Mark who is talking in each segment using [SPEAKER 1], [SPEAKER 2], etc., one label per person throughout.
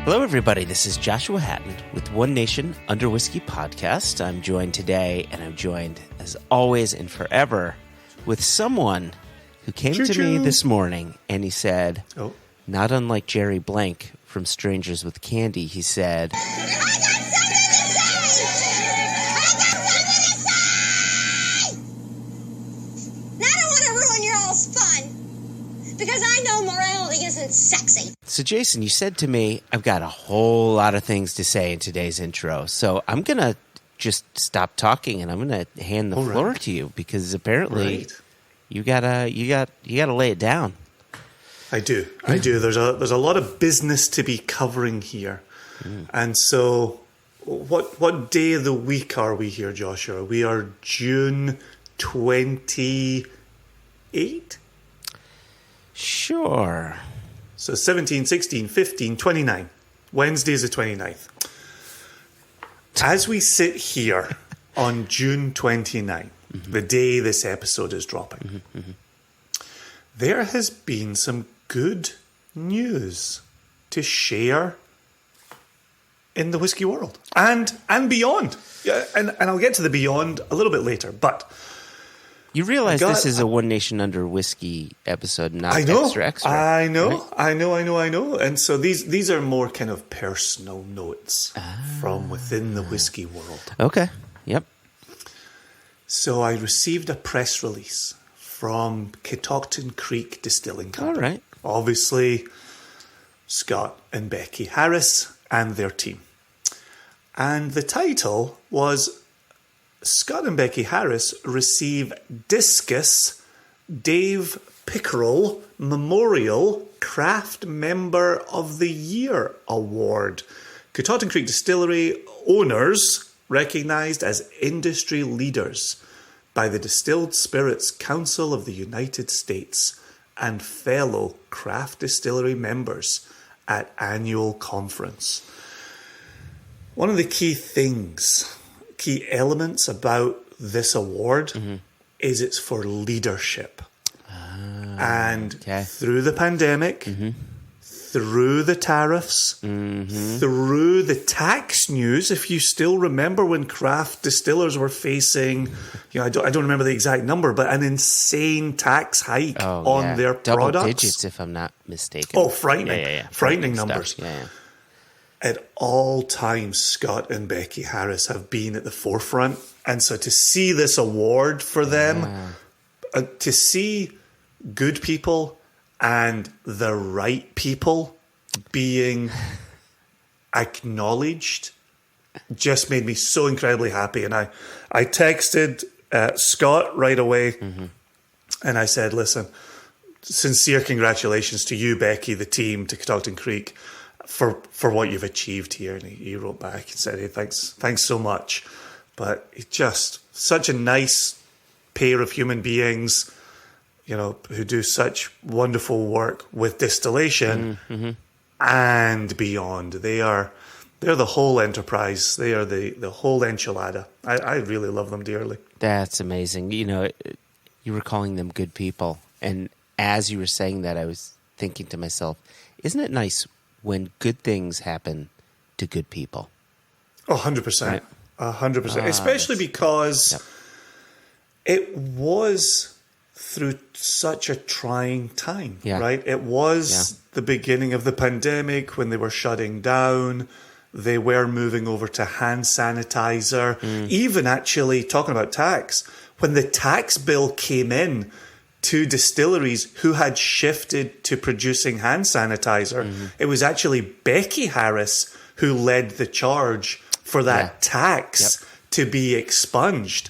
[SPEAKER 1] Hello, everybody. This is Joshua Hatton with One Nation Under Whisky podcast. I'm joined today, and I'm joined, as always and forever, with someone who came to me this morning, and he said, not unlike Jerry Blank from Strangers with Candy, he said, I got something to say! I got something to say! Now I don't want to ruin your all's fun, because I know morality isn't sexy. So, Jason, you said to me, I've got a whole lot of things to say in today's intro, so I'm going to just stop talking, and I'm going to hand the floor to you, because apparently you gotta lay it down.
[SPEAKER 2] I do. There's a lot of business to be covering here. And so what day of the week are we here, Joshua? We are June 28?
[SPEAKER 1] Sure.
[SPEAKER 2] So 17, 16, 15, 29. Wednesday is the 29th. As we sit here on June 29th, the day this episode is dropping, there has been some good news to share in the whiskey world and beyond. Yeah, and I'll get to the beyond a little bit later, but
[SPEAKER 1] you realize this is a One Nation Under Whiskey episode, not extra.
[SPEAKER 2] I know,
[SPEAKER 1] right?
[SPEAKER 2] I know. And so these are more kind of personal notes from within the whiskey world.
[SPEAKER 1] Okay. Yep.
[SPEAKER 2] So I received a press release from Catoctin Creek Distilling Company.
[SPEAKER 1] All right.
[SPEAKER 2] Obviously, Scott and Becky Harris and their team. And the title was Scott and Becky Harris receive Discus Dave Pickerel Memorial Craft Member of the Year Award. Catoctin Creek Distillery owners recognized as industry leaders by the Distilled Spirits Council of the United States and fellow craft distillery members at annual conference. One of the key elements about this award is it's for leadership. Through the pandemic, through the tariffs, through the tax news, if you still remember when craft distillers were facing, I don't remember the exact number, but an insane tax hike on their
[SPEAKER 1] double
[SPEAKER 2] products.
[SPEAKER 1] Digits, if I'm not mistaken.
[SPEAKER 2] Oh, frightening.
[SPEAKER 1] Yeah.
[SPEAKER 2] Frightening numbers.
[SPEAKER 1] Stuff. Yeah.
[SPEAKER 2] At all times, Scott and Becky Harris have been at the forefront. And so to see this award for them, to see good people and the right people being acknowledged just made me so incredibly happy. And I texted Scott right away and I said, listen, sincere congratulations to you, Becky, the team, to Catoctin Creek for what you've achieved here. And he wrote back and said, hey, thanks so much. But it's just such a nice pair of human beings, who do such wonderful work with distillation and beyond. They're the whole enterprise. They are the whole enchilada. I really love them dearly.
[SPEAKER 1] That's amazing. You were calling them good people. And as you were saying that, I was thinking to myself, isn't it nice when good things happen to good people?
[SPEAKER 2] Oh, 100%. 100%. Especially because it was through such a trying time, right? It was the beginning of the pandemic when they were shutting down. They were moving over to hand sanitizer. Even actually, talking about tax, when the tax bill came in to distilleries who had shifted to producing hand sanitizer, it was actually Becky Harris who led the charge for that tax to be expunged.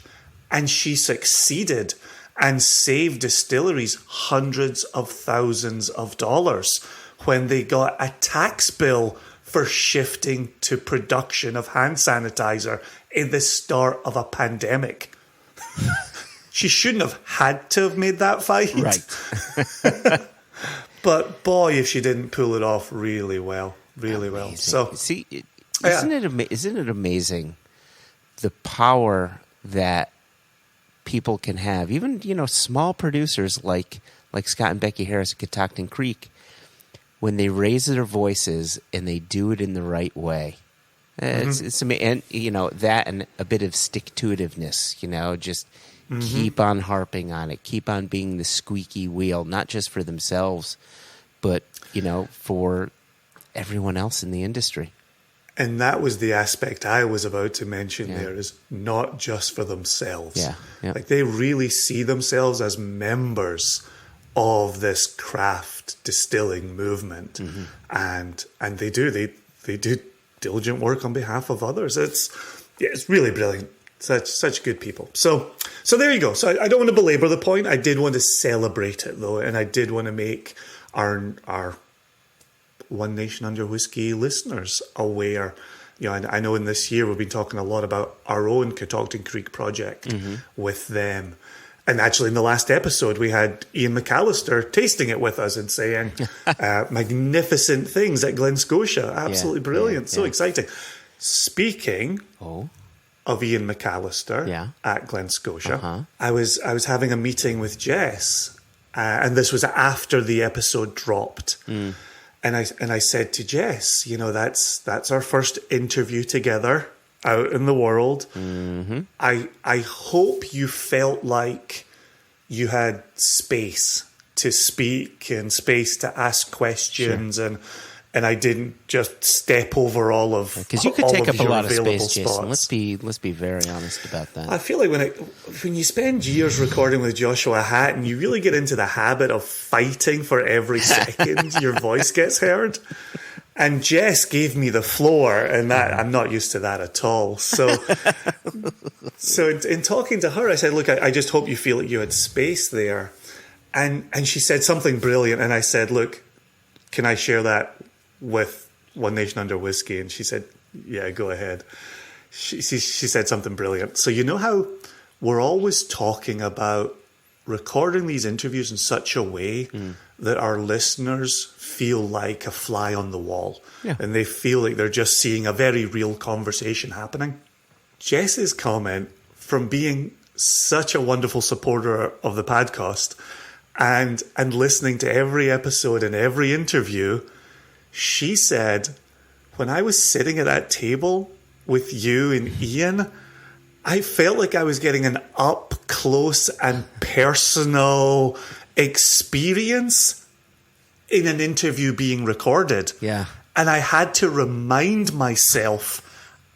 [SPEAKER 2] And she succeeded and saved distilleries hundreds of thousands of dollars when they got a tax bill for shifting to production of hand sanitizer in the start of a pandemic. She shouldn't have had to have made that fight.
[SPEAKER 1] Right.
[SPEAKER 2] But boy, if she didn't pull it off really well. So,
[SPEAKER 1] see, isn't it amazing the power that people can have? Even small producers like Scott and Becky Harris at Catoctin Creek, when they raise their voices and they do it in the right way. It's and that and a bit of stick-to-itiveness, just keep on harping on it, keep on being the squeaky wheel, not just for themselves, but for everyone else in the industry.
[SPEAKER 2] And that was the aspect I was about to mention there, is not just for themselves.
[SPEAKER 1] Yeah.
[SPEAKER 2] Like, they really see themselves as members of this craft distilling movement. And they do. They do diligent work on behalf of others. It's really brilliant. Such good people. So there you go. So I don't want to belabor the point. I did want to celebrate it, though, and I did want to make our One Nation Under Whisky listeners aware. And I know in this year we've been talking a lot about our own Catoctin Creek project with them. And actually in the last episode we had Ian McAllister tasting it with us and saying magnificent things at Glen Scotia. Absolutely brilliant. So exciting. Speaking of Ian McAllister at Glen Scotia, I was having a meeting with Jess, and this was after the episode dropped. And I said to Jess, that's our first interview together out in the world. I hope you felt like you had space to speak and space to ask questions, and I didn't just step over all of,
[SPEAKER 1] because you could take up a lot of space,
[SPEAKER 2] spots.
[SPEAKER 1] Jason. Let's be very honest about that.
[SPEAKER 2] I feel like when you spend years recording with Joshua Hatton, you really get into the habit of fighting for every second your voice gets heard. And Jess gave me the floor, and that I'm not used to that at all. So in talking to her, I said, look, I just hope you feel like you had space there. And she said something brilliant, and I said, look, can I share that with One Nation Under Whisky? And she said, yeah, go ahead. She said something brilliant. So you know how we're always talking about recording these interviews in such a way that our listeners feel like a fly on the wall, and they feel like they're just seeing a very real conversation happening. Jess's comment, from being such a wonderful supporter of the podcast and listening to every episode and every interview, she said, when I was sitting at that table with you and Ian, I felt like I was getting an up close and personal experience in an interview being recorded.
[SPEAKER 1] Yeah.
[SPEAKER 2] And I had to remind myself,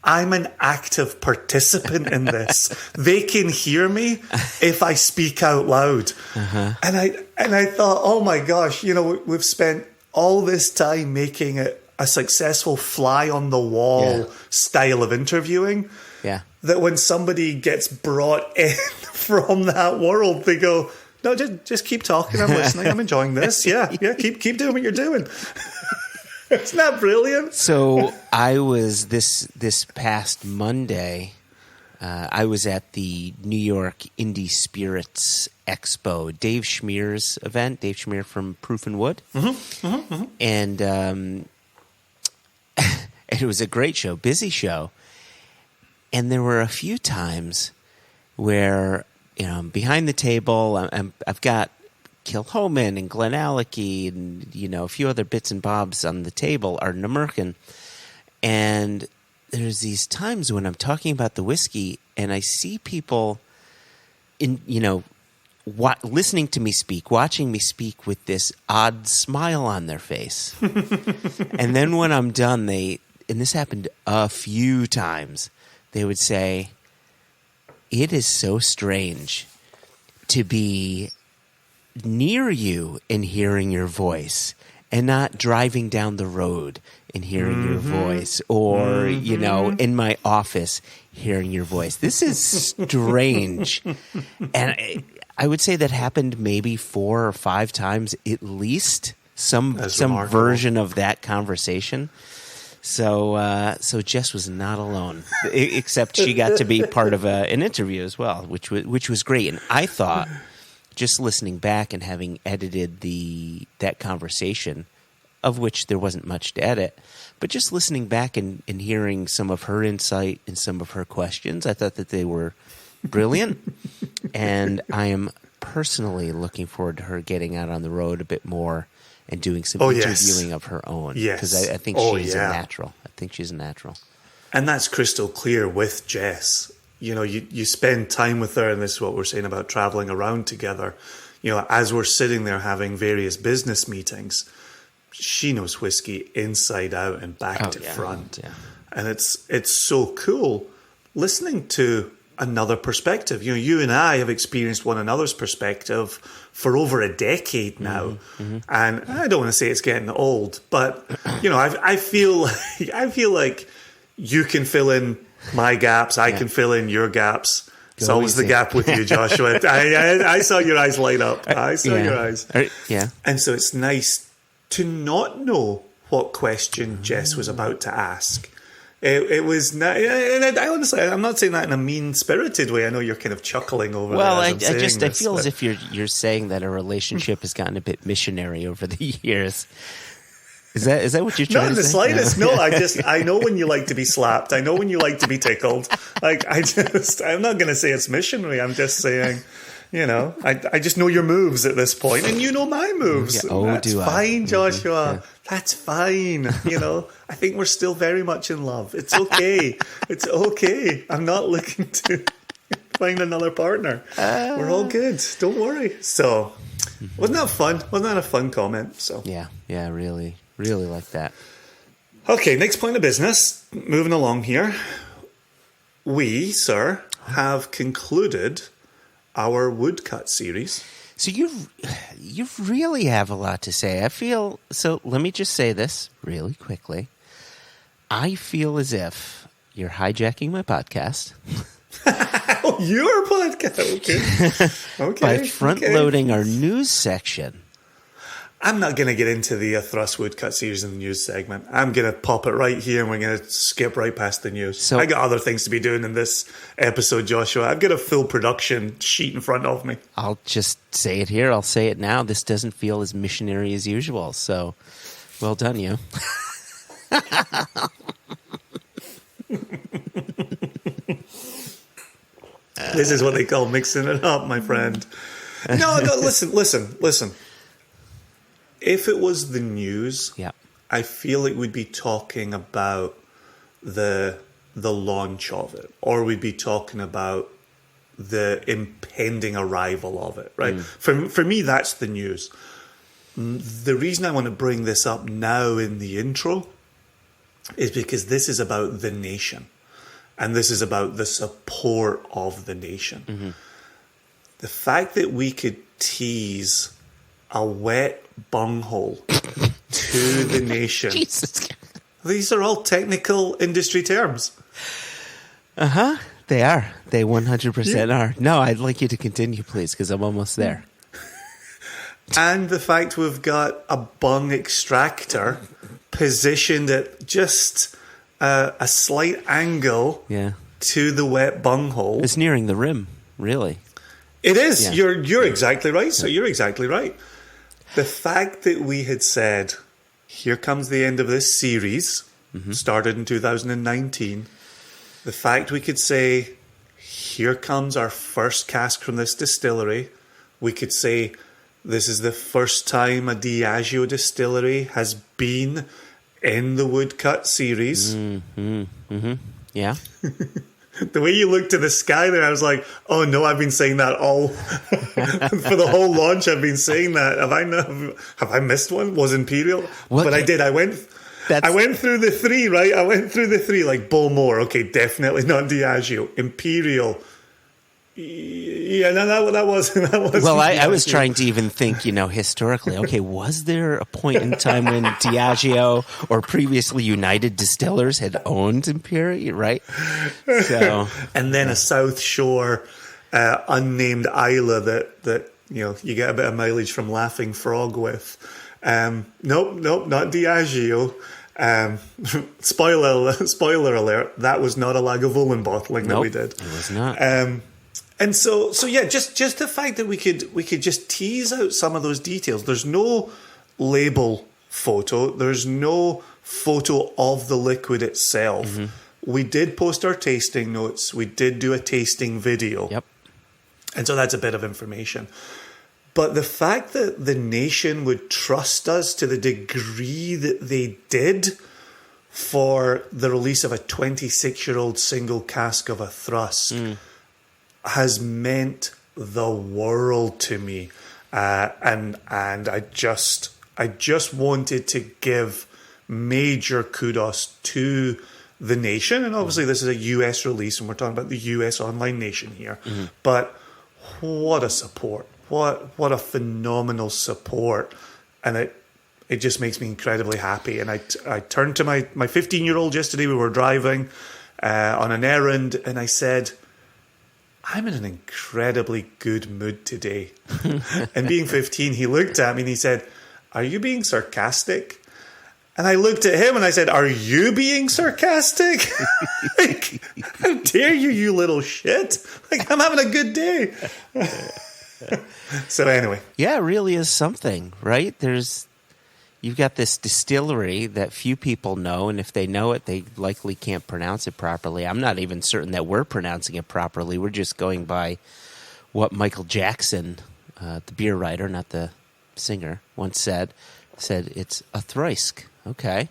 [SPEAKER 2] I'm an active participant in this. They can hear me if I speak out loud. And I thought, oh my gosh, we've spent all this time making it a successful fly on the wall style of interviewing.
[SPEAKER 1] Yeah.
[SPEAKER 2] That when somebody gets brought in from that world, they go, no, just keep talking. I'm listening. I'm enjoying this. Yeah. Keep doing what you're doing. Isn't that brilliant?
[SPEAKER 1] So I was this past Monday, I was at the New York Indie Spirits Expo, Dave Schmier's event, Dave Schmier from Proof and Wood. And it was a great show, busy show. And there were a few times where, behind the table, I've got Kilhoman and Glen Alecky and, a few other bits and bobs on the table, Arden American. And there's these times when I'm talking about the whiskey and I see people listening to me speak, watching me speak with this odd smile on their face. And then when I'm done, and this happened a few times, they would say, it is so strange to be near you and hearing your voice and not driving down the road and hearing your voice or, in my office hearing your voice. This is strange. And I would say that happened maybe 4 or 5 times at least, some version of that conversation. So Jess was not alone, except she got to be part of an interview as well, which was great. And I thought, just listening back and having edited that conversation, of which there wasn't much to edit, but just listening back and hearing some of her insight and some of her questions, I thought that they were brilliant. And I am personally looking forward to her getting out on the road a bit more and doing some interviewing of her own.
[SPEAKER 2] Yes.
[SPEAKER 1] Because I think she's a natural. I think she's a natural.
[SPEAKER 2] And that's crystal clear with Jess. You know, you spend time with her, and this is what we're saying about traveling around together. You know, as we're sitting there having various business meetings, she knows whiskey inside out and back to front. Yeah. And it's so cool listening to another perspective. You know, you and I have experienced one another's perspective for over a decade now. Mm-hmm. And I don't want to say it's getting old, but you know, I feel like you can fill in my gaps, I can fill in your gaps. It's always the gap with you, Joshua. I saw your eyes light up. I saw your eyes.
[SPEAKER 1] Yeah.
[SPEAKER 2] And so it's nice to not know what question Jess was about to ask. It was not, and I honestly, I'm not saying that in a mean-spirited way. I know you're kind of chuckling over that. Well, I
[SPEAKER 1] feel as if you're saying that a relationship has gotten a bit missionary over the years. Is that what you're trying to say?
[SPEAKER 2] Not in the slightest. No, I know when you like to be slapped. I know when you like to be tickled. Like, I'm not going to say it's missionary. I'm just saying, you know, I just know your moves at this point, and you know my moves. Yeah. That's fine, Joshua. Yeah. That's fine. You know, I think we're still very much in love. It's okay. It's okay. I'm not looking to find another partner. We're all good. Don't worry. So, wasn't that fun? Wasn't that a fun comment? So
[SPEAKER 1] yeah, really. Really like that.
[SPEAKER 2] Okay, next point of business. Moving along here. We, sir, have concluded our woodcut series.
[SPEAKER 1] So you really have a lot to say. I feel, so let me just say this really quickly. I feel as if you're hijacking my podcast.
[SPEAKER 2] Oh, your podcast. Okay.
[SPEAKER 1] By front-loading our news section.
[SPEAKER 2] I'm not going to get into the Thrust Woodcut series in the news segment. I'm going to pop it right here and we're going to skip right past the news. So, I got other things to be doing in this episode, Joshua. I've got a full production sheet in front of me. I'll
[SPEAKER 1] just say it here. I'll say it now. This doesn't feel as missionary as usual. So, well done, you.
[SPEAKER 2] This is what they call mixing it up, my friend. No, listen. If it was the news, I feel like we'd be talking about the launch of it, or we'd be talking about the impending arrival of it, right? For me, that's the news. The reason I want to bring this up now in the intro is because this is about the nation, and this is about the support of the nation. Mm-hmm. The fact that we could tease a wet bunghole to the nation.
[SPEAKER 1] Jesus.
[SPEAKER 2] These are all technical industry terms.
[SPEAKER 1] They are. They 100% are. No, I'd like you to continue, please, because I'm almost there.
[SPEAKER 2] And the fact we've got a bung extractor positioned at just a slight angle to the wet bunghole.
[SPEAKER 1] It's nearing the rim, really.
[SPEAKER 2] It is. Yeah. You're exactly right. So you're exactly right. The fact that we had said, here comes the end of this series, started in 2019. The fact we could say, here comes our first cask from this distillery. We could say, this is the first time a Diageo distillery has been in the woodcut series.
[SPEAKER 1] Yeah.
[SPEAKER 2] The way you looked to the sky there, I was like, oh no, I've been saying that all for the whole launch. I've been saying that. Have I missed one? Was Imperial? But I did. I went through the three, right? I went through the three like Bowmore. Okay, definitely not Diageo. Imperial. Yeah, no, that wasn't.
[SPEAKER 1] Well, I was trying to even think, historically. Okay, was there a point in time when Diageo or previously United Distillers had owned Imperial, right? So,
[SPEAKER 2] and then a South Shore unnamed Isla that you get a bit of mileage from Laughing Frog with. Nope, not Diageo. Spoiler alert, that was not a Lagavulin bottling that we did.
[SPEAKER 1] It was not.
[SPEAKER 2] And so yeah, just the fact that we could just tease out some of those details. There's no label photo. There's no photo of the liquid itself. We did post our tasting notes. We did do a tasting video.
[SPEAKER 1] Yep.
[SPEAKER 2] And so that's a bit of information. But the fact that the nation would trust us to the degree that they did for the release of a 26-year-old single cask of a Thrust has meant the world to me. And I just wanted to give major kudos to the nation. And obviously this is a US release, and we're talking about the US online nation here. But what a support. What a phenomenal support. And it just makes me incredibly happy. And I turned to my 15-year-old yesterday. We were driving on an errand, and I said, I'm in an incredibly good mood today. And being 15, he looked at me and he said, are you being sarcastic? And I looked at him and I said, are you being sarcastic? Like, how dare you, you little shit? Like, I'm having a good day. So anyway.
[SPEAKER 1] Yeah, it really is something, right? You've got this distillery that few people know, and if they know it, they likely can't pronounce it properly. I'm not even certain that we're pronouncing it properly. We're just going by what Michael Jackson, the beer writer, not the singer, once said it's a Thrisk. Okay.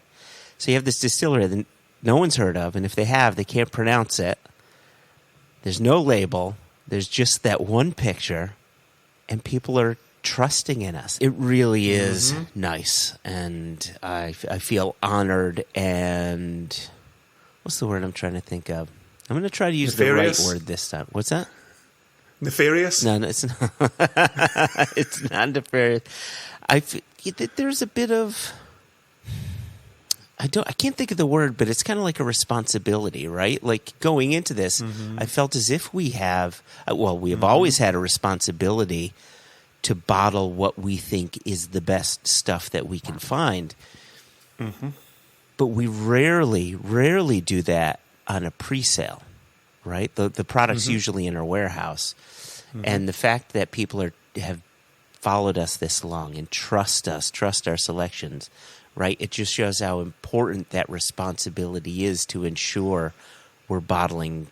[SPEAKER 1] So you have this distillery that no one's heard of, and if they have, they can't pronounce it. There's no label. There's just that one picture, and people are trusting in us. It really is nice, and I feel honored, and what's the word I'm trying to think of? I'm going to try to use
[SPEAKER 2] Nefarious?
[SPEAKER 1] the right word this time. What's that?
[SPEAKER 2] Nefarious?
[SPEAKER 1] No, it's not. It's not nefarious. There's a bit of... I can't think of the word, but it's kind of like a responsibility, right? Like going into this, I felt as if we have always had a responsibility to bottle what we think is the best stuff that we can find. But we rarely do that on a pre-sale, right? The product's usually in our warehouse. And the fact that people have followed us this long and trust our selections, right? It just shows how important that responsibility is to ensure we're bottling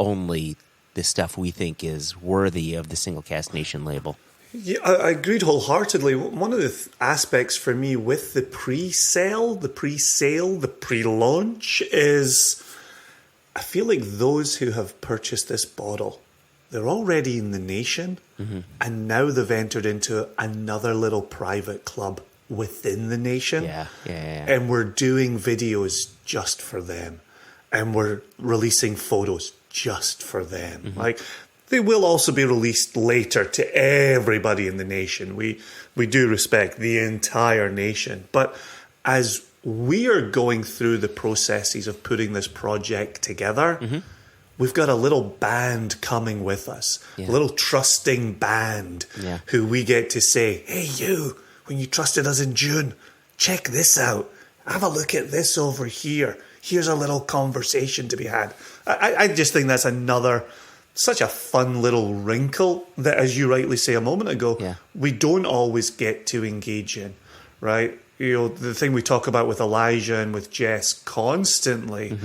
[SPEAKER 1] only the stuff we think is worthy of the Single Cask Nation label.
[SPEAKER 2] Yeah, I agreed wholeheartedly. One of the aspects for me with the pre-sale, the pre-launch is I feel like those who have purchased this bottle, they're already in the nation, and now they've entered into another little private club within the nation.
[SPEAKER 1] Yeah.
[SPEAKER 2] And we're doing videos just for them. And we're releasing photos just for them. Like, they will also be released later to everybody in the nation. We do respect the entire nation. But as we are going through the processes of putting this project together, we've got a little band coming with us, a little trusting band who we get to say, hey, you, when you trusted us in June, check this out. Have a look at this over here. Here's a little conversation to be had. I just think that's such a fun little wrinkle that, as you rightly say a moment ago, we don't always get to engage in, right? You know, the thing we talk about with Elijah and with Jess constantly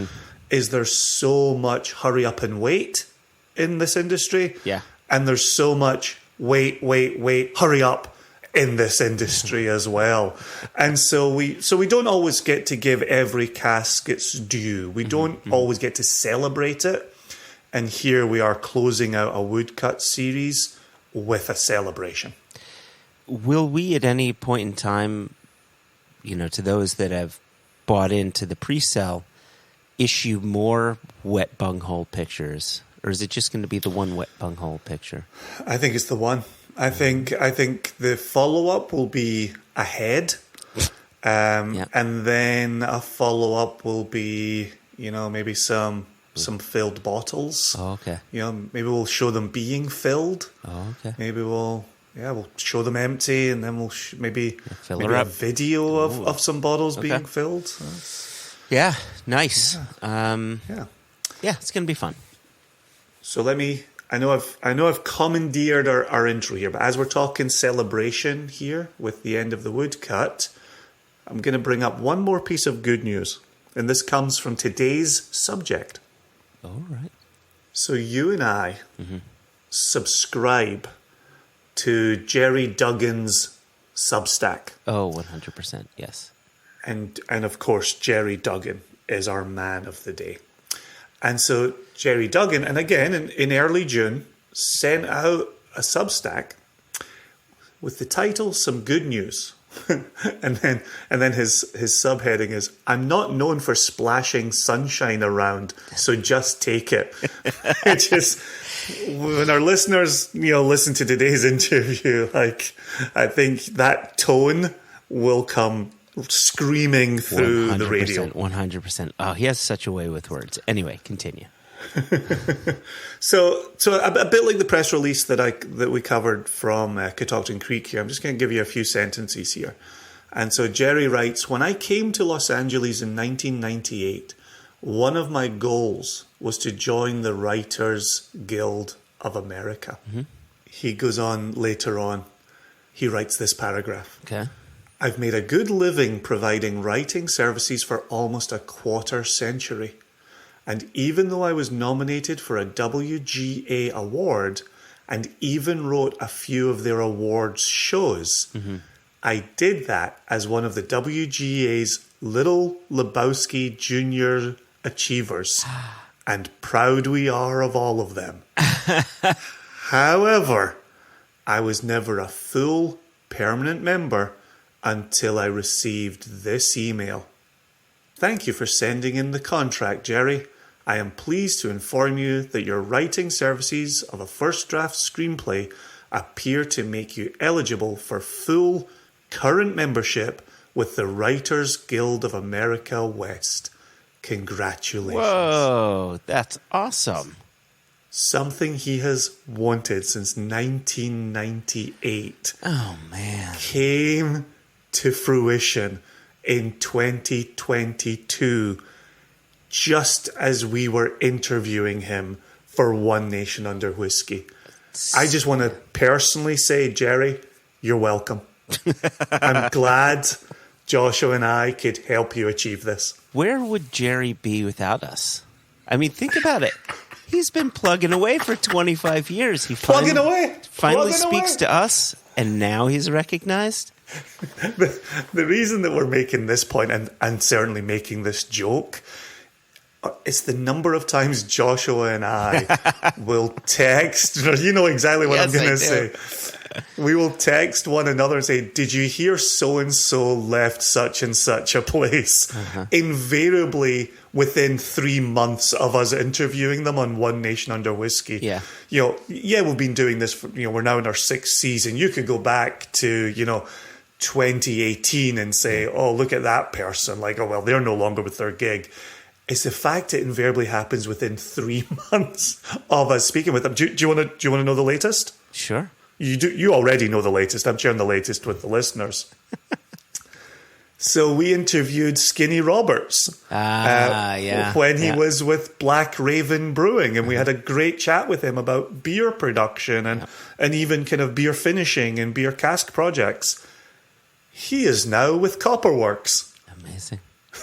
[SPEAKER 2] is there's so much hurry up and wait in this industry. Yeah. And there's so much wait, hurry up in this industry as well. And so we don't always get to give every cask its due. We don't always get to celebrate it. And here we are closing out a woodcut series with a celebration.
[SPEAKER 1] Will we at any point in time, to those that have bought into the pre-sale, issue more wet bunghole pictures? Or is it just going to be the one wet bunghole picture?
[SPEAKER 2] I think it's the one. I think the follow-up will be ahead. And then a follow-up will be, maybe some filled bottles. Oh, okay. Maybe we'll show them being filled. Oh, okay. Maybe we'll show them empty, and then we'll maybe a video of some bottles being filled.
[SPEAKER 1] Yeah, nice. Yeah, it's going to be fun.
[SPEAKER 2] So I know I've commandeered our intro here, but as we're talking celebration here with the end of the woodcut, I'm going to bring up one more piece of good news, and this comes from today's subject. All right. So you and I subscribe to Gerry Duggan's Substack.
[SPEAKER 1] Oh, 100%, yes.
[SPEAKER 2] And of course, Gerry Duggan is our man of the day. And so Gerry Duggan, and again, in early June, sent out a Substack with the title, Some Good News. and then his subheading is, I'm not known for splashing sunshine around, so just take it. It just, when our listeners, listen to today's interview, I think that tone will come screaming through the radio.
[SPEAKER 1] 100%. Oh, he has such a way with words. Anyway, continue.
[SPEAKER 2] So a bit like the press release that we covered from Catoctin Creek here, I'm just going to give you a few sentences here. And so Gerry writes, when I came to Los Angeles in 1998, one of my goals was to join the Writers Guild of America. Mm-hmm. He goes on later on. He writes this paragraph.
[SPEAKER 1] Okay.
[SPEAKER 2] I've made a good living providing writing services for almost a quarter century. And even though I was nominated for a WGA award and even wrote a few of their awards shows, mm-hmm. I did that as one of the WGA's Little Lebowski Jr. achievers. And proud we are of all of them. However, I was never a full permanent member until I received this email. Thank you for sending in the contract, Gerry. I am pleased to inform you that your writing services of a first draft screenplay appear to make you eligible for full current membership with the Writers Guild of America West. Congratulations.
[SPEAKER 1] Whoa, that's awesome.
[SPEAKER 2] Something he has wanted since 1998.
[SPEAKER 1] Oh, man.
[SPEAKER 2] Came to fruition in 2022, just as we were interviewing him for One Nation Under Whisky. I just want to personally say, Gerry, you're welcome. I'm glad Joshua and I could help you achieve this.
[SPEAKER 1] Where would Gerry be without us? I mean, think about it. He's been plugging away for 25 years. He finally speaks to us, and now he's recognized.
[SPEAKER 2] The reason that we're making this point and certainly making this joke is the number of times Joshua and I will text. You know exactly what I'm going to say. We will text one another and say, did you hear so-and-so left such and such a place? Uh-huh. Invariably within 3 months of us interviewing them on One Nation Under Whisky.
[SPEAKER 1] Yeah.
[SPEAKER 2] We've been doing this for, we're now in our 6th season. You could go back to, 2018 and say, oh, look at that person. Like, oh, well, they're no longer with their gig. It's the fact it invariably happens within 3 months of us speaking with them. Do you want to know the latest?
[SPEAKER 1] Sure.
[SPEAKER 2] You already know the latest. I'm sharing the latest with the listeners. So we interviewed Skinny Roberts when he was with Black Raven Brewing, and we had a great chat with him about beer production and even kind of beer finishing and beer cask projects. He is now with Copperworks.
[SPEAKER 1] Amazing.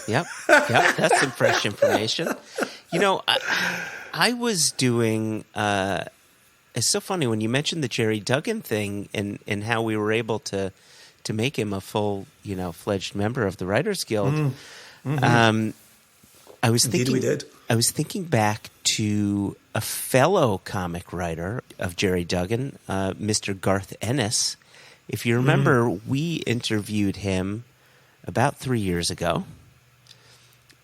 [SPEAKER 1] Yep, that's some fresh information. I was doing... it's so funny when you mentioned the Gerry Duggan thing and how we were able to make him a full, fledged member of the Writers Guild. Mm-hmm. I was thinking back to a fellow comic writer of Gerry Duggan, Mr. Garth Ennis. If you remember, we interviewed him about 3 years ago.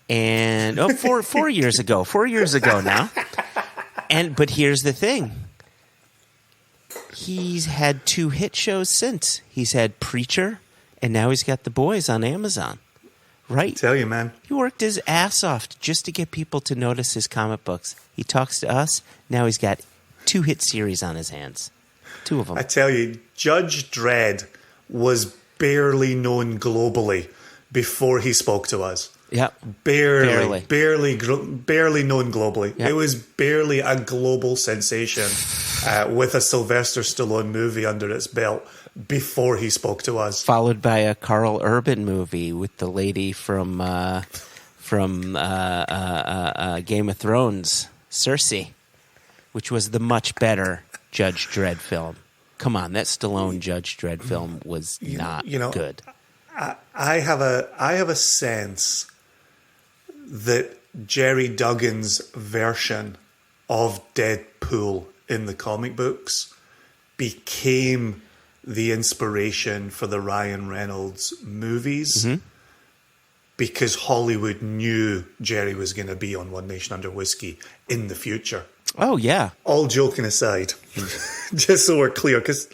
[SPEAKER 1] And 4 years ago. 4 years ago now. But here's the thing. He's had 2 hit shows since. He's had Preacher, and now he's got The Boys on Amazon. Right?
[SPEAKER 2] I tell you, man.
[SPEAKER 1] He worked his ass off just to get people to notice his comic books. He talks to us. Now he's got 2 hit series on his hands. 2 of them.
[SPEAKER 2] I tell you, Judge Dredd was barely known globally before he spoke to us.
[SPEAKER 1] Yeah,
[SPEAKER 2] barely known globally. Yep. It was barely a global sensation with a Sylvester Stallone movie under its belt before he spoke to us.
[SPEAKER 1] Followed by a Carl Urban movie with the lady from Game of Thrones, Cersei, which was the much better Judge Dredd film. come on, that Stallone Judge Dredd film was not good.
[SPEAKER 2] I have a sense that Gerry Duggan's version of Deadpool in the comic books became the inspiration for the Ryan Reynolds movies because Hollywood knew Gerry was going to be on One Nation Under Whiskey in the future.
[SPEAKER 1] Oh, yeah.
[SPEAKER 2] All joking aside, just so we're clear, because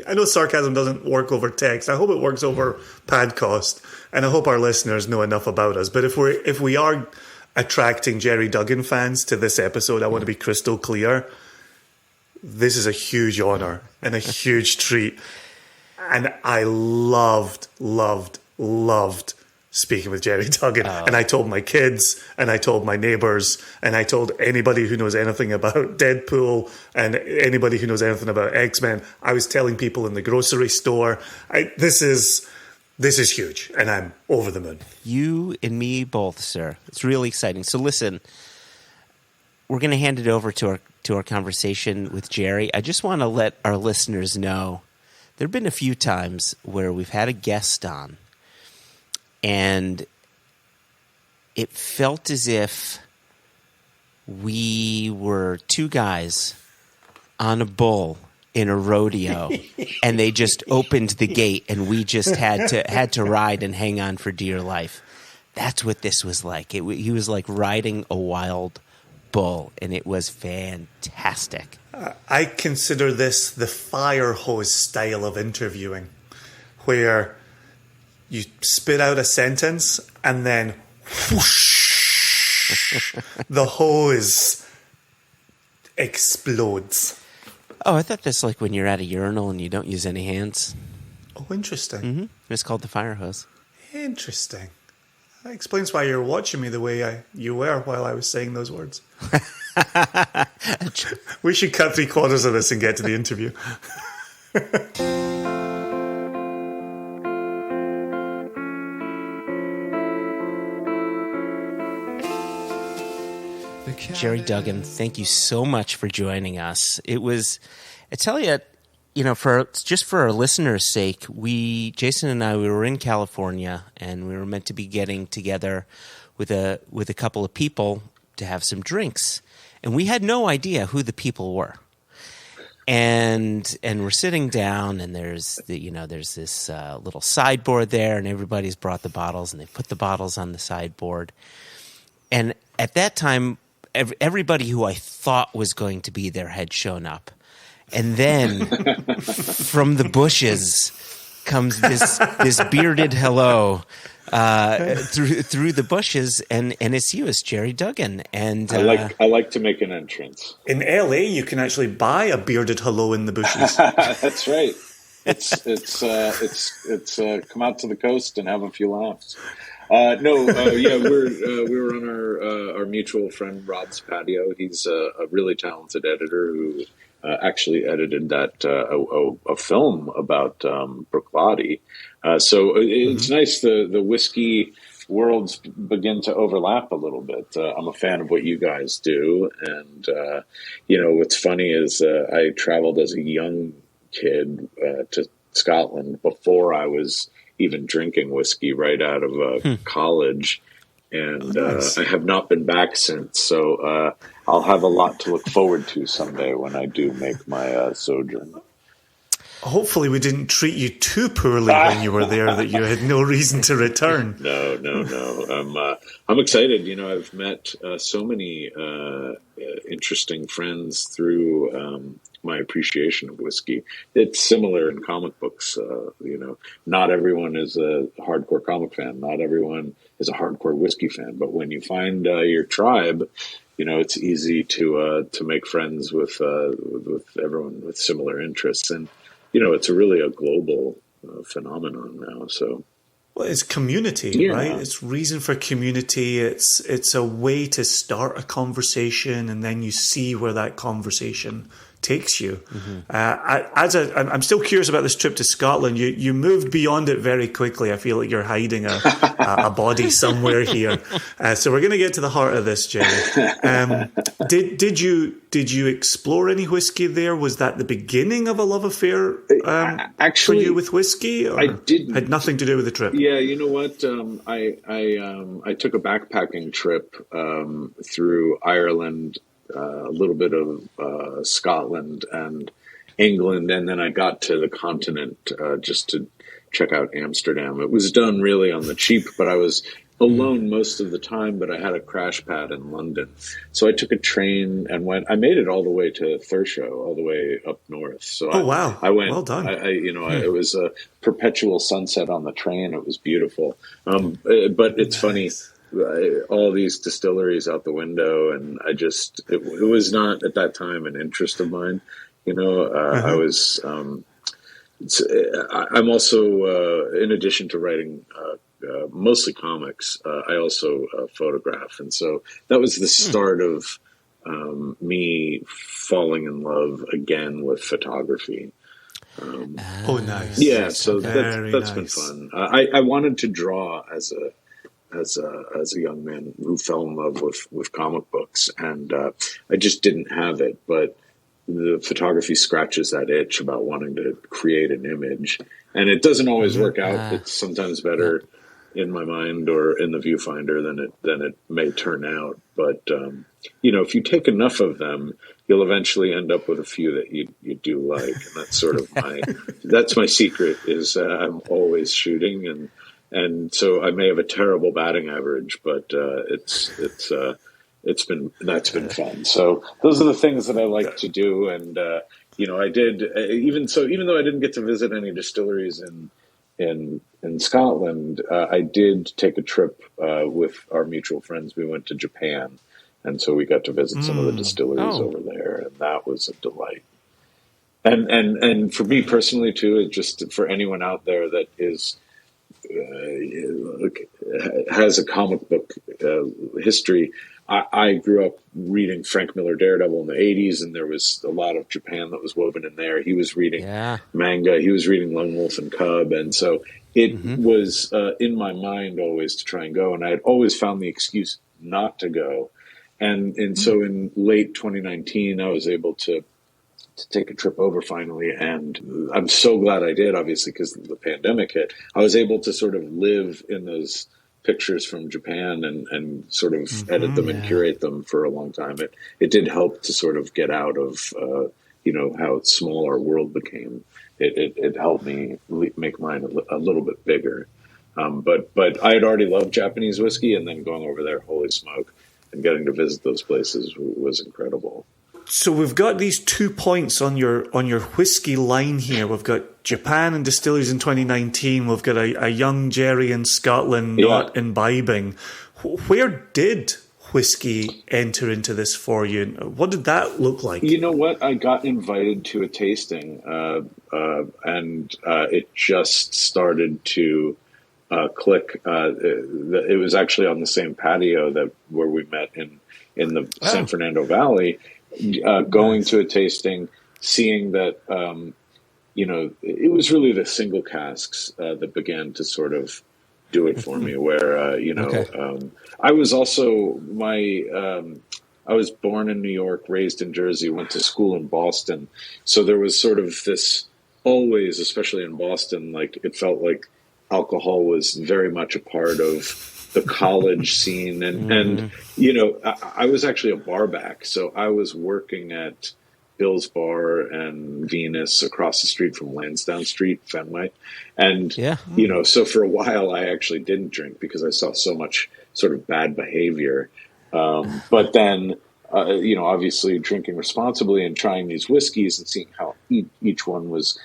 [SPEAKER 2] I know sarcasm doesn't work over text. I hope it works over podcast, and I hope our listeners know enough about us. But if we are attracting Gerry Duggan fans to this episode, I want to be crystal clear. This is a huge honor and a huge treat. And I loved speaking with Gerry Duggan. And I told my kids, and I told my neighbors, and I told anybody who knows anything about Deadpool and anybody who knows anything about X-Men. I was telling people in the grocery store, this is huge, and I'm over the moon.
[SPEAKER 1] You and me both, sir. It's really exciting. So listen, we're going to hand it over to our conversation with Gerry. I just want to let our listeners know there have been a few times where we've had a guest on, and it felt as if we were two guys on a bull in a rodeo, and they just opened the gate, and we just had to ride and hang on for dear life. That's what this was like. He was like riding a wild bull, and it was fantastic.
[SPEAKER 2] I consider this the fire hose style of interviewing, where you spit out a sentence and then whoosh, the hose explodes.
[SPEAKER 1] Oh, I thought that's like when you're at a urinal and you don't use any hands.
[SPEAKER 2] Oh, interesting.
[SPEAKER 1] Mm-hmm. It's called the fire hose.
[SPEAKER 2] Interesting. That explains why you're watching me the way you were while I was saying those words. We should cut 3/4 of this and get to the interview.
[SPEAKER 1] Gerry Duggan, thank you so much for joining us. It was, I tell you, for our listeners' sake, Jason and I, we were in California, and we were meant to be getting together with a couple of people to have some drinks, and we had no idea who the people were. And we're sitting down, and there's this little sideboard there, and everybody's brought the bottles, and they put the bottles on the sideboard. And at that time, everybody who I thought was going to be there had shown up. And then from the bushes comes this bearded hello through the bushes, and it's you, it's Gerry Duggan. And
[SPEAKER 3] I like to make an entrance.
[SPEAKER 2] In LA, you can actually buy a bearded hello in the bushes.
[SPEAKER 3] That's right. It's come out to the coast and have a few laughs. We were on our mutual friend Rob's patio. He's a really talented editor who actually edited that a film about Bruichladdich. So it's nice the whiskey worlds begin to overlap a little bit. I'm a fan of what you guys do, and what's funny is I traveled as a young kid to Scotland before I was even drinking whiskey right out of college. And nice. I have not been back since. So I'll have a lot to look forward to someday when I do make my sojourn.
[SPEAKER 2] Hopefully we didn't treat you too poorly when you were there that you had no reason to return.
[SPEAKER 3] No. I'm excited. I've met so many interesting friends through my appreciation of whiskey. It's similar in comic books. Not everyone is a hardcore comic fan. Not everyone is a hardcore whiskey fan. But when you find your tribe, it's easy to make friends with everyone with similar interests. And it's really a global phenomenon now. So.
[SPEAKER 2] Well, it's community, right? It's reason for community. It's a way to start a conversation, and then you see where that conversation takes you. I'm still curious about this trip to Scotland. You moved beyond it very quickly. I feel like you're hiding a body somewhere here. So we're going to get to the heart of this, Gerry. Did you explore any whiskey there? Was that the beginning of a love affair
[SPEAKER 3] actually,
[SPEAKER 2] for you with whiskey? Or
[SPEAKER 3] I didn't.
[SPEAKER 2] Had nothing to do with the trip?
[SPEAKER 3] Yeah, you know what? I took a backpacking trip through Ireland, a little bit of Scotland and England, and then I got to the continent just to check out Amsterdam. It was done really on the cheap, but I was alone most of the time, but I had a crash pad in London. So I took a train and I made it all the way to Thurso, all the way up north. So
[SPEAKER 2] wow.
[SPEAKER 3] I went,
[SPEAKER 2] well done.
[SPEAKER 3] It was a perpetual sunset on the train. It was beautiful. But it's funny, all these distilleries out the window, and it was not at that time an interest of mine. I was, I'm also, in addition to writing, mostly comics, I also photograph. And so that was the start of me falling in love again with photography.
[SPEAKER 2] Nice.
[SPEAKER 3] Yeah, so that's
[SPEAKER 2] nice.
[SPEAKER 3] been fun. I wanted to draw as a young man who fell in love with comic books, and I just didn't have it. But the photography scratches that itch about wanting to create an image, and it doesn't always work out. It's sometimes better in my mind or in the viewfinder than it may turn out. But if you take enough of them, you'll eventually end up with a few that you do like, and that's sort of that's my secret. Is I'm always shooting, and so I may have a terrible batting average, but that's been fun. So those are the things that I like to do, and I did even though I didn't get to visit any distilleries in Scotland, I did take a trip with our mutual friends. We went to Japan, and so we got to visit some of the distilleries over there, and that was a delight. And for me personally too, just for anyone out there that is has a comic book history. I grew up reading Frank Miller Daredevil in the 80s, and there was a lot of Japan that was woven in there. He was reading manga. He was reading Lone Wolf and Cub. And so it was in my mind always to try and go. And I had always found the excuse not to go. And so in late 2019, I was able to take a trip over finally. And I'm so glad I did, obviously, because the pandemic hit. I was able to sort of live in those pictures from Japan and sort of edit them and curate them for a long time. It did help to sort of get out of, how small our world became. It helped me make mine a little bit bigger. But I had already loved Japanese whiskey, and then going over there, holy smoke, and getting to visit those places was incredible.
[SPEAKER 2] So we've got these 2 points on your whiskey line here. We've got Japan and distilleries in 2019. We've got a young Gerry in Scotland not imbibing. Where did whiskey enter into this for you? What did that look like?
[SPEAKER 3] You know what? I got invited to a tasting, and it just started to click. It was actually on the same patio where we met in the San Fernando Valley. Going to a tasting, seeing that, it was really the single casks that began to sort of do it for me, where, I was also, I was born in New York, raised in Jersey, went to school in Boston. So there was sort of this always, especially in Boston, like it felt like alcohol was very much a part of the college scene. And I was actually a barback. So I was working at Bill's Bar and Venus across the street from Lansdowne Street, Fenway. And, so for a while I actually didn't drink because I saw so much sort of bad behavior. But then, obviously drinking responsibly and trying these whiskeys and seeing how each one was,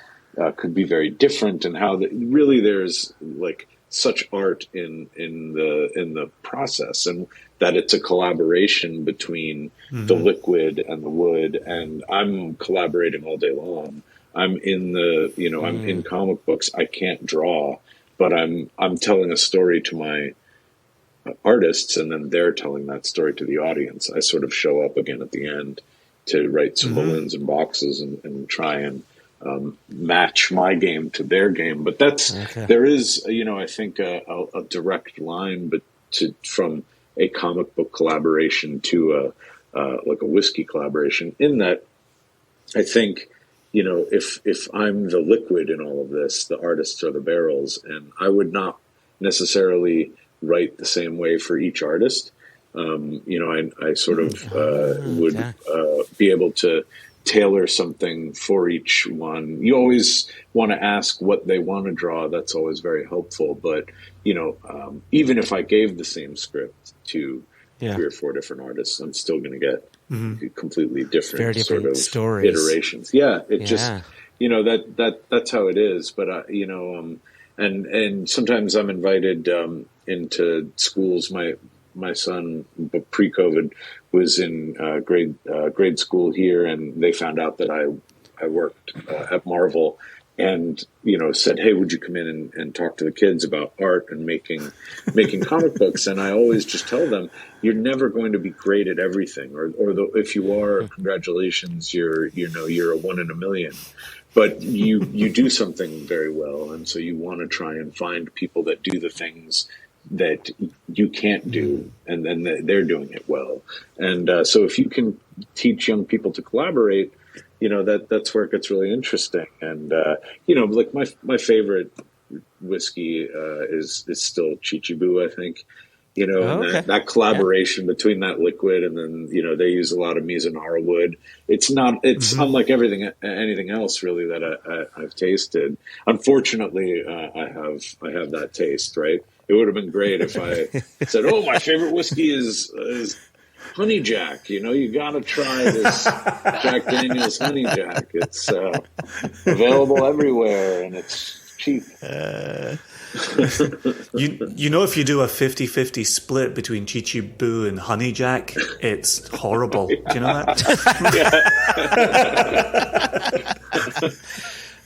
[SPEAKER 3] could be very different, and how really there's like such art in the process, and that it's a collaboration between the liquid and the wood. And I'm collaborating all day long. I'm in I'm in comic books. I can't draw, but I'm telling a story to my artists, and then they're telling that story to the audience. I sort of show up again at the end write some balloons and boxes and try and match my game to their game. But there is, I think a direct line, but from a comic book collaboration to like a whiskey collaboration, in that I think, if I'm the liquid in all of this, the artists are the barrels, and I would not necessarily write the same way for each artist. I sort of would be able to tailor something for each one. You always want to ask what they want to draw. That's always very helpful. But, even if I gave the same script to 3 or 4 different artists, I'm still going to get completely different sort of stories, iterations. Yeah. Just, that's how it is. But, and sometimes I'm invited into schools. My son, pre-COVID, was in grade school here, and they found out that I worked at Marvel, and said, "Hey, would you come in and talk to the kids about art and making comic books?" And I always just tell them, "You're never going to be great at everything, or if you are, congratulations, you're a 1 in a million." But you do something very well, and so you want to try and find people that do the things that you can't do, and then they're doing it well. And so if you can teach young people to collaborate, that's where it gets really interesting. And like my favorite whiskey is still Chichibu, I think. And that collaboration between that liquid and then they use a lot of Mizunara wood. It's unlike anything else really that I've tasted. Unfortunately, I have that taste, right? It would have been great if I said, "Oh, my favorite whiskey is Honey Jack." You got to try this Jack Daniel's Honey Jack. It's available everywhere and it's cheap.
[SPEAKER 2] If you do a 50-50 split between Chichibu and Honey Jack, it's horrible. Do you know that?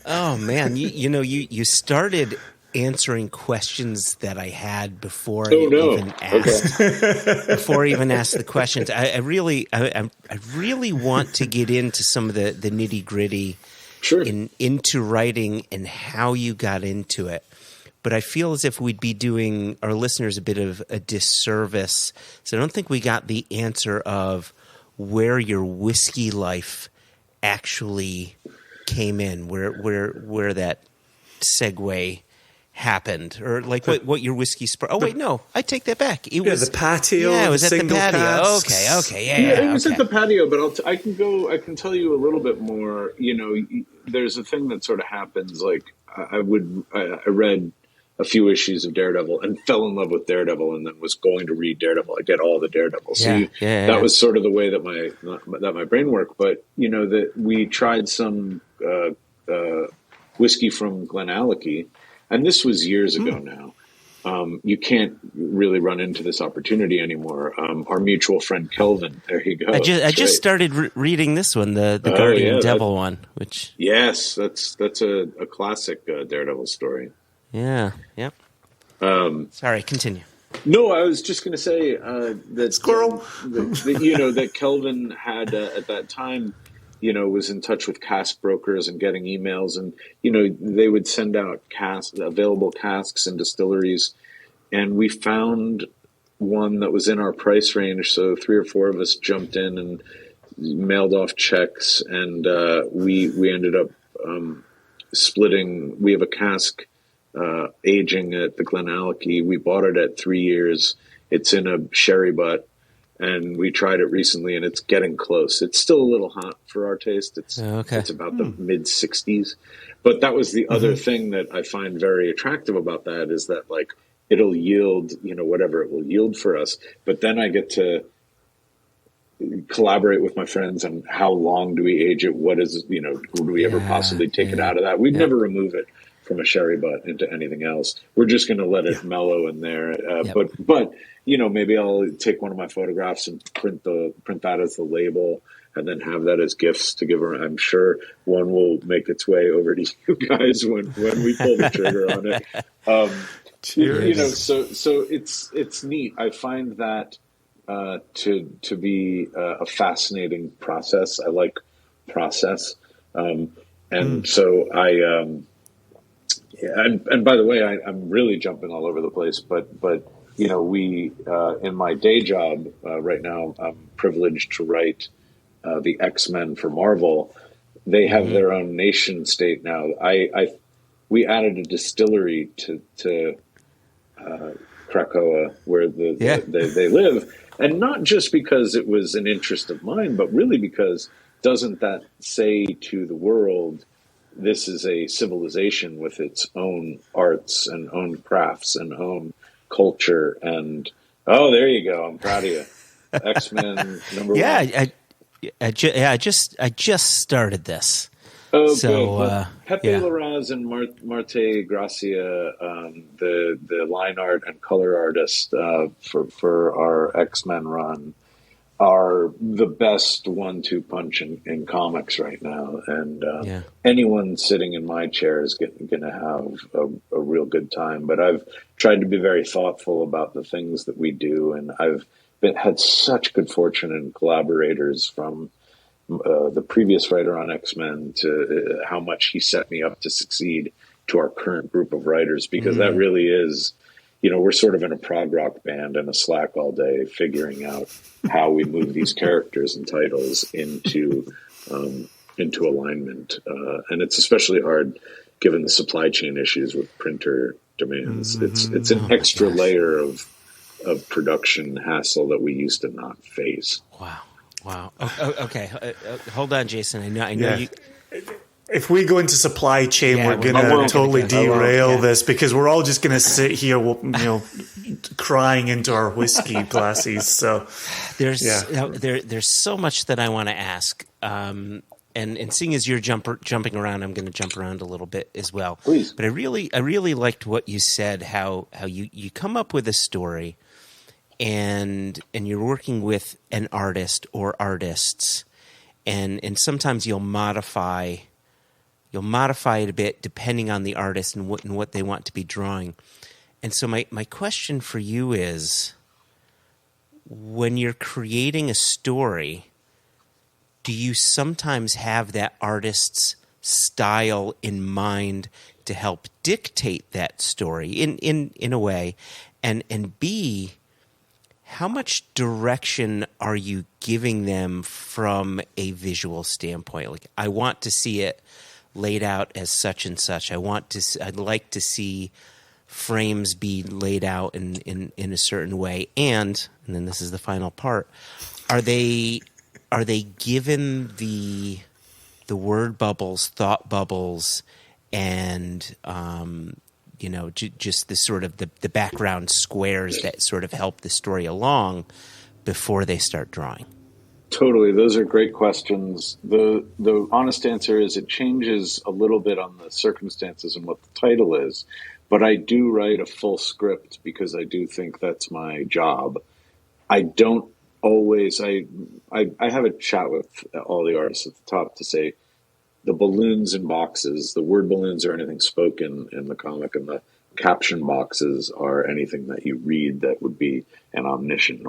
[SPEAKER 1] Oh man, you started answering questions that I had before even asked the questions. I really want to get into some of the nitty gritty into writing and how you got into it. But I feel as if we'd be doing our listeners a bit of a disservice. So I don't think we got the answer of where your whiskey life actually came in, where that segue happened, or like what your whiskey spark. Oh wait, no, I take that back. It was
[SPEAKER 2] the patio.
[SPEAKER 1] Yeah, it was at the patio.
[SPEAKER 2] Casks.
[SPEAKER 1] Okay,
[SPEAKER 3] it was at the patio. But I can tell you a little bit more. There's a thing that sort of happens. Like I read a few issues of Daredevil and fell in love with Daredevil, and then was going to read Daredevil. I get all the Daredevil. So that was sort of the way that my brain worked. But that we tried some whiskey from Glenallachie. And this was years ago now. You can't really run into this opportunity anymore. Our mutual friend Kelvin, there you go.
[SPEAKER 1] I just started reading this one, the Guardian Devil one. Which
[SPEAKER 3] that's a classic Daredevil story.
[SPEAKER 1] Yeah, yep. Sorry, continue.
[SPEAKER 3] No, I was just going to say that
[SPEAKER 2] squirrel.
[SPEAKER 3] That Kelvin had at that time. Was in touch with cask brokers and getting emails, and they would send out available casks and distilleries, and we found one that was in our price range. So 3 or 4 of us jumped in and mailed off checks, and we ended up splitting. We have a cask aging at the Glenallachie. We bought it at 3 years. It's in a sherry butt. And we tried it recently, and it's getting close. It's still a little hot for our taste. It's about the mid 60s. But that was the other thing that I find very attractive about that, is that like it'll yield, whatever it will yield for us. But then I get to collaborate with my friends on how long do we age it? What is, would we ever possibly take it out of that? We'd never remove it from a sherry butt into anything else. We're just going to let it mellow in there. But maybe I'll take one of my photographs and print that as the label, and then have that as gifts to give her. I'm sure one will make its way over to you guys when we pull the trigger on it. So it's neat. I find that to be a fascinating process. I like process, and so and by the way, I'm really jumping all over the place, but we in my day job right now, I'm privileged to write the X-Men for Marvel. They have their own nation state now. We added a distillery to Krakoa, where they live, and not just because it was an interest of mine, but really because doesn't that say to the world, this is a civilization with its own arts and own crafts and own culture? And there you go. I'm proud of you. X-Men number one.
[SPEAKER 1] I just started this.
[SPEAKER 3] Oh,
[SPEAKER 1] so,
[SPEAKER 3] good. Well, Pepe Larraz and Marte Gracia, the line art and color artist for our X-Men run, are the best 1-2 punch in comics right now. And anyone sitting in my chair is going to have a real good time. But I've tried to be very thoughtful about the things that we do, and I've had such good fortune in collaborators, from the previous writer on X-Men to how much he set me up to succeed, to our current group of writers, because that really is, we're sort of in a prog rock band in a Slack all day, figuring out how we move these characters and titles into alignment. And it's especially hard given the supply chain issues with printer demands. It's an extra layer of production hassle that we used to not face.
[SPEAKER 1] Wow. Okay. Hold on, Jason. I know you.
[SPEAKER 2] If we go into supply chain, we're going to totally derail this, because we're all just going to sit here, crying into our whiskey glasses. So there's so much that I want to ask. And seeing as you're jumping around, I'm going to jump around a little bit as well.
[SPEAKER 3] Please.
[SPEAKER 1] But I really liked what you said, how you come up with a story, and you're working with an artist or artists, and sometimes you'll modify it a bit depending on the artist and what they want to be drawing. And so my question for you is, when you're creating a story, do you sometimes have that artist's style in mind to help dictate that story in a way? And B, how much direction are you giving them from a visual standpoint? Like, I want to see it laid out as such and such. I'd like to see frames be laid out in a certain way. And then this is the final part. Are they given the word bubbles, thought bubbles, and just the sort of the background squares that sort of help the story along before they start drawing?
[SPEAKER 3] Totally. Those are great questions. The honest answer is it changes a little bit on the circumstances and what the title is, but I do write a full script because I do think that's my job. I don't always, I have a chat with all the artists at the top to say the balloons and boxes, the word balloons are anything spoken in the comic, and the caption boxes are anything that you read that would be an omniscient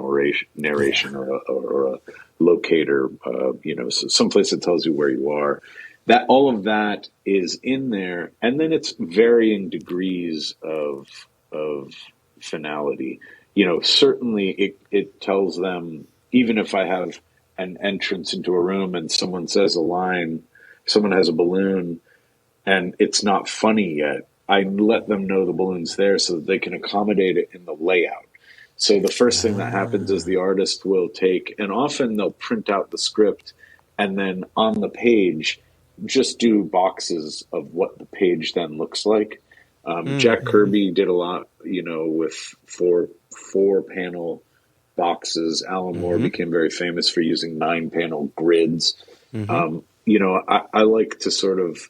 [SPEAKER 3] narration or a locator, so someplace that tells you where you are. That all of that is in there, and then it's varying degrees of finality. Certainly it tells them, even if I have an entrance into a room and someone says a line, someone has a balloon, and it's not funny yet, I let them know the balloon's there so that they can accommodate it in the layout. So the first thing that happens is the artist will take, and often they'll print out the script, and then on the page, just do boxes of what the page then looks like. Jack Kirby did a lot, with four panel boxes. Alan Moore became very famous for using 9-panel grids. I like to sort of,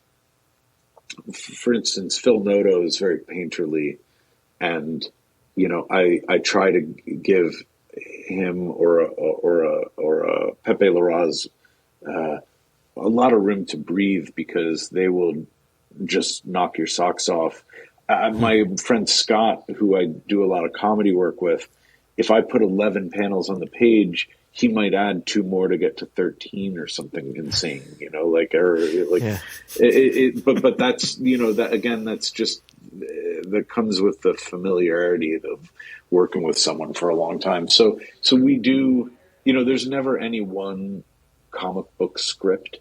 [SPEAKER 3] for instance, Phil Noto is very painterly, and I try to give him or a Pepe Larraz a lot of room to breathe, because they will just knock your socks off. My friend Scott, who I do a lot of comedy work with, if I put 11 panels on the page, he might add 2 more to get to 13 or something insane, but that's, that again, that's just, that comes with the familiarity of working with someone for a long time. So we do, there's never any one comic book script.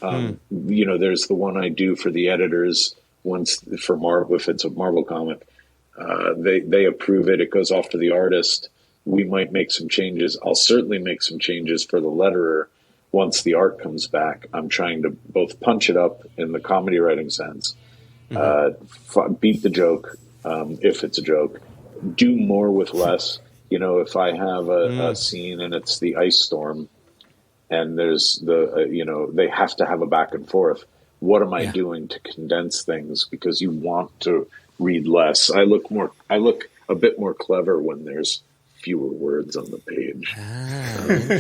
[SPEAKER 3] There's the one I do for the editors once for Marvel, if it's a Marvel comic, they approve it. It goes off to the artist. We might make some changes. I'll certainly make some changes for the letterer once the art comes back. I'm trying to both punch it up in the comedy writing sense, beat the joke if it's a joke, do more with less. If I have a scene and it's the ice storm and there's they have to have a back and forth. What am I doing to condense things? Because you want to read less. I look a bit more clever when there's fewer words on the page.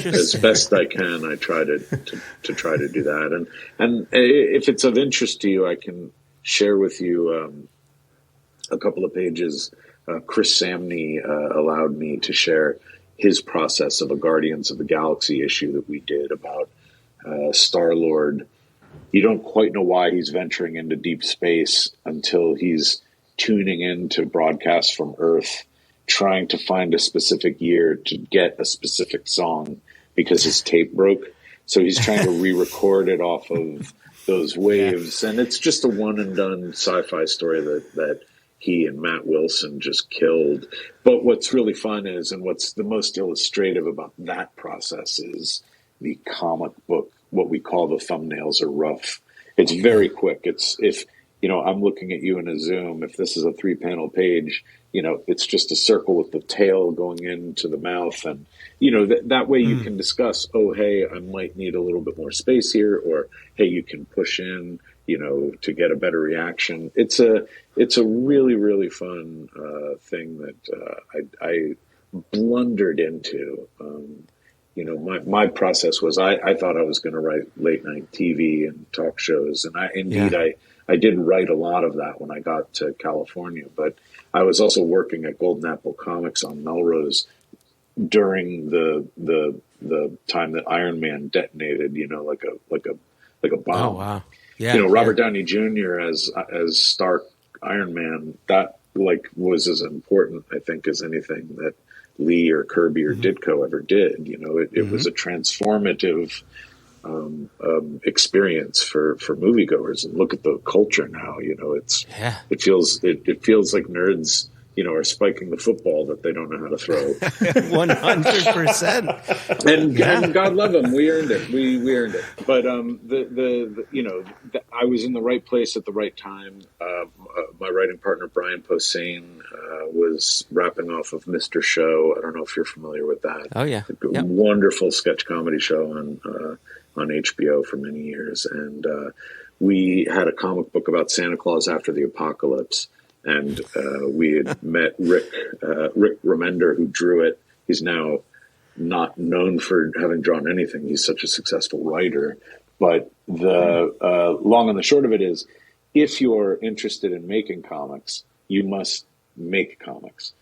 [SPEAKER 3] As best I can, I try to do that. And if it's of interest to you, I can share with you a couple of pages. Chris Samney allowed me to share his process of a Guardians of the Galaxy issue that we did about Star-Lord. You don't quite know why he's venturing into deep space until he's tuning in to broadcasts from Earth, trying to find a specific year to get a specific song because his tape broke. So he's trying to re-record it off of those waves. And it's just a one and done sci-fi story that he and Matt Wilson just killed. But what's really fun is, and what's the most illustrative about that process is the comic book, what we call the thumbnails are rough. It's very quick. It's if, I'm looking at you in a Zoom, if this is a 3-panel page, it's just a circle with the tail going into the mouth. And, that way you can discuss, oh, hey, I might need a little bit more space here, or, hey, you can push in, to get a better reaction. It's a really, really fun thing that I blundered into. My process was I thought I was going to write late night TV and talk shows. And I did write a lot of that when I got to California, but I was also working at Golden Apple Comics on Melrose during the time that Iron Man detonated, like a bomb.
[SPEAKER 1] Oh, wow. Yeah.
[SPEAKER 3] Robert Downey Jr. as Stark Iron Man, that was as important, I think, as anything that Lee or Kirby or Ditko ever did. It was a transformative experience for moviegoers. And look at the culture now. It feels like nerds are spiking the football that they don't know how to throw.
[SPEAKER 1] 100%.
[SPEAKER 3] And God love them, we earned it. We earned it. But I was in the right place at the right time. My writing partner Brian Posehn was wrapping off of Mr. Show. I don't know if you're familiar with that.
[SPEAKER 1] Oh yeah,
[SPEAKER 3] wonderful sketch comedy show on HBO for many years, and we had a comic book about Santa Claus after the apocalypse. And we had met Rick Remender, who drew it. He's now not known for having drawn anything. He's such a successful writer. But the long and the short of it is, if you're interested in making comics, you must make comics.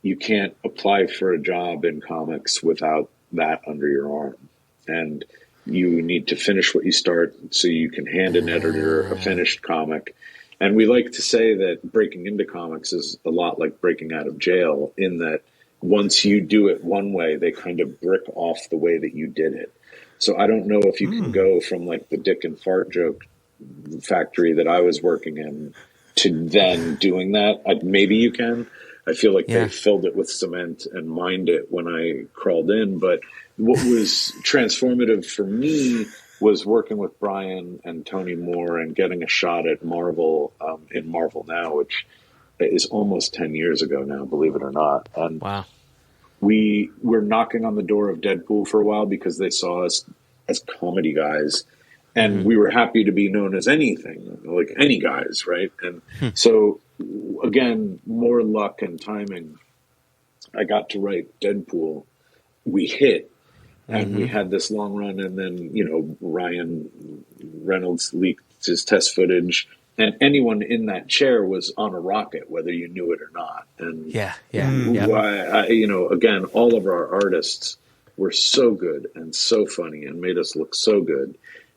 [SPEAKER 3] You can't apply for a job in comics without that under your arm. And you need to finish what you start so you can hand an editor a finished comic. And we like to say that breaking into comics is a lot like breaking out of jail, in that once you do it one way, they kind of brick off the way that you did it. So I don't know if you can go from like the dick and fart joke factory that I was working in to then doing that. Maybe you can. I feel like they filled it with cement and mined it when I crawled in. But what was transformative for me was working with Brian and Tony Moore and getting a shot at Marvel in Marvel Now, which is almost 10 years ago now, believe it or not. And we were knocking on the door of Deadpool for a while because they saw us as comedy guys. And we were happy to be known as anything, like any guys, right? And so, again, more luck and timing. I got to write Deadpool. We hit. And we had this long run, and then, Ryan Reynolds leaked his test footage. and anyone in that chair was on a rocket, whether you knew it or not. And again, all of our artists were so good and so funny and made us look so good.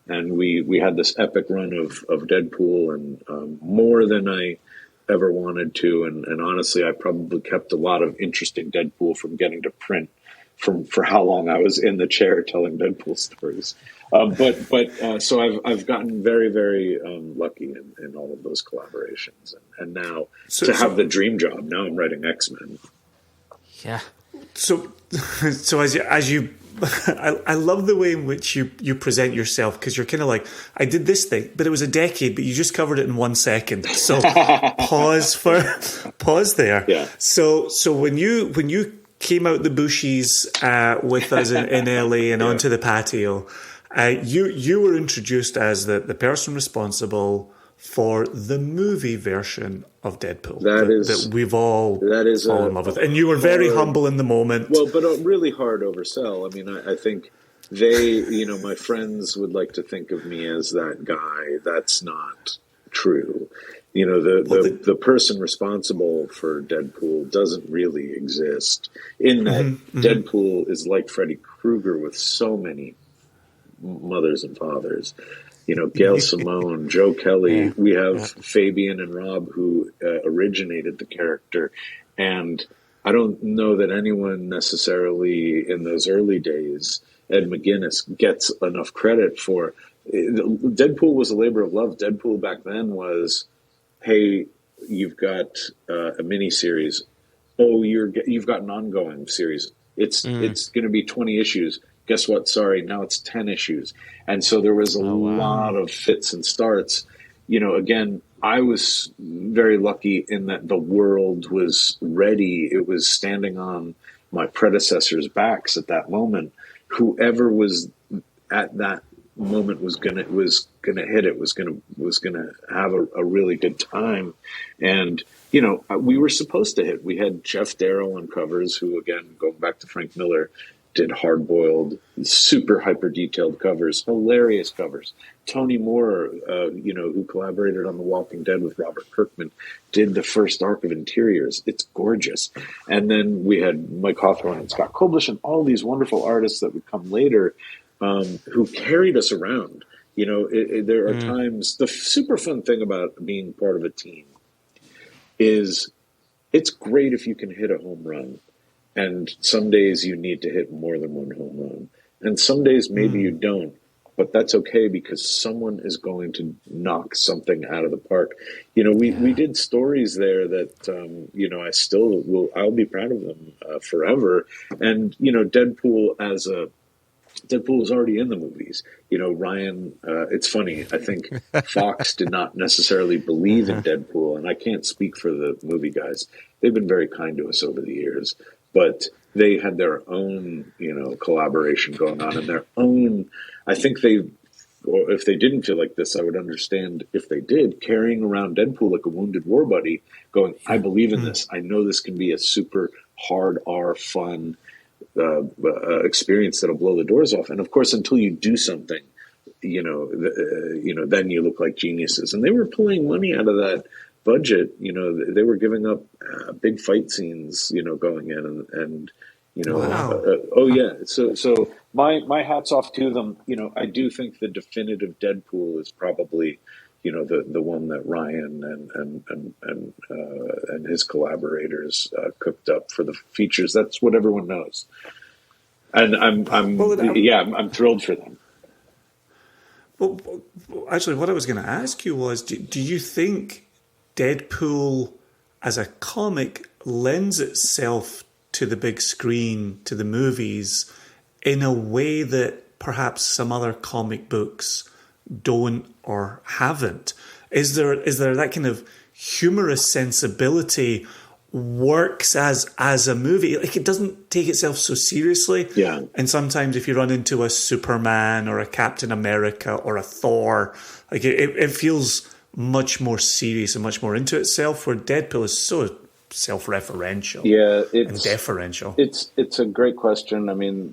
[SPEAKER 3] And we had this epic run of Deadpool, and more than I ever wanted to. And honestly, I probably kept a lot of interesting Deadpool from getting to print for how long I was in the chair telling Deadpool stories. So I've gotten very, very lucky in all of those collaborations. And now have the dream job, now I'm writing X-Men.
[SPEAKER 1] Yeah.
[SPEAKER 2] So as you I love the way in which you present yourself, because you're kind of like, I did this thing, but it was a decade, but you just covered it in 1 second. So pause there.
[SPEAKER 3] Yeah.
[SPEAKER 2] So when you came out the bushes with us in LA and onto the patio, you were introduced as the person responsible for the movie version of Deadpool that we've all fallen in love with. And you were very humble in the moment.
[SPEAKER 3] Well, but a really hard oversell. I mean, I think my friends would like to think of me as that guy. That's not true. The person responsible for Deadpool doesn't really exist, in that Deadpool is like Freddy Krueger with so many mothers and fathers. Gail Simone, Joe Kelly. We have Fabian and Rob, who originated the character. And I don't know that anyone necessarily in those early days, Ed McGuinness, gets enough credit for. Deadpool was a labor of love. Deadpool back then was, hey, you've got a mini series. Oh, you've got an ongoing series. It's going to be 20 issues. Guess what? Sorry, now it's 10 issues. And so there was a lot of fits and starts. Again, I was very lucky in that the world was ready. It was standing on my predecessors' backs at that moment. Whoever was at that moment was gonna hit it, was gonna have a really good time. And we were supposed to hit. We had Jeff Darrow on covers, who, again, going back to Frank Miller, did hard-boiled, super hyper-detailed covers, hilarious covers. Tony Moore, who collaborated on The Walking Dead with Robert Kirkman, did the first arc of Interiors. It's gorgeous. And then we had Mike Hawthorne and Scott Koblish and all these wonderful artists that would come later, who carried us around. There are times, the super fun thing about being part of a team is it's great if you can hit a home run. And some days you need to hit more than one home run. And some days maybe you don't. But that's okay, because someone is going to knock something out of the park. We did stories there that, I'll be proud of them forever. And, Deadpool was already in the movies. Ryan, it's funny. I think Fox did not necessarily believe in Deadpool, and I can't speak for the movie guys. They've been very kind to us over the years. But they had their own, collaboration going on, and their own. I think if they didn't feel like this, I would understand if they did, carrying around Deadpool like a wounded war buddy, going, I believe in this. I know this can be a super hard R fun experience that'll blow the doors off. And of course, until you do something, then you look like geniuses. And they were pulling money out of that budget. They were giving up big fight scenes, going in and So my hat's off to them. I do think the definitive Deadpool is probably, the one that Ryan and his collaborators cooked up for the features. That's what everyone knows, and I'm thrilled for them.
[SPEAKER 2] Well, actually, what I was going to ask you was, do you think Deadpool as a comic lends itself to the big screen, to the movies, in a way that perhaps some other comic books don't or haven't? Is there that kind of humorous sensibility works as a movie? Like, it doesn't take itself so seriously.
[SPEAKER 3] Yeah.
[SPEAKER 2] And sometimes if you run into a Superman or a Captain America or a Thor, like it feels much more serious and much more into itself, where Deadpool is so self-referential, and deferential.
[SPEAKER 3] It's a great question. I mean,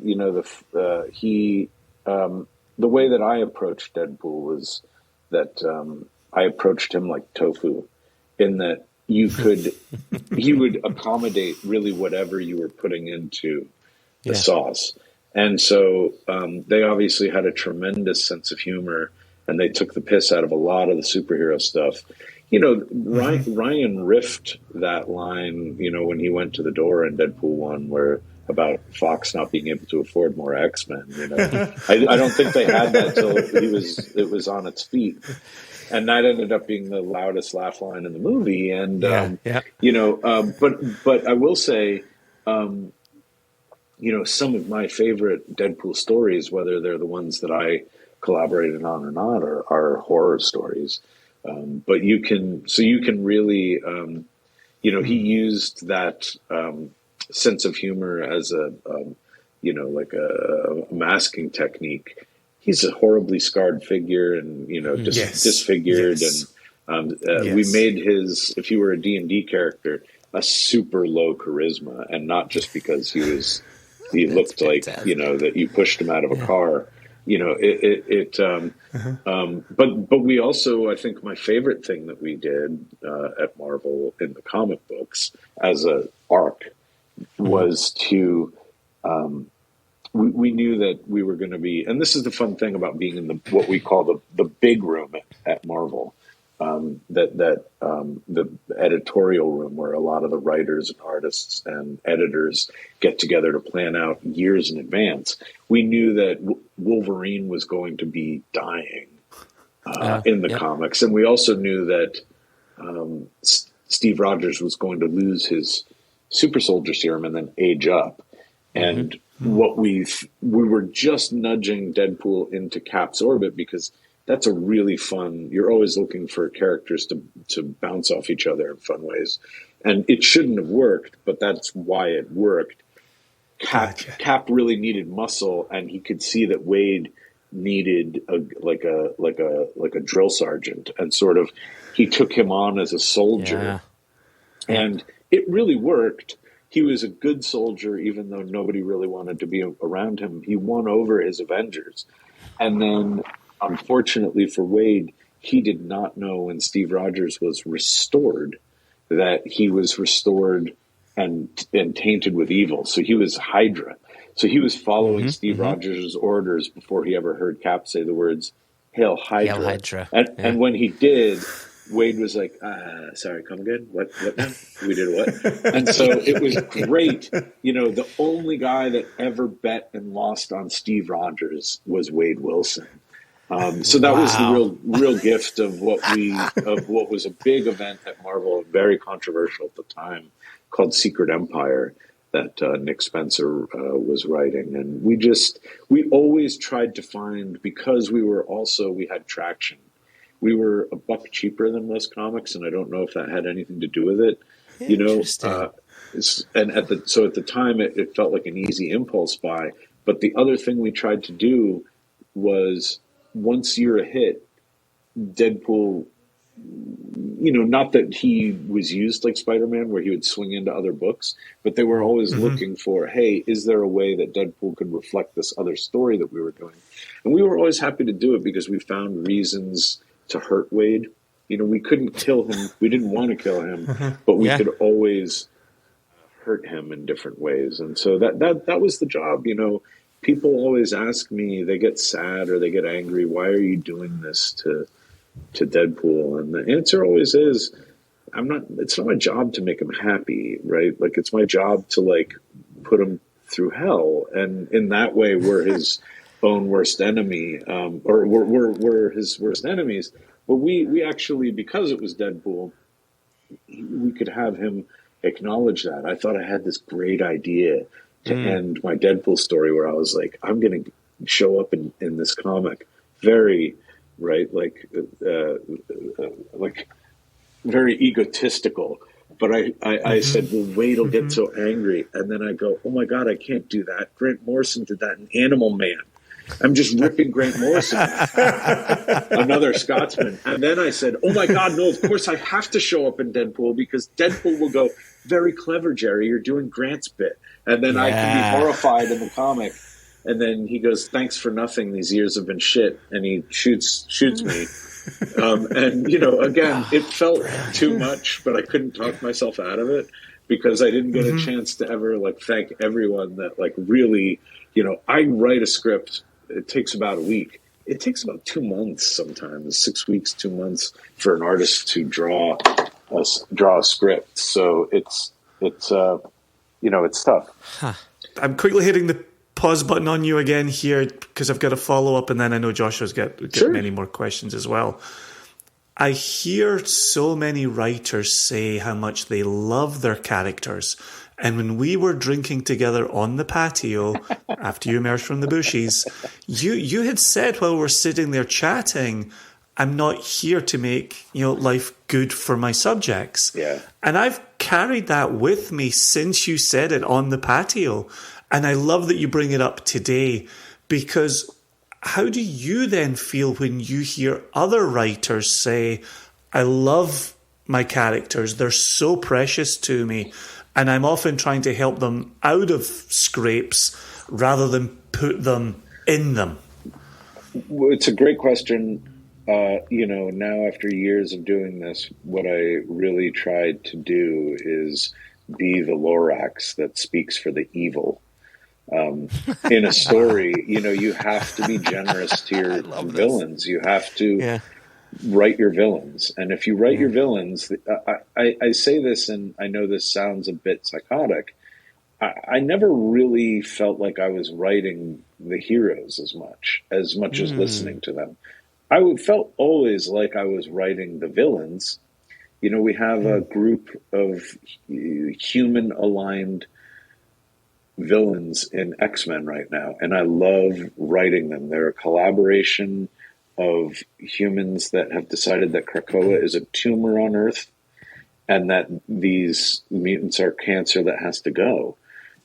[SPEAKER 3] the way that I approached Deadpool was that I approached him like tofu, in that he would accommodate really whatever you were putting into the sauce. And so they obviously had a tremendous sense of humor, and they took the piss out of a lot of the superhero stuff. You know, Ryan riffed that line, you know, when he went to the door in Deadpool 1, where about Fox not being able to afford more X-Men. You know, I don't think they had that till it was on its feet. And that ended up being the loudest laugh line in the movie. And, you know, but I will say, you know, some of my favorite Deadpool stories, whether they're the ones that I collaborated on or not, are horror stories. But you can really, you know, he used that sense of humor as a, you know, like a masking technique. He's a horribly scarred figure, and you know, disfigured, and we made his. If he were a D&D character, a super low charisma, and not just because he looked like, you know, that you pushed him out of a car. You know, but we also, I think my favorite thing that we did at Marvel in the comic books as a arc was to. We knew that we were going to be, and this is the fun thing about being in what we call the big room at Marvel, the editorial room where a lot of the writers and artists and editors get together to plan out years in advance. We knew that Wolverine was going to be dying in the comics, and we also knew that Steve Rogers was going to lose his super soldier serum and then age up, and what we were just nudging Deadpool into Cap's orbit, because that's a really fun, you're always looking for characters to bounce off each other in fun ways. And it shouldn't have worked, but that's why it worked. Cap really needed muscle, and he could see that Wade needed a drill sergeant, and sort of he took him on as a soldier. And it really worked. He was a good soldier, even though nobody really wanted to be around him. He won over his Avengers. And then, unfortunately for Wade, he did not know when Steve Rogers was restored that he was restored and tainted with evil. So he was Hydra. So he was following Steve Rogers' orders before he ever heard Cap say the words, "Hail Hydra."
[SPEAKER 1] Hail Hydra.
[SPEAKER 3] And when he did, Wade was like, sorry, come again? What now? We did what? And so it was great. You know, the only guy that ever bet and lost on Steve Rogers was Wade Wilson. So that was the real gift of what was a big event at Marvel, very controversial at the time, called Secret Empire, that Nick Spencer was writing. And we always tried to find, because we had traction. We were a buck cheaper than most comics, and I don't know if that had anything to do with it. You know, and at the time, it felt like an easy impulse buy. But the other thing we tried to do was, once you're a hit, Deadpool, you know, not that he was used like Spider-Man, where he would swing into other books, but they were always looking for, hey, is there a way that Deadpool could reflect this other story that we were doing? And we were always happy to do it, because we found reasons to hurt Wade. You know, we couldn't kill him. We didn't want to kill him, but we could always hurt him in different ways. And so that was the job. You know, people always ask me, they get sad or they get angry, why are you doing this to Deadpool? And the answer always is, it's not my job to make him happy, right? Like, it's my job to, like, put him through hell. And in that way, we're his own worst enemy, or we're his worst enemies. But we actually, because it was Deadpool, we could have him acknowledge that. I thought I had this great idea to end my Deadpool story, where I was like, I'm going to show up in this comic very, right, like very egotistical. But I said, well, Wade will get so angry. And then I go, oh my God, I can't do that. Grant Morrison did that in Animal Man. I'm just ripping Grant Morrison, another Scotsman. And then I said, oh my God, no, of course I have to show up in Deadpool, because Deadpool will go, very clever, Gerry, you're doing Grant's bit. And then I can be horrified in the comic. And then he goes, thanks for nothing, these years have been shit. And he shoots me. And, you know, again, it felt too much, but I couldn't talk myself out of it because I didn't get a chance to ever, like, thank everyone that, like, really, you know, I write a script. It takes about a week. It takes about 2 months sometimes, 6 weeks, 2 months for an artist to draw a script. So it's you know, it's tough.
[SPEAKER 2] Huh. I'm quickly hitting the pause button on you again here because I've got a follow-up, and then I know Joshua's got many more questions as well. I hear so many writers say how much they love their characters. And when we were drinking together on the patio after you emerged from the bushes, you had said while we were sitting there chatting, I'm not here to make, you know, life good for my subjects.
[SPEAKER 3] Yeah.
[SPEAKER 2] And I've carried that with me since you said it on the patio. And I love that you bring it up today, because how do you then feel when you hear other writers say, I love my characters, they're so precious to me, and I'm often trying to help them out of scrapes rather than put them in them?
[SPEAKER 3] Well, it's a great question. You know, now after years of doing this, what I really tried to do is be the Lorax that speaks for the evil. In a story, you know, you have to be generous to your villains. You have to write your villains. And if you write your villains, I say this, and I know this sounds a bit psychotic, I never really felt like I was writing the heroes as much as listening to them. I felt always like I was writing the villains. You know, we have a group of human-aligned villains in X-Men right now, and I love writing them. They're a collaboration of humans that have decided that Krakoa is a tumor on Earth and that these mutants are cancer that has to go.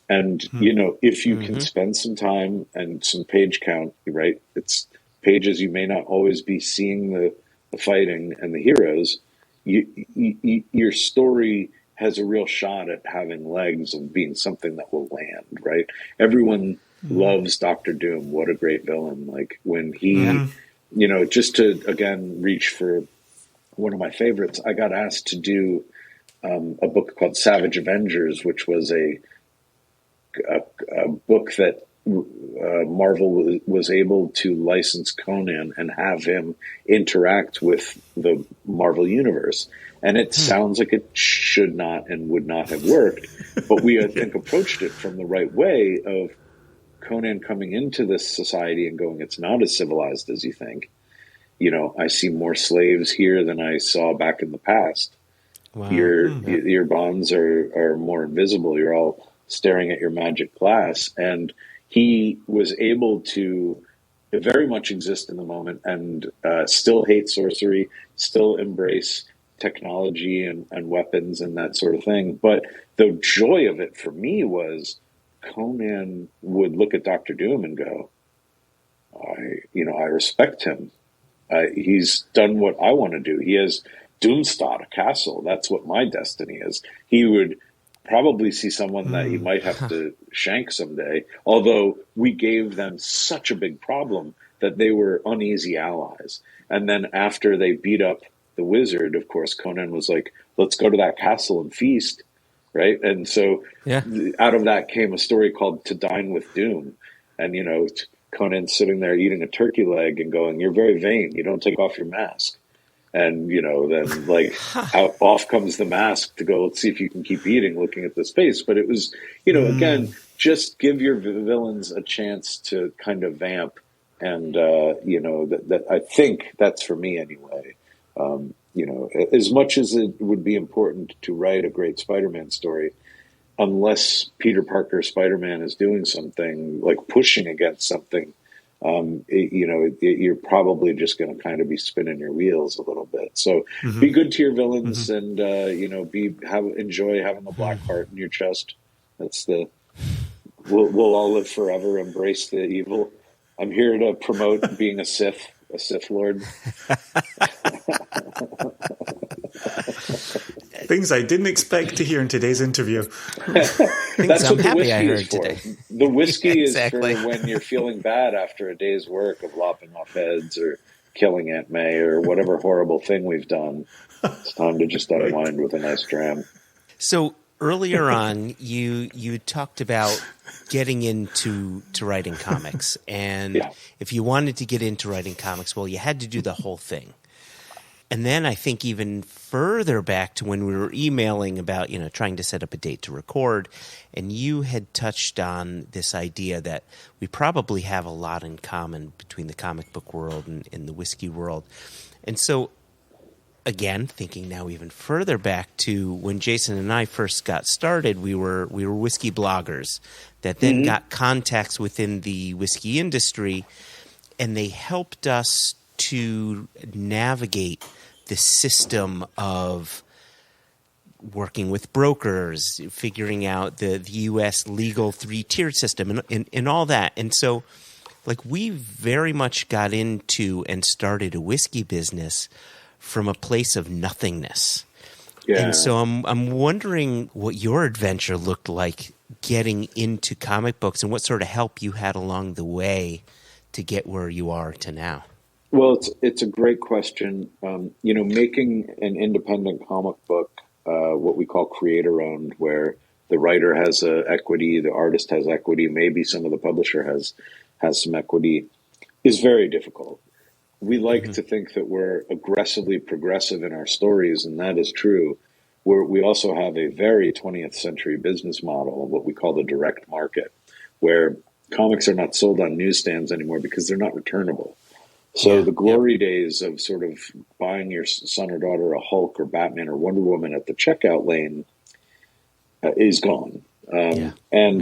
[SPEAKER 3] And, you know, if you can spend some time and some page count, right, it's pages you may not always be seeing the fighting and the heroes, your story has a real shot at having legs of being something that will land, right? Everyone loves Dr. Doom. What a great villain. Like when he, you know, just to, again, reach for one of my favorites, I got asked to do a book called Savage Avengers, which was a book that Marvel was able to license Conan and have him interact with the Marvel Universe. And it sounds like it should not and would not have worked, but we, I think, approached it from the right way of Conan coming into this society and going, it's not as civilized as you think. You know, I see more slaves here than I saw back in the past. Wow. Your bonds are more invisible. You're all staring at your magic glass. And he was able to very much exist in the moment and still hate sorcery, still embrace technology and weapons and that sort of thing. But the joy of it for me was Conan would look at Dr. Doom and go, I respect him. He's done what I want to do. He has Doomstad, a castle. That's what my destiny is. He would probably see someone that he might have to shank someday, although we gave them such a big problem that they were uneasy allies. And then after they beat up the wizard, of course, Conan was like, let's go to that castle and feast, right? And so out of that came a story called To Dine with Doom. And, you know, Conan's sitting there eating a turkey leg and going, you're very vain. You don't take off your mask. And, you know, then like off comes the mask to go, let's see if you can keep eating, looking at this face. But it was, you know, again, just give your villains a chance to kind of vamp. And, you know, that I think that's for me anyway. You know, as much as it would be important to write a great Spider-Man story, unless Peter Parker Spider-Man is doing something like pushing against something, you're probably just going to kind of be spinning your wheels a little bit. So be good to your villains and, enjoy having the black heart in your chest. That's we'll all live forever, embrace the evil. I'm here to promote being a Sith Lord.
[SPEAKER 2] Things I didn't expect to hear in today's interview.
[SPEAKER 3] That's what the whiskey is for. Today. The whiskey is for when you're feeling bad after a day's work of lopping off heads or killing Aunt May or whatever horrible thing we've done. It's time to just unwind with a nice dram.
[SPEAKER 1] So earlier on, you talked about getting into writing comics, and if you wanted to get into writing comics, well, you had to do the whole thing. And then I think even further back to when we were emailing about, trying to set up a date to record, and you had touched on this idea that we probably have a lot in common between the comic book world and the whiskey world. And so, again, thinking now even further back to when Jason and I first got started, we were whiskey bloggers that then got contacts within the whiskey industry, and they helped us to navigate the system of working with brokers, figuring out the U.S. legal 3-tiered system and all that. And so, we very much got into and started a whiskey business from a place of nothingness. Yeah. And so I'm wondering what your adventure looked like getting into comic books and what sort of help you had along the way to get where you are to now.
[SPEAKER 3] Well, it's a great question. Making an independent comic book, what we call creator-owned, where the writer has equity, the artist has equity, maybe some of the publisher has some equity, is very difficult. We like to think that we're aggressively progressive in our stories, and that is true. We also have a very 20th century business model, what we call the direct market, where comics are not sold on newsstands anymore because they're not returnable. So the glory days of sort of buying your son or daughter a Hulk or Batman or Wonder Woman at the checkout lane is gone.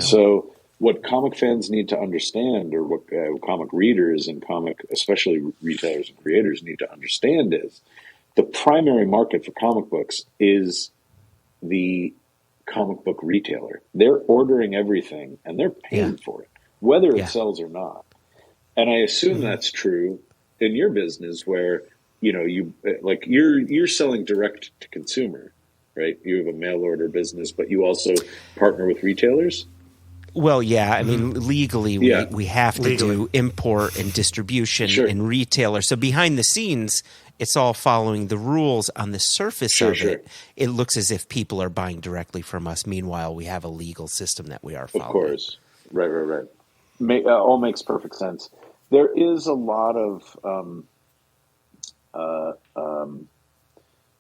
[SPEAKER 3] So what comic fans need to understand, or what comic readers and especially retailers and creators need to understand, is the primary market for comic books is the comic book retailer. They're ordering everything and they're paying for it, whether it sells or not. And I assume that's true in your business, where you're selling direct to consumer, right? You have a mail order business, but you also partner with retailers.
[SPEAKER 1] Well, yeah. I mean, legally, we have to do import and distribution and retailer. So behind the scenes, it's all following the rules. On the surface of it, it looks as if people are buying directly from us. Meanwhile, we have a legal system that we are following.
[SPEAKER 3] Of course. Right. All makes perfect sense. There is a lot of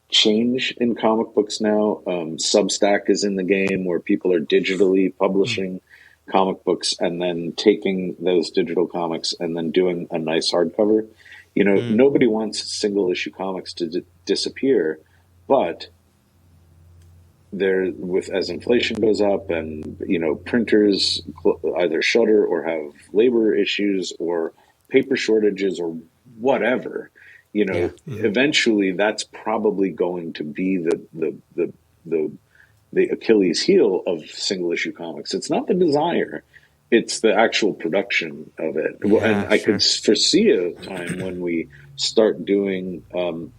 [SPEAKER 3] change in comic books now. Substack is in the game, where people are digitally publishing comic books and then taking those digital comics and then doing a nice hardcover. Nobody wants single issue comics to disappear, but as inflation goes up and printers either shutter or have labor issues or paper shortages or whatever, eventually that's probably going to be the Achilles heel of single issue comics. It's not the desire, it's the actual production of it. And I could foresee a time when we start doing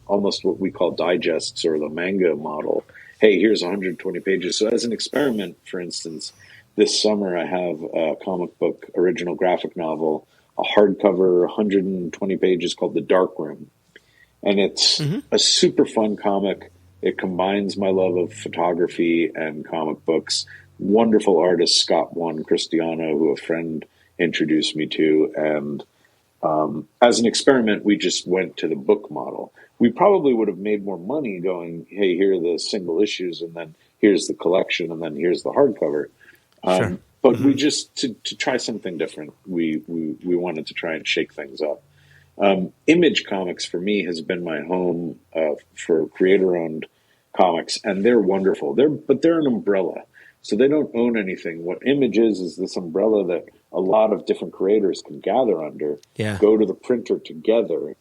[SPEAKER 3] almost what we call digests, or the manga model. Hey, here's 120 pages. So as an experiment, for instance, this summer I have a comic book original graphic novel, a hardcover, 120 pages, called The Dark Room. And it's a super fun comic. It combines my love of photography and comic books. Wonderful artist, Scott Cristiano, who a friend introduced me to. And as an experiment, we just went to the book model. We probably would have made more money going, hey, here are the single issues, and then here's the collection, and then here's the hardcover. But we just, to try something different, we wanted to try and shake things up. Image Comics, for me, has been my home for creator-owned comics, and they're wonderful. They're an umbrella, so they don't own anything. What Image is this umbrella that a lot of different creators can gather under, go to the printer together,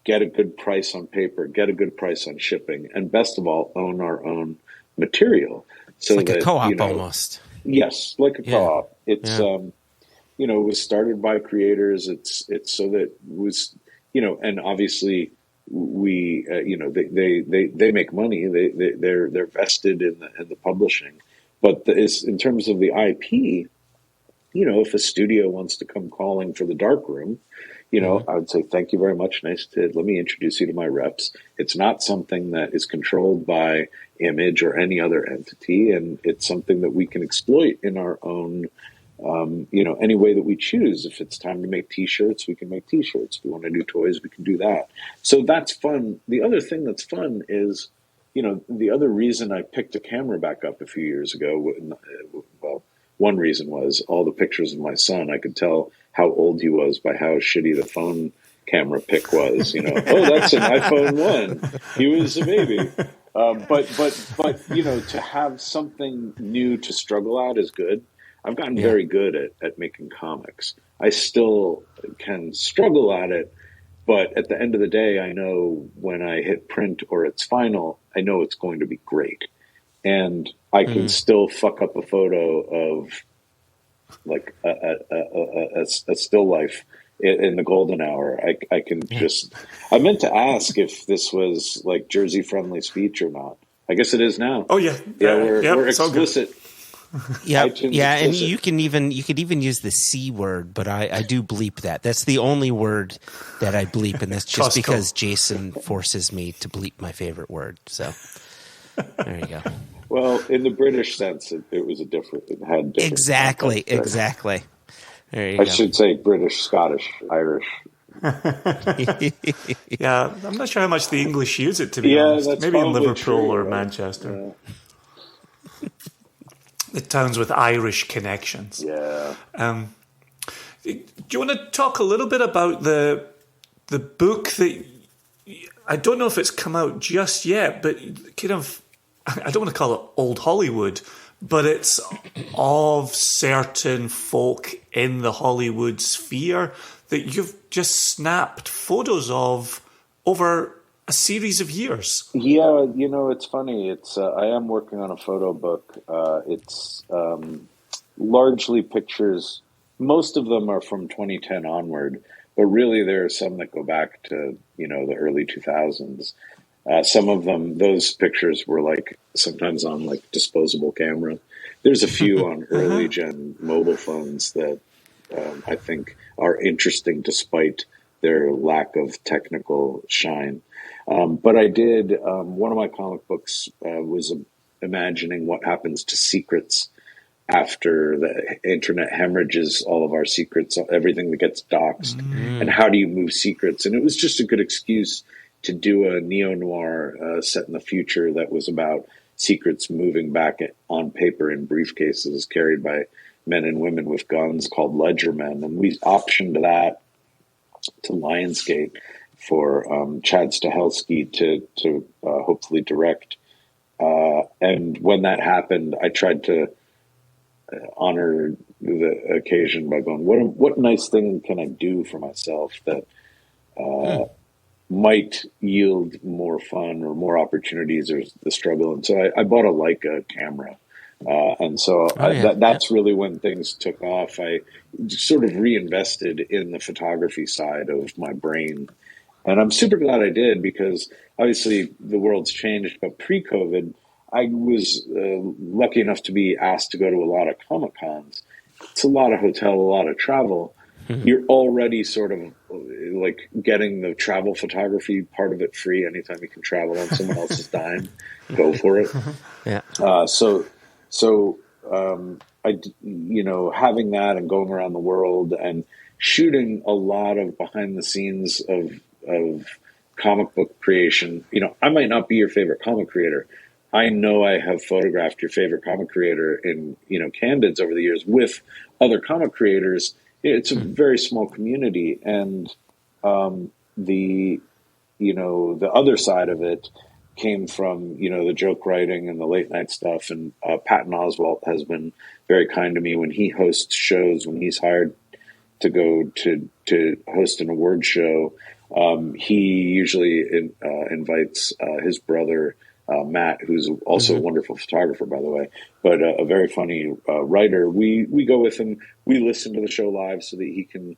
[SPEAKER 3] get a good price on paper, get a good price on shipping, and best of all, own our own material. So
[SPEAKER 1] it's like a co-op almost.
[SPEAKER 3] Yes, like a co-op. It's it was started by creators. It's so that it was, and obviously we they make money. They're vested in the publishing, but in terms of the IP, if a studio wants to come calling for The Dark Room, I would say, thank you very much. Let me introduce you to my reps. It's not something that is controlled by Image or any other entity. And it's something that we can exploit in our own, any way that we choose. If it's time to make T-shirts, we can make T-shirts. If we want to do toys, we can do that. So that's fun. The other thing that's fun is, the other reason I picked a camera back up a few years ago, one reason was all the pictures of my son. I could tell how old he was by how shitty the phone camera pic was. Oh, that's an iPhone 1. He was a baby. But to have something new to struggle at is good. I've gotten very good at making comics. I still can struggle at it, but at the end of the day, I know when I hit print or it's final, I know it's going to be great. And I can still fuck up a photo of like a still life in the golden hour. I can just, I meant to ask if this was like Jersey friendly speech or not. I guess it is now.
[SPEAKER 2] Oh yeah.
[SPEAKER 3] We're explicit.
[SPEAKER 1] Yeah, and you could even use the C word, but I do bleep that. That's the only word that I bleep, and that's just because Jason forces me to bleep my favorite word. So there you go.
[SPEAKER 3] Well, in the British sense, it was it had different
[SPEAKER 1] exactly. There you go.
[SPEAKER 3] I should say British, Scottish, Irish.
[SPEAKER 2] Yeah, I'm not sure how much the English use it, to be honest. Maybe in Liverpool or Manchester. Yeah. The towns with Irish connections.
[SPEAKER 3] Yeah.
[SPEAKER 2] Do you want to talk a little bit about the book that, I don't know if it's come out just yet, but kind of, I don't want to call it old Hollywood, but it's of certain folk in the Hollywood sphere that you've just snapped photos of over a series of years.
[SPEAKER 3] Yeah, it's funny. It's I am working on a photo book. It's largely pictures. Most of them are from 2010 onward, but really there are some that go back to the early 2000s. Some of them, those pictures were like sometimes on like disposable camera. There's a few on early gen mobile phones that I think are interesting despite their lack of technical shine. But I did, one of my comic books was imagining what happens to secrets after the internet hemorrhages all of our secrets, everything that gets doxed, and how do you move secrets? And it was just a good excuse to do a neo-noir set in the future that was about secrets moving back on paper in briefcases carried by men and women with guns called Ledgermen. And we optioned that to Lionsgate for Chad Stahelski to hopefully direct. And when that happened, I tried to honor the occasion by going, what nice thing can I do for myself that might yield more fun or more opportunities or the struggle. And so I bought a Leica camera. And so that's really when things took off. I sort of reinvested in the photography side of my brain. And I'm super glad I did because obviously the world's changed. But pre-COVID, I was lucky enough to be asked to go to a lot of Comic Cons. It's a lot of hotel, a lot of travel. You're already sort of like getting the travel photography part of it free. Anytime you can travel on someone else's dime, go for it.
[SPEAKER 1] Yeah.
[SPEAKER 3] So having that and going around the world and shooting a lot of behind the scenes of comic book creation. I might not be your favorite comic creator. I know I have photographed your favorite comic creator in, candids over the years with other comic creators. It's a very small community. And the other side of it came from, the joke writing and the late night stuff. And Patton Oswalt has been very kind to me when he hosts shows, when he's hired to go to host an award show. He usually invites his brother, Matt, who's also a wonderful photographer, by the way, but a very funny writer. We go with him. We listen to the show live so that he can,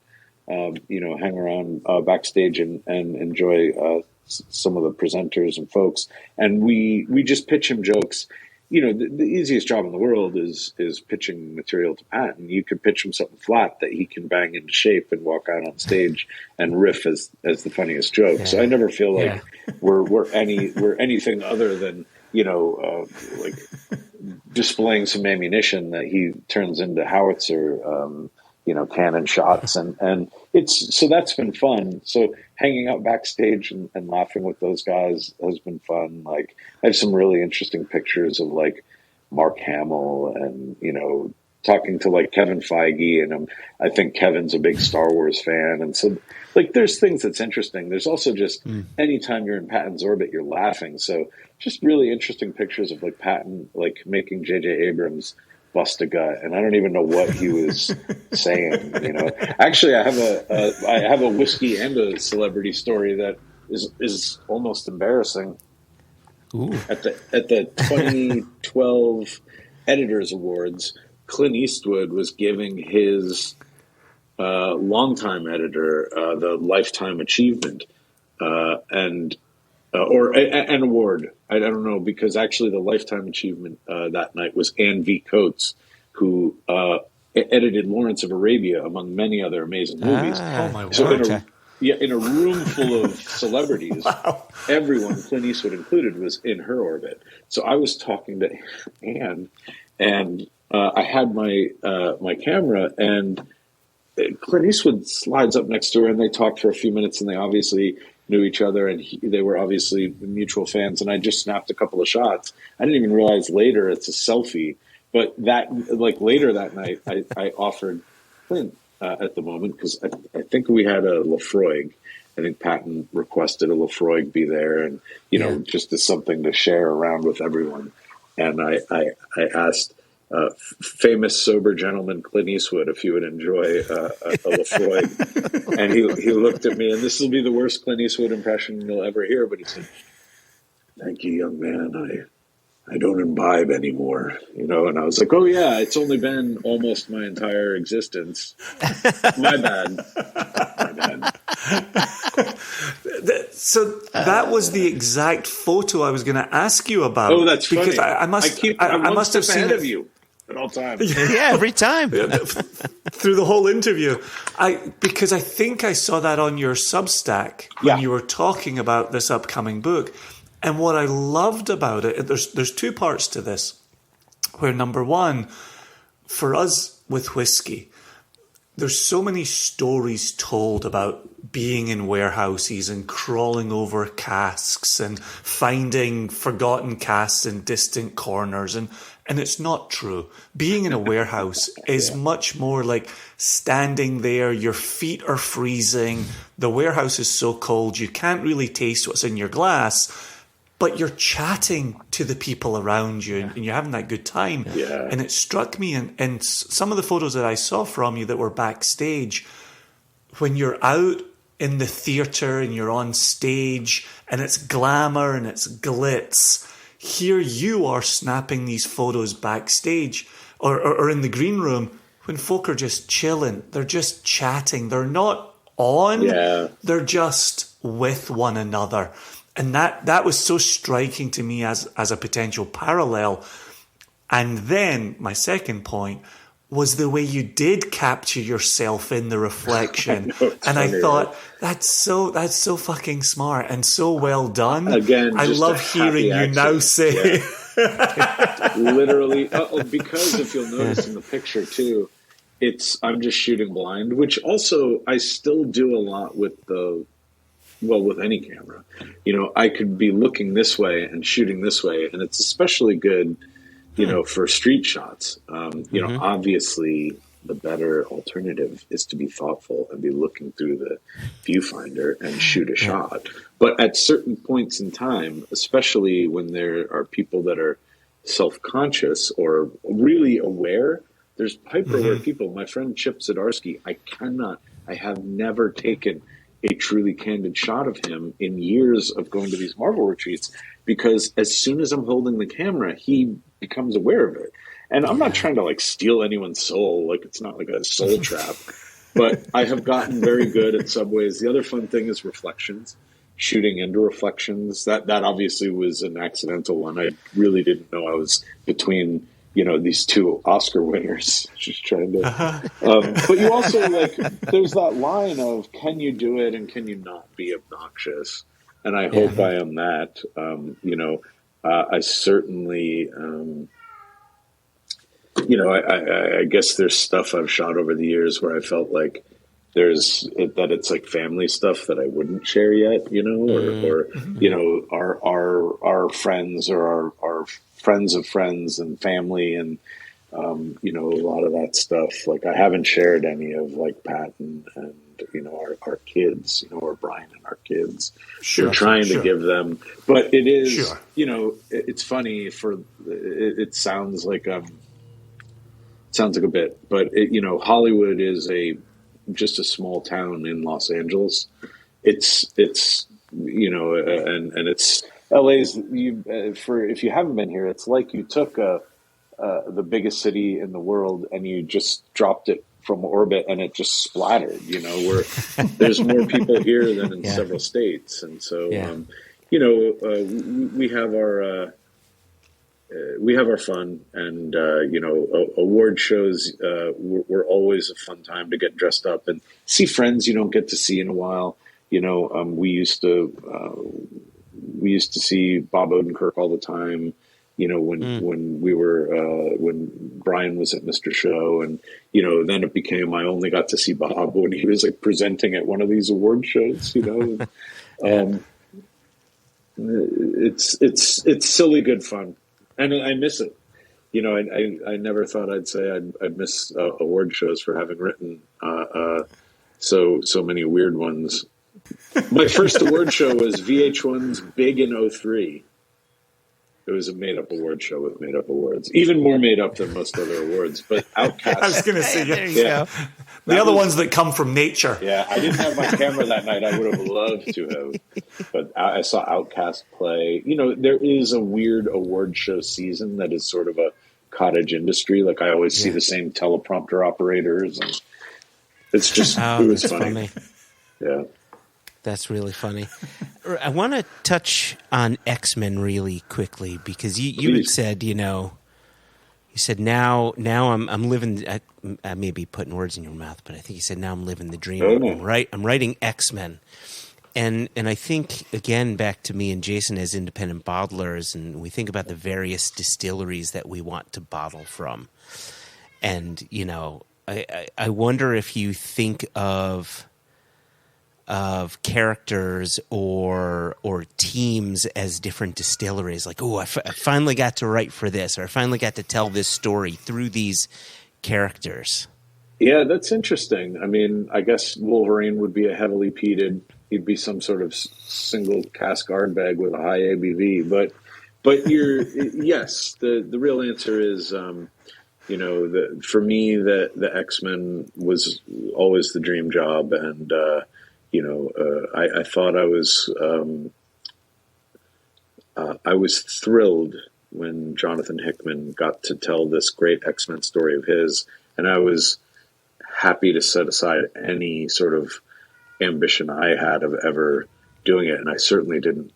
[SPEAKER 3] hang around backstage and enjoy some of the presenters and folks. And we just pitch him jokes. the easiest job in the world is pitching material to Patton. You could pitch him something flat that he can bang into shape and walk out on stage and riff as the funniest joke. Yeah. So I never feel like we're anything other than, like displaying some ammunition that he turns into howitzer, cannon shots. And so that's been fun. So hanging out backstage and laughing with those guys has been fun. Like, I have some really interesting pictures of like Mark Hamill and, talking to like Kevin Feige, and I think Kevin's a big Star Wars fan. And so like, there's things that's interesting. There's also just anytime you're in Patton's orbit, you're laughing. So just really interesting pictures of like Patton, like making J.J. Abrams bust a gut, and I don't even know what he was saying. Actually, I have a whiskey and a celebrity story that is almost embarrassing.
[SPEAKER 1] Ooh.
[SPEAKER 3] At the 2012 Editors Awards, Clint Eastwood was giving his longtime editor the Lifetime Achievement or an award. I don't know, because actually the Lifetime Achievement that night was Ann V. Coates, who edited Lawrence of Arabia, among many other amazing movies.
[SPEAKER 2] Oh my word!
[SPEAKER 3] So in a room full of celebrities, everyone, Clint Eastwood included, was in her orbit. So I was talking to Ann, and I had my camera, and Clint Eastwood slides up next to her, and they talked for a few minutes, and they obviously knew each other, and they were obviously mutual fans. And I just snapped a couple of shots. I didn't even realize later it's a selfie. But later that night, I offered Clint at the moment, because I think we had a Lafroig. I think Patton requested a Lafroig be there, and just as something to share around with everyone. And I asked famous sober gentleman Clint Eastwood if he would enjoy a Lafroig, and he looked at me, and this will be the worst Clint Eastwood impression you'll ever hear, but he said, "Thank you, young man. I don't imbibe anymore," and I was like, "Oh yeah, it's only been almost my entire existence. My bad."
[SPEAKER 2] So that was the exact photo I was going to ask you about.
[SPEAKER 3] Oh, that's
[SPEAKER 2] because
[SPEAKER 3] funny.
[SPEAKER 2] I must have seen
[SPEAKER 3] ahead of you at all times.
[SPEAKER 1] Yeah, every time
[SPEAKER 2] through the whole interview. Because I think I saw that on your Substack when you were talking about this upcoming book. And what I loved about it, there's two parts to this, where number one, for us with whiskey, there's so many stories told about being in warehouses and crawling over casks and finding forgotten casks in distant corners. And it's not true. Being in a warehouse is much more like standing there, your feet are freezing, the warehouse is so cold, you can't really taste what's in your glass, but you're chatting to the people around you and you're having that good time.
[SPEAKER 3] Yeah.
[SPEAKER 2] And it struck me in some of the photos that I saw from you that were backstage, when you're out in the theatre and you're on stage and it's glamour and it's glitz, here you are snapping these photos backstage or in the green room when folk are just chilling. They're just chatting. They're not on. Yeah. They're just with one another. And that was so striking to me as a potential parallel. And then my second point was the way you did capture yourself in the reflection. And I thought, that's so fucking smart and so well done.
[SPEAKER 3] Again,
[SPEAKER 2] I love hearing you now say.
[SPEAKER 3] Yeah. Literally, because if you'll notice in the picture too, I'm just shooting blind, which also I still do a lot with with any camera. I could be looking this way and shooting this way, and it's especially good, for street shots. Obviously the better alternative is to be thoughtful and be looking through the viewfinder and shoot a shot. But at certain points in time, especially when there are people that are self-conscious or really aware, there's hyper-aware people. My friend Chip Zdarsky, I have never taken a truly candid shot of him in years of going to these Marvel retreats, because as soon as I'm holding the camera, he becomes aware of it. And I'm not trying to steal anyone's soul. It's not like a soul trap, but I have gotten very good at subways. The other fun thing is reflections. shooting into reflections. That obviously was an accidental one. I really didn't know I was between, these two Oscar winners. Just trying to. But you also there's that line of, can you do it and can you not be obnoxious? And I hope I am that. I certainly. I guess there's stuff I've shot over the years where I felt like it's like family stuff that I wouldn't share yet, or our friends or our friends of friends and family and, a lot of that stuff. Like I haven't shared any of like Pat and our kids, or Brian and our kids. Sure, we're trying to give them, but it is, it's funny it sounds like a bit, but Hollywood is just a small town in Los Angeles. It's and it's LA's. If you haven't been here, it's like you took the biggest city in the world and you just dropped it from orbit and it just splattered. Where there's more people here than in several states, and so we have our fun, and award shows were always a fun time to get dressed up and see friends you don't get to see in a while. We used to see Bob Odenkirk all the time. When we were when Brian was at Mr. Show, and then it became I only got to see Bob when he was like presenting at one of these award shows. It's silly good fun. And I miss it. I never thought I'd say I'd miss award shows for having written so many weird ones. My first award show was VH1's Big in '03. It was a made-up award show with made-up awards. Even more made-up than most other awards. But Outcast...
[SPEAKER 2] I was going to say,
[SPEAKER 1] there you go.
[SPEAKER 2] The other ones that come from nature.
[SPEAKER 3] Yeah, I didn't have my camera that night. I would have loved to have. But I saw Outcast play. There is a weird award show season that is sort of a cottage industry. Like I always see the same teleprompter operators. And it's just... it was funny. Yeah.
[SPEAKER 1] That's really funny. I want to touch on X-Men really quickly because you had said, you said now I'm living. I may be putting words in your mouth, but I think you said now I'm living the dream. I'm writing X-Men, and I think again back to me and Jason as independent bottlers, and we think about the various distilleries that we want to bottle from, and I wonder if you think of characters or teams as different distilleries, like, I finally got to write for this, or I finally got to tell this story through these characters.
[SPEAKER 3] Yeah, that's interesting. I mean, I guess Wolverine would be a heavily peated. He'd be some sort of single cask Ardbeg with a high ABV. But yes, the real answer is, for me, the X-Men was always the dream job, and I thought I was thrilled when Jonathan Hickman got to tell this great X-Men story of his, and I was happy to set aside any sort of ambition I had of ever doing it, and I certainly didn't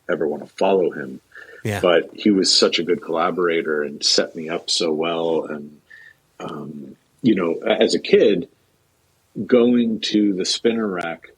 [SPEAKER 3] ever want to follow him. Yeah. But he was such a good collaborator and set me up so well, and as a kid, going to the spinner rack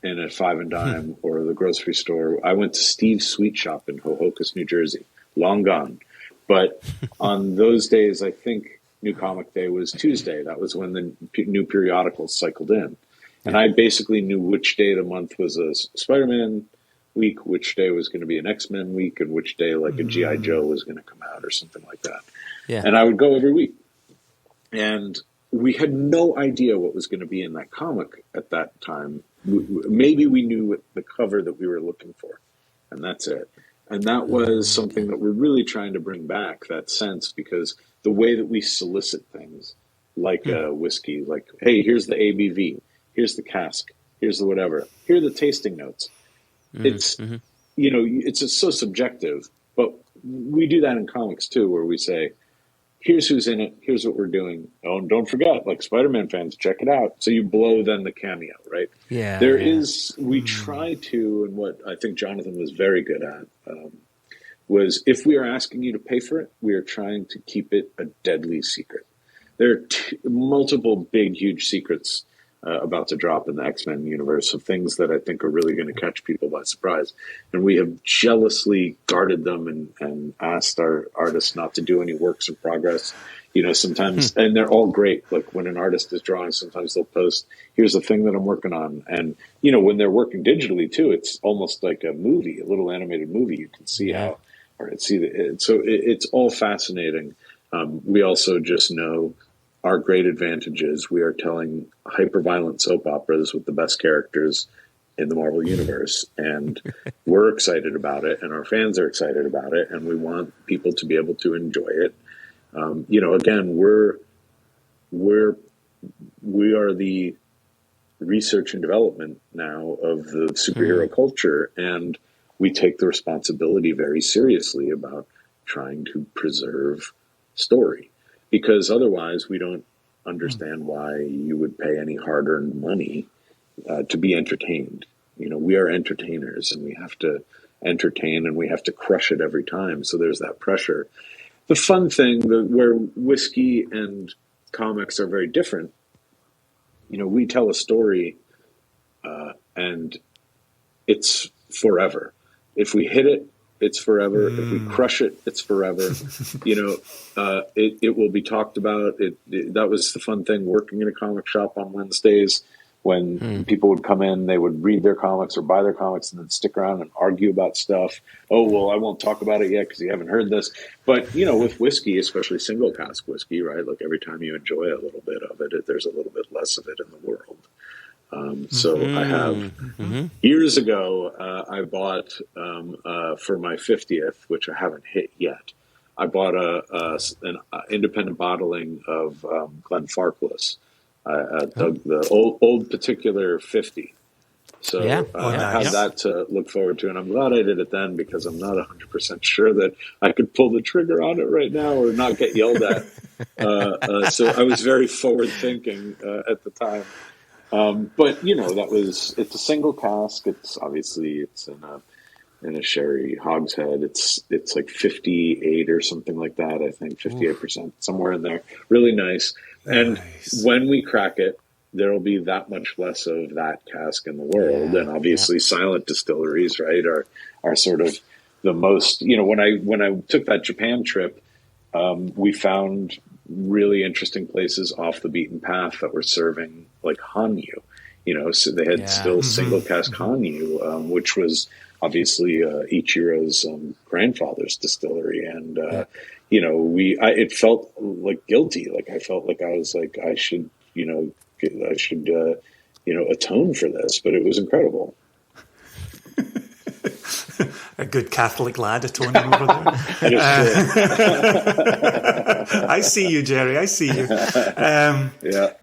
[SPEAKER 3] in a Five and Dime or the grocery store. I went to Steve's Sweet Shop in Hohokus, New Jersey, long gone. But on those days, I think New Comic Day was Tuesday. That was when the new periodicals cycled in. And I basically knew which day of the month was a Spider-Man week, which day was going to be an X-Men week, and which day like a G.I. Joe was going to come out or something like that. Yeah. And I would go every week. And we had no idea what was going to be in that comic at that time. Maybe we knew the cover that we were looking for, and that's it. And that was something that we're really trying to bring back, that sense, because the way that we solicit things, like whiskey, like, hey, here's the ABV, here's the cask, here's the whatever, here are the tasting notes. It's, it's so subjective, but we do that in comics too, where we say, here's who's in it. Here's what we're doing. Oh, and don't forget, like Spider-Man fans, check it out. So you blow then the cameo, right?
[SPEAKER 1] Yeah.
[SPEAKER 3] We try to, and what I think Jonathan was very good at, was if we are asking you to pay for it, we are trying to keep it a deadly secret. There are multiple big, huge secrets about to drop in the X-Men universe of things that I think are really going to catch people by surprise. And we have jealously guarded them and asked our artists not to do any works in progress. Sometimes, and they're all great. Like when an artist is drawing, sometimes they'll post, here's the thing that I'm working on. And, when they're working digitally too, it's almost like a movie, a little animated movie. You can see how, or it's all fascinating. We also just know our great advantage is we are telling hyper-violent soap operas with the best characters in the Marvel Universe. And we're excited about it, and our fans are excited about it, and we want people to be able to enjoy it. Again, we are the research and development now of the superhero culture, and we take the responsibility very seriously about trying to preserve story. Because otherwise, we don't understand why you would pay any hard-earned money to be entertained. We are entertainers, and we have to entertain, and we have to crush it every time. So there's that pressure. The fun thing, where Whisky and comics are very different, we tell a story, and it's forever. If we hit it, it's forever. If we crush it, it's forever. It will be talked about. That was the fun thing, working in a comic shop on Wednesdays when people would come in, they would read their comics or buy their comics and then stick around and argue about stuff. Oh, well, I won't talk about it yet because you haven't heard this. But, with whiskey, especially single cask whiskey, right? Like every time you enjoy a little bit of it, there's a little bit less of it in the world. I have years ago, I bought for my 50th, which I haven't hit yet. I bought an independent bottling of Glenfarclas, the old particular 50. So I had that to look forward to, and I'm glad I did it then because I'm not 100% sure that I could pull the trigger on it right now or not get yelled at. So I was very forward thinking at the time. But it's a single cask. It's in a sherry hogshead. It's like 58 or something like that. I think 58%, somewhere in there. Really nice. And when we crack it, there will be that much less of that cask in the world. And obviously silent distilleries, right, are sort of the most, when I took that Japan trip, we found really interesting places off the beaten path that were serving like Hanyu, so they had still single cask Hanyu, which was obviously Ichiro's grandfather's distillery. And, it felt like guilty. Like I felt like I was like, I should atone for this, but it was incredible.
[SPEAKER 2] A good Catholic lad atoning over there. I see you, Gerry. I see you. But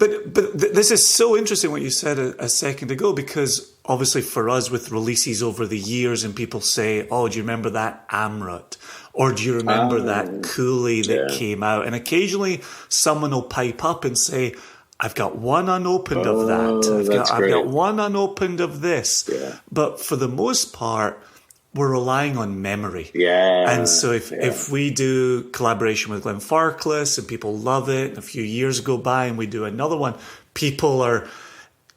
[SPEAKER 2] this is so interesting what you said a second ago, because obviously for us with releases over the years, and people say, "Oh, do you remember that Amrut?" Or do you remember that Coolie that came out? And occasionally someone will pipe up and say, I've got one unopened of that. I've got one unopened of this. Yeah. But for the most part, we're relying on memory. Yeah. And so if we do collaboration with Glenfarclas and people love it, and a few years go by and we do another one, people are,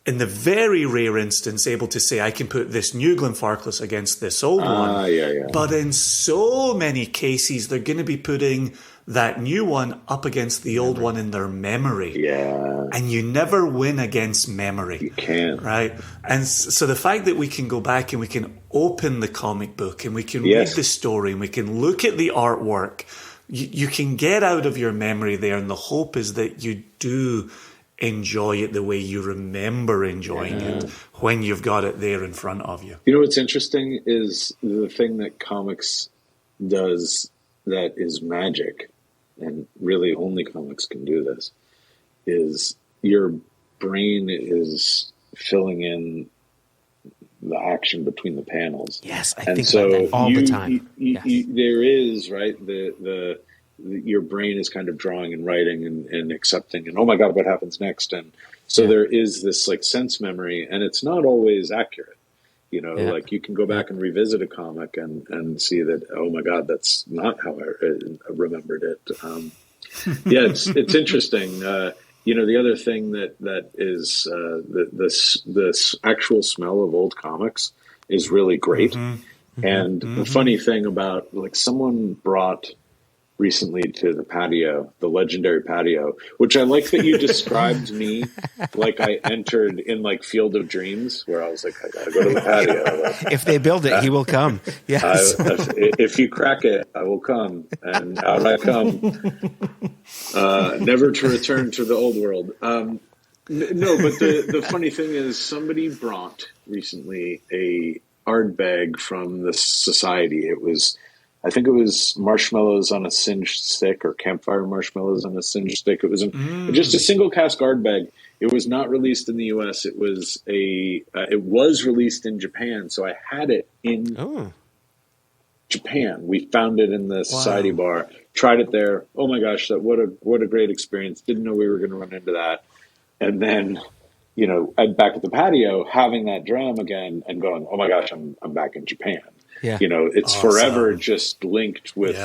[SPEAKER 2] in the very rare instance, able to say, I can put this new Glenfarclas against this old one. But in so many cases, they're going to be putting that new one up against the old one in their memory. Yeah. And you never win against memory.
[SPEAKER 3] You can't.
[SPEAKER 2] Right? And so the fact that we can go back and we can open the comic book and we can read the story and we can look at the artwork, you can get out of your memory there. And the hope is that you do enjoy it the way you remember enjoying it when you've got it there in front of you.
[SPEAKER 3] You know what's interesting is the thing that comics does that is magic, and really only comics can do this, is your brain is filling in the action between the panels.
[SPEAKER 1] Yes, I think about that all the time.
[SPEAKER 3] There is, right, the your brain is kind of drawing and writing and accepting, and oh my God, what happens next? And so there is this like sense memory, and it's not always accurate. You know, like you can go back and revisit a comic and see that, oh my God, that's not how I remembered it. It's interesting. You know, the other thing that is this actual smell of old comics is really great. And the funny thing about, like, someone brought recently to the patio, the legendary patio, which I like that you described me like I entered in like Field of Dreams, where I was like, I gotta go to the patio. Like,
[SPEAKER 1] if they build it, he will come. Yes.
[SPEAKER 3] If you crack it, I will come, and out I come, never to return to the old world. No, but the funny thing is, somebody brought recently a art bag from the society. I think it was marshmallows on a singed stick, or campfire marshmallows on a singed stick. It was just a single cask art bag. It was not released in the U.S. It was it was released in Japan. So I had it in Japan. We found it in the society bar, tried it there. Oh my gosh, what a great experience. Didn't know we were going to run into that. And then, you know, back at the patio, having that dram again and going, oh my gosh, I'm back in Japan. Yeah. You know, it's forever just linked with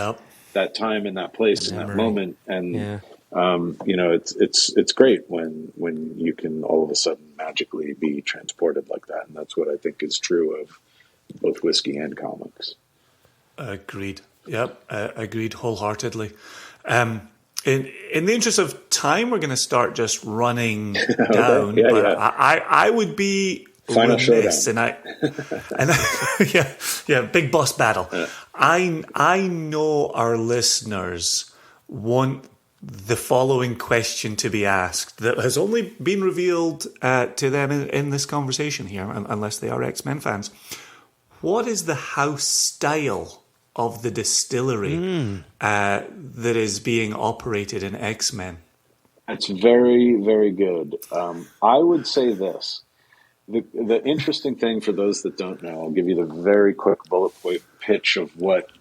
[SPEAKER 3] that time and that place and that moment. And, you know, it's great when you can all of a sudden magically be transported like that. And that's what I think is true of both whiskey and comics.
[SPEAKER 2] Agreed. Yep. Agreed wholeheartedly. In the interest of time, we're going to start just running down. I would be
[SPEAKER 3] Final
[SPEAKER 2] remiss,
[SPEAKER 3] showdown.
[SPEAKER 2] Big boss battle. I know our listeners want the following question to be asked that has only been revealed to them in this conversation here, unless they are X-Men fans. What is the house style of the distillery that is being operated in X-Men?
[SPEAKER 3] That's very, very good. I would say this. The interesting thing for those that don't know, I'll give you the very quick bullet point pitch of what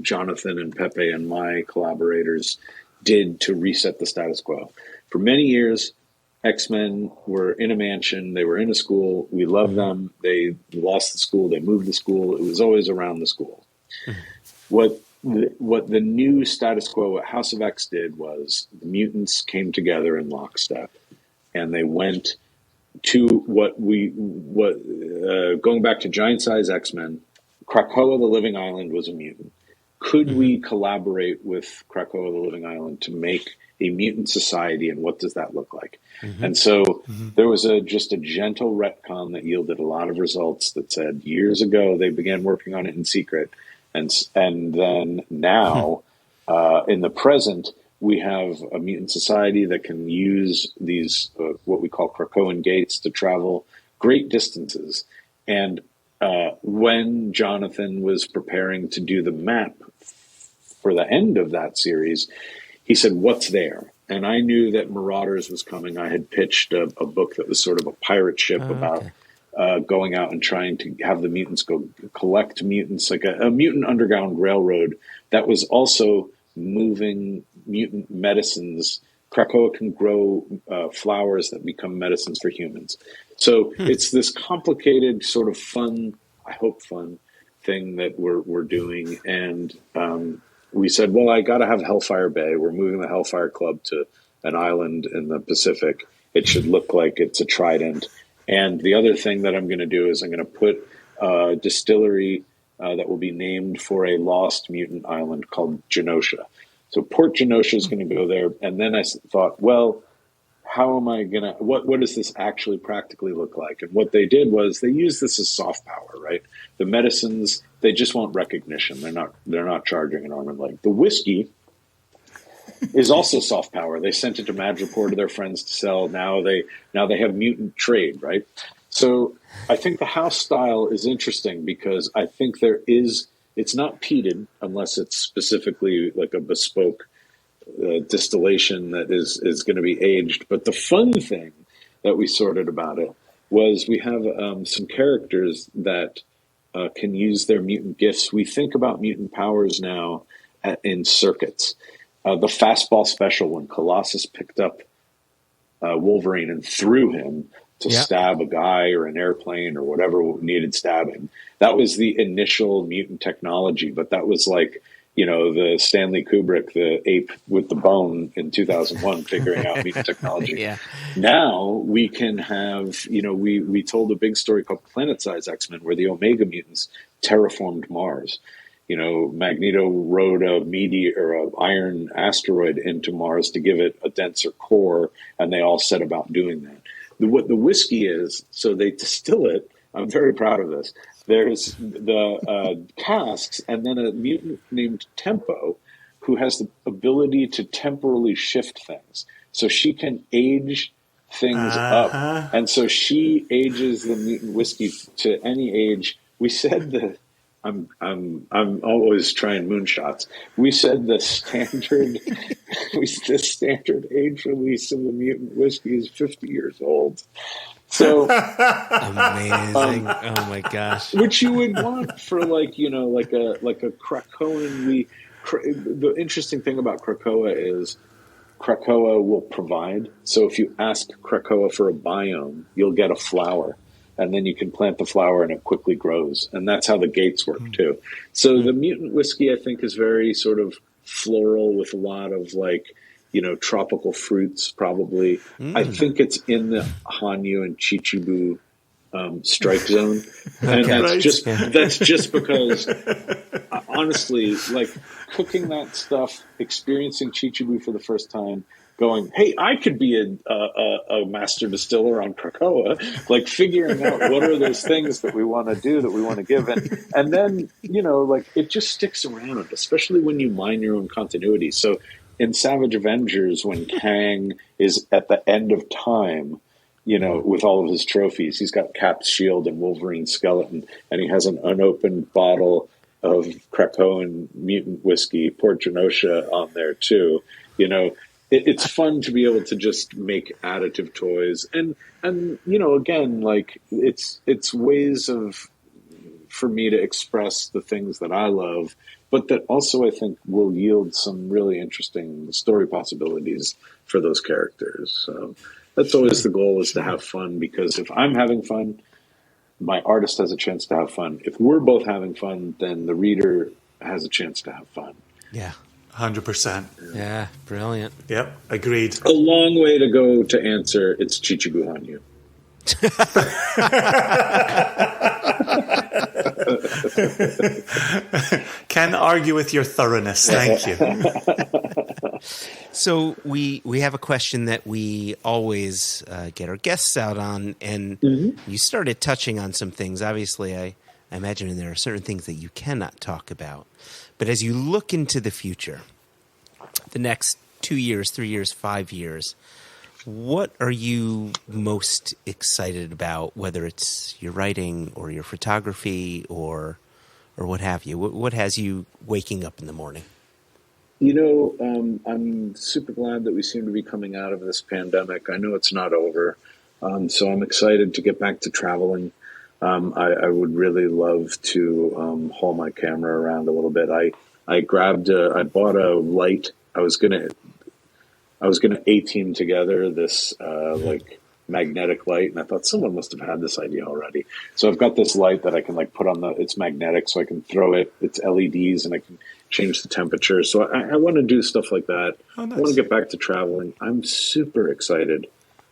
[SPEAKER 3] Jonathan and Pepe and my collaborators did to reset the status quo. For many years, X-Men were in a mansion. They were in a school. We loved them. They lost the school. They moved the school. It was always around the school. What the new status quo, what House of X did, was the mutants came together in lockstep, and they went to going back to giant size X-Men. Krakoa the Living Island was a mutant. Could we collaborate with Krakoa the Living Island to make a mutant society, and what does that look like? And so there was just a gentle retcon that yielded a lot of results that said years ago they began working on it in secret, and then now in the present we have a mutant society that can use these what we call Krakoan gates to travel great distances. And when Jonathan was preparing to do the map for the end of that series, he said, "What's there?" And I knew that Marauders was coming. I had pitched a book that was sort of a pirate ship about going out and trying to have the mutants go collect mutants, like a mutant underground railroad that was also moving mutant medicines. Krakoa can grow flowers that become medicines for humans. So it's this complicated sort of fun, I hope fun, thing that we're doing. And we said, well, I got to have Hellfire Bay. We're moving the Hellfire Club to an island in the Pacific. It should look like it's a trident. And the other thing that I'm going to do is I'm going to put a distillery that will be named for a lost mutant island called Genosha. So Port Genosha is going to go there. And then I thought, well, how am I going to, what does this actually practically look like? And what they did was they used this as soft power, right? The medicines, they just want recognition. They're not charging an arm and leg. The whiskey is also soft power. They sent it to Madripoor to their friends to sell. Now they have mutant trade, right? So I think the house style is interesting because I think it's not peated unless it's specifically like a bespoke distillation that is going to be aged. But the fun thing that we sorted about it was we have some characters that can use their mutant gifts. We think about mutant powers now in circuits. The fastball special, when Colossus picked up Wolverine and threw him to stab a guy or an airplane or whatever needed stabbing. That was the initial mutant technology, but that was like, the Stanley Kubrick, the ape with the bone in 2001, figuring out mutant technology. Now we can have, we told a big story called Planet Size X-Men, where the Omega mutants terraformed Mars. Magneto rode a meteor or an iron asteroid into Mars to give it a denser core, and they all set about doing that. What the whiskey is, so they distill it. I'm very proud of this. There's the casks, and then a mutant named Tempo, who has the ability to temporally shift things. So she can age things up, and so she ages the mutant whiskey to any age. We said that I'm always trying moonshots. We said the standard age release of the mutant whiskey is 50 years old. So
[SPEAKER 1] amazing! Oh my gosh!
[SPEAKER 3] Which you would want for like a Krakoan. The interesting thing about Krakoa is Krakoa will provide. So if you ask Krakoa for a biome, you'll get a flower. And then you can plant the flower and it quickly grows. And that's how the gates work too. So the mutant whiskey, I think, is very sort of floral with a lot of tropical fruits probably. I think it's in the Hanyu and Chichibu strike zone. And that's just because honestly, cooking that stuff, experiencing Chichibu for the first time, going, hey, I could be a master distiller on Krakoa, figuring out what are those things that we want to do, that we want to give. And then, it just sticks around, especially when you mine your own continuity. So in Savage Avengers, when Kang is at the end of time, with all of his trophies, he's got Cap's shield and Wolverine's skeleton, and he has an unopened bottle of Krakoan mutant whiskey, Port Genosha, on there too, It's fun to be able to just make additive toys, and again, it's ways for me to express the things that I love, but that also I think will yield some really interesting story possibilities for those characters. So that's always the goal, is to have fun, because if I'm having fun, my artist has a chance to have fun. If we're both having fun, then the reader has a chance to have fun.
[SPEAKER 1] Yeah.
[SPEAKER 2] 100%.
[SPEAKER 1] Yeah, brilliant.
[SPEAKER 2] Yep, agreed.
[SPEAKER 3] A long way to go to answer, it's Chichibu Hanyu.
[SPEAKER 2] Can't argue with your thoroughness. Thank you.
[SPEAKER 1] So we have a question that we always get our guests out on, and you started touching on some things. Obviously, I imagine there are certain things that you cannot talk about. But as you look into the future, the next 2 years, 3 years, 5 years, what are you most excited about, whether it's your writing or your photography or what have you? What has you waking up in the morning?
[SPEAKER 3] I'm super glad that we seem to be coming out of this pandemic. I know it's not over, so I'm excited to get back to traveling. I would really love to haul my camera around a little bit. I bought a light. I was gonna A-team together this magnetic light, and I thought someone must have had this idea already. So I've got this light that I can put on it's magnetic, so I can throw it. It's LEDs, and I can change the temperature. So I want to do stuff like that. Oh, nice. I want to get back to traveling. I'm super excited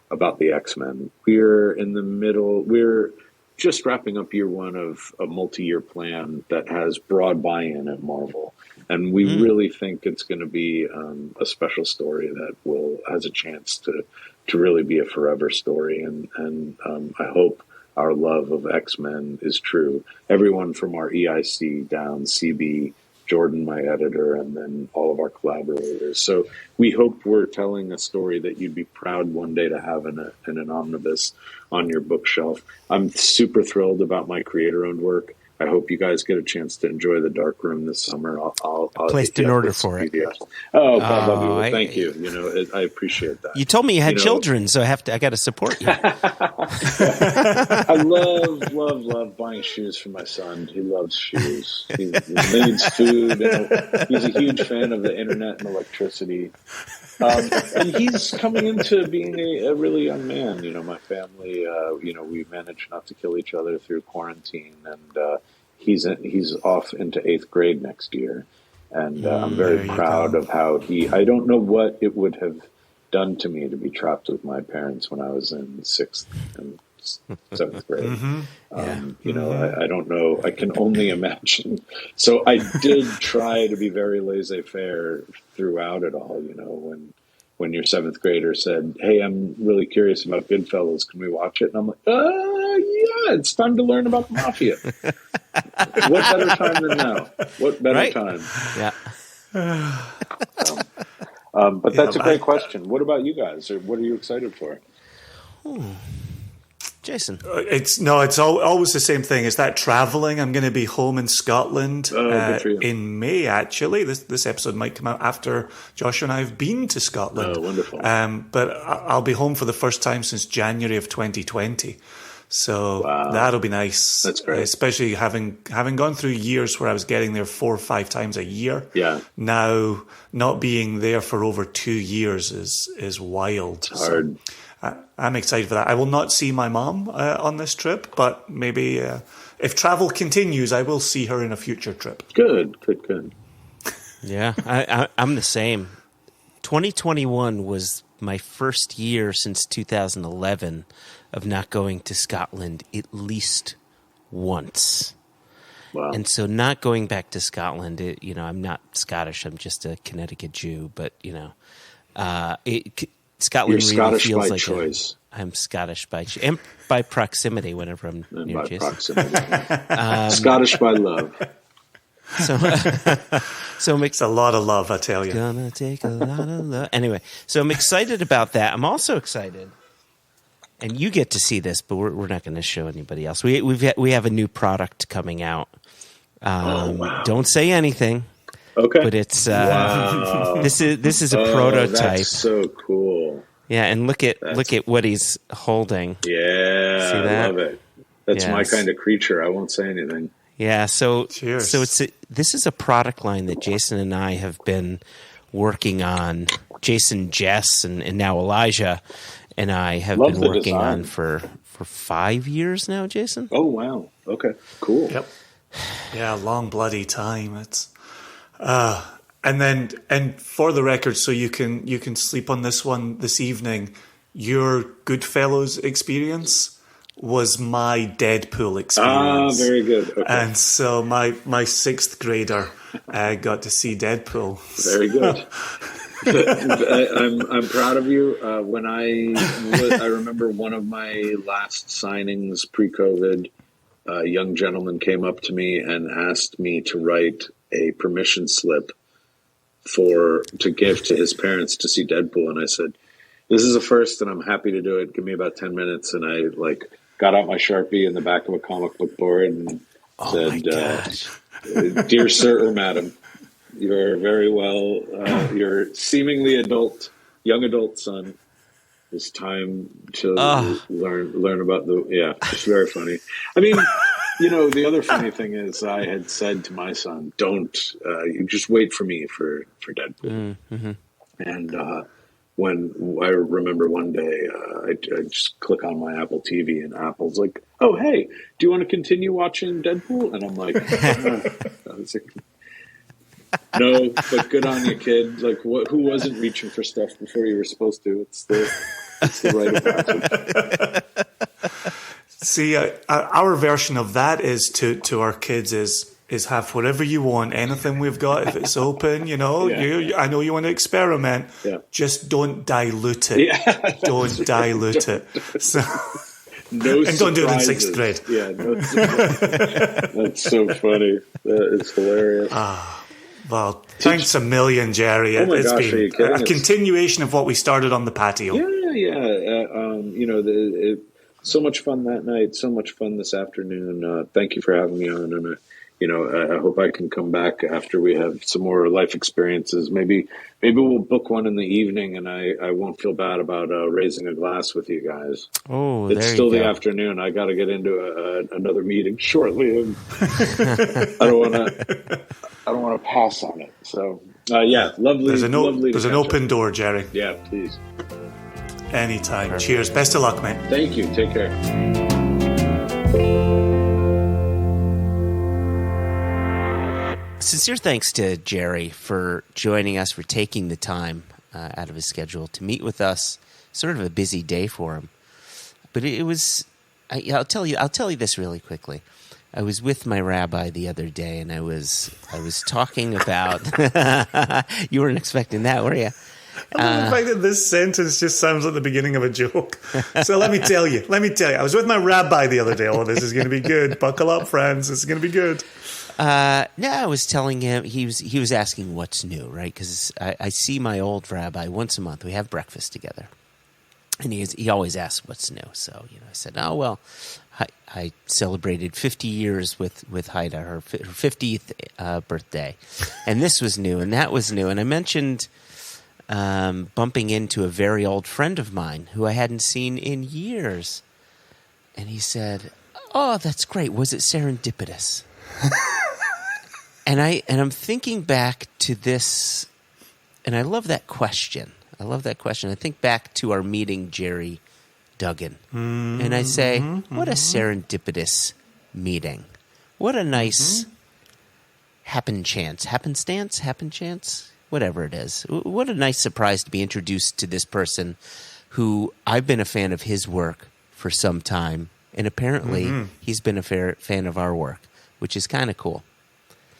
[SPEAKER 3] about the X-Men. We're just wrapping up year one of a multi-year plan that has broad buy-in at Marvel. And we really think it's going to be a special story that has a chance to really be a forever story. And I hope our love of X-Men is true. Everyone from our EIC down, CB, Jordan, my editor, and then all of our collaborators. So we hope we're telling a story that you'd be proud one day to have in an omnibus on your bookshelf. I'm super thrilled about my creator-owned work. I hope you guys get a chance to enjoy the dark room this summer. I'll
[SPEAKER 1] placed an order for it.
[SPEAKER 3] Oh, God love you. Well, thank you. I appreciate that.
[SPEAKER 1] You told me you had children, so I got to support you.
[SPEAKER 3] I love buying shoes for my son. He loves shoes. He needs food. He's a huge fan of the internet and electricity. And he's coming into being a really young man. My family, we managed not to kill each other through quarantine, and he's off into 8th grade next year. And I'm very proud of how I don't know what it would have done to me to be trapped with my parents when I was in 6th and 7th grade. I don't know. I can only imagine. So I did try to be very laissez-faire throughout it all, when your 7th grader said, "Hey, I'm really curious about Goodfellas. Can we watch it?" And I'm like, yeah, it's time to learn about the mafia. What better time than now? What better time?
[SPEAKER 1] Yeah.
[SPEAKER 3] But that's a great question. What about you guys? Or what are you excited for?
[SPEAKER 1] Jason.
[SPEAKER 2] It's always the same thing. Is that traveling? I'm going to be home in Scotland in May, actually. This episode might come out after Joshua and I have been to Scotland.
[SPEAKER 3] Oh, wonderful.
[SPEAKER 2] But I'll be home for the first time since January of 2020. So that'll be nice.
[SPEAKER 3] That's great.
[SPEAKER 2] Especially having gone through years where I was getting there 4 or 5 times a year.
[SPEAKER 3] Yeah.
[SPEAKER 2] Now, not being there for over 2 years is wild.
[SPEAKER 3] It's hard.
[SPEAKER 2] So, I'm excited for that. I will not see my mom on this trip, but maybe if travel continues, I will see her in a future trip.
[SPEAKER 3] Good.
[SPEAKER 1] Yeah, I'm the same. 2021 was my first year since 2011 of not going to Scotland at least once.
[SPEAKER 3] Wow.
[SPEAKER 1] And so not going back to Scotland, I'm not Scottish. I'm just a Connecticut Jew, but, Scotland
[SPEAKER 3] You're
[SPEAKER 1] really
[SPEAKER 3] Scottish
[SPEAKER 1] feels
[SPEAKER 3] by
[SPEAKER 1] like
[SPEAKER 3] choice.
[SPEAKER 1] I'm Scottish by choice. And by proximity whenever I'm near
[SPEAKER 3] by
[SPEAKER 1] Jason.
[SPEAKER 3] Proximity. Scottish by love.
[SPEAKER 1] So
[SPEAKER 2] It's a lot of love, I tell you.
[SPEAKER 1] Gonna take a lot of love. Anyway, so I'm excited about that. I'm also excited, and you get to see this, but we're not going to show anybody else. We have a new product coming out.
[SPEAKER 3] Wow.
[SPEAKER 1] Don't say anything.
[SPEAKER 3] Okay.
[SPEAKER 1] But it's
[SPEAKER 3] wow.
[SPEAKER 1] This is a prototype.
[SPEAKER 3] That's so cool.
[SPEAKER 1] Yeah, and look at what he's holding.
[SPEAKER 3] Yeah,
[SPEAKER 1] See that?
[SPEAKER 3] I love it. That's my kind of creature. I won't say anything.
[SPEAKER 1] Yeah, so
[SPEAKER 2] Cheers.
[SPEAKER 1] So this is a product line that Jason and I have been working on. Jason, Jess, and now Elijah and I have been working on for 5 years now, Jason.
[SPEAKER 3] Oh wow. Okay. Cool.
[SPEAKER 2] Yep. Yeah, long bloody time. It's and for the record, so you can sleep on this one this evening. Your Goodfellas experience was my Deadpool experience.
[SPEAKER 3] Ah, very good. Okay.
[SPEAKER 2] And so my 6th grader got to see Deadpool.
[SPEAKER 3] Very good. I'm proud of you. When I remember one of my last signings pre-COVID, a young gentleman came up to me and asked me to write a permission slip to give to his parents to see Deadpool, and I said, "This is a first, and I'm happy to do it. Give me about 10 minutes." And I got out my Sharpie in the back of a comic book board and said, "Dear sir or madam, you're very well. Your seemingly young adult son. It's time to learn about the." Yeah, it's very funny. I mean, the other funny thing is, I had said to my son, "Don't you just wait for me for Deadpool."
[SPEAKER 1] Mm-hmm.
[SPEAKER 3] And when I remember one day, I just click on my Apple TV, and Apple's like, "Oh, hey, do you want to continue watching Deadpool?" And I'm like, I was like, "No, but good on you, kid. Who wasn't reaching for stuff before you were supposed to? It's the rite of passage."
[SPEAKER 2] See, our version of that is to our kids is have whatever you want, anything we've got, if it's open,
[SPEAKER 3] Yeah.
[SPEAKER 2] I know you want to experiment, just don't dilute it.
[SPEAKER 3] Yeah.
[SPEAKER 2] Don't dilute it. So,
[SPEAKER 3] no
[SPEAKER 2] and don't do it in
[SPEAKER 3] surprises.
[SPEAKER 2] 6th grade.
[SPEAKER 3] Yeah, no surprises. That's so funny. It's hilarious.
[SPEAKER 2] Well, thanks a million, Jerry.
[SPEAKER 3] Oh my gosh, are you kidding?
[SPEAKER 2] A continuation of what we started on the patio.
[SPEAKER 3] So much fun that night. So much fun this afternoon. Thank you for having me on. And I hope I can come back after we have some more life experiences. Maybe we'll book one in the evening, and I won't feel bad about raising a glass with you guys.
[SPEAKER 1] Oh,
[SPEAKER 3] it's still the afternoon. I got to get into another meeting shortly, and I don't want to pass on it. So lovely.
[SPEAKER 2] There's an open door, Jerry.
[SPEAKER 3] Yeah, please.
[SPEAKER 2] Anytime. Perfect. Cheers. Best of luck, mate.
[SPEAKER 3] Thank you. Take care.
[SPEAKER 1] Sincere thanks to Gerry for joining us, for taking the time out of his schedule to meet with us. Sort of a busy day for him, but it was. I'll tell you this really quickly. I was with my rabbi the other day, and I was talking about. You weren't expecting that, were you?
[SPEAKER 2] I love the fact that this sentence just sounds like the beginning of a joke. So let me tell you. I was with my rabbi the other day. Oh, this is going to be good. Buckle up, friends. This is going to be good.
[SPEAKER 1] No, I was telling him, he was asking what's new, right? Because I see my old rabbi once a month. We have breakfast together. And he always asks what's new. So, I said, oh, well, I celebrated 50 years with Haida, her 50th birthday. And this was new, and that was new. And I mentioned bumping into a very old friend of mine who I hadn't seen in years. And he said, oh, that's great. Was it serendipitous? And I'm thinking back to this, and I love that question. I think back to our meeting, Gerry Duggan. Mm-hmm. And I say, what a serendipitous meeting. What a nice happenstance, whatever it is. What a nice surprise to be introduced to this person who I've been a fan of his work for some time, and apparently he's been a fan of our work, which is kind of cool.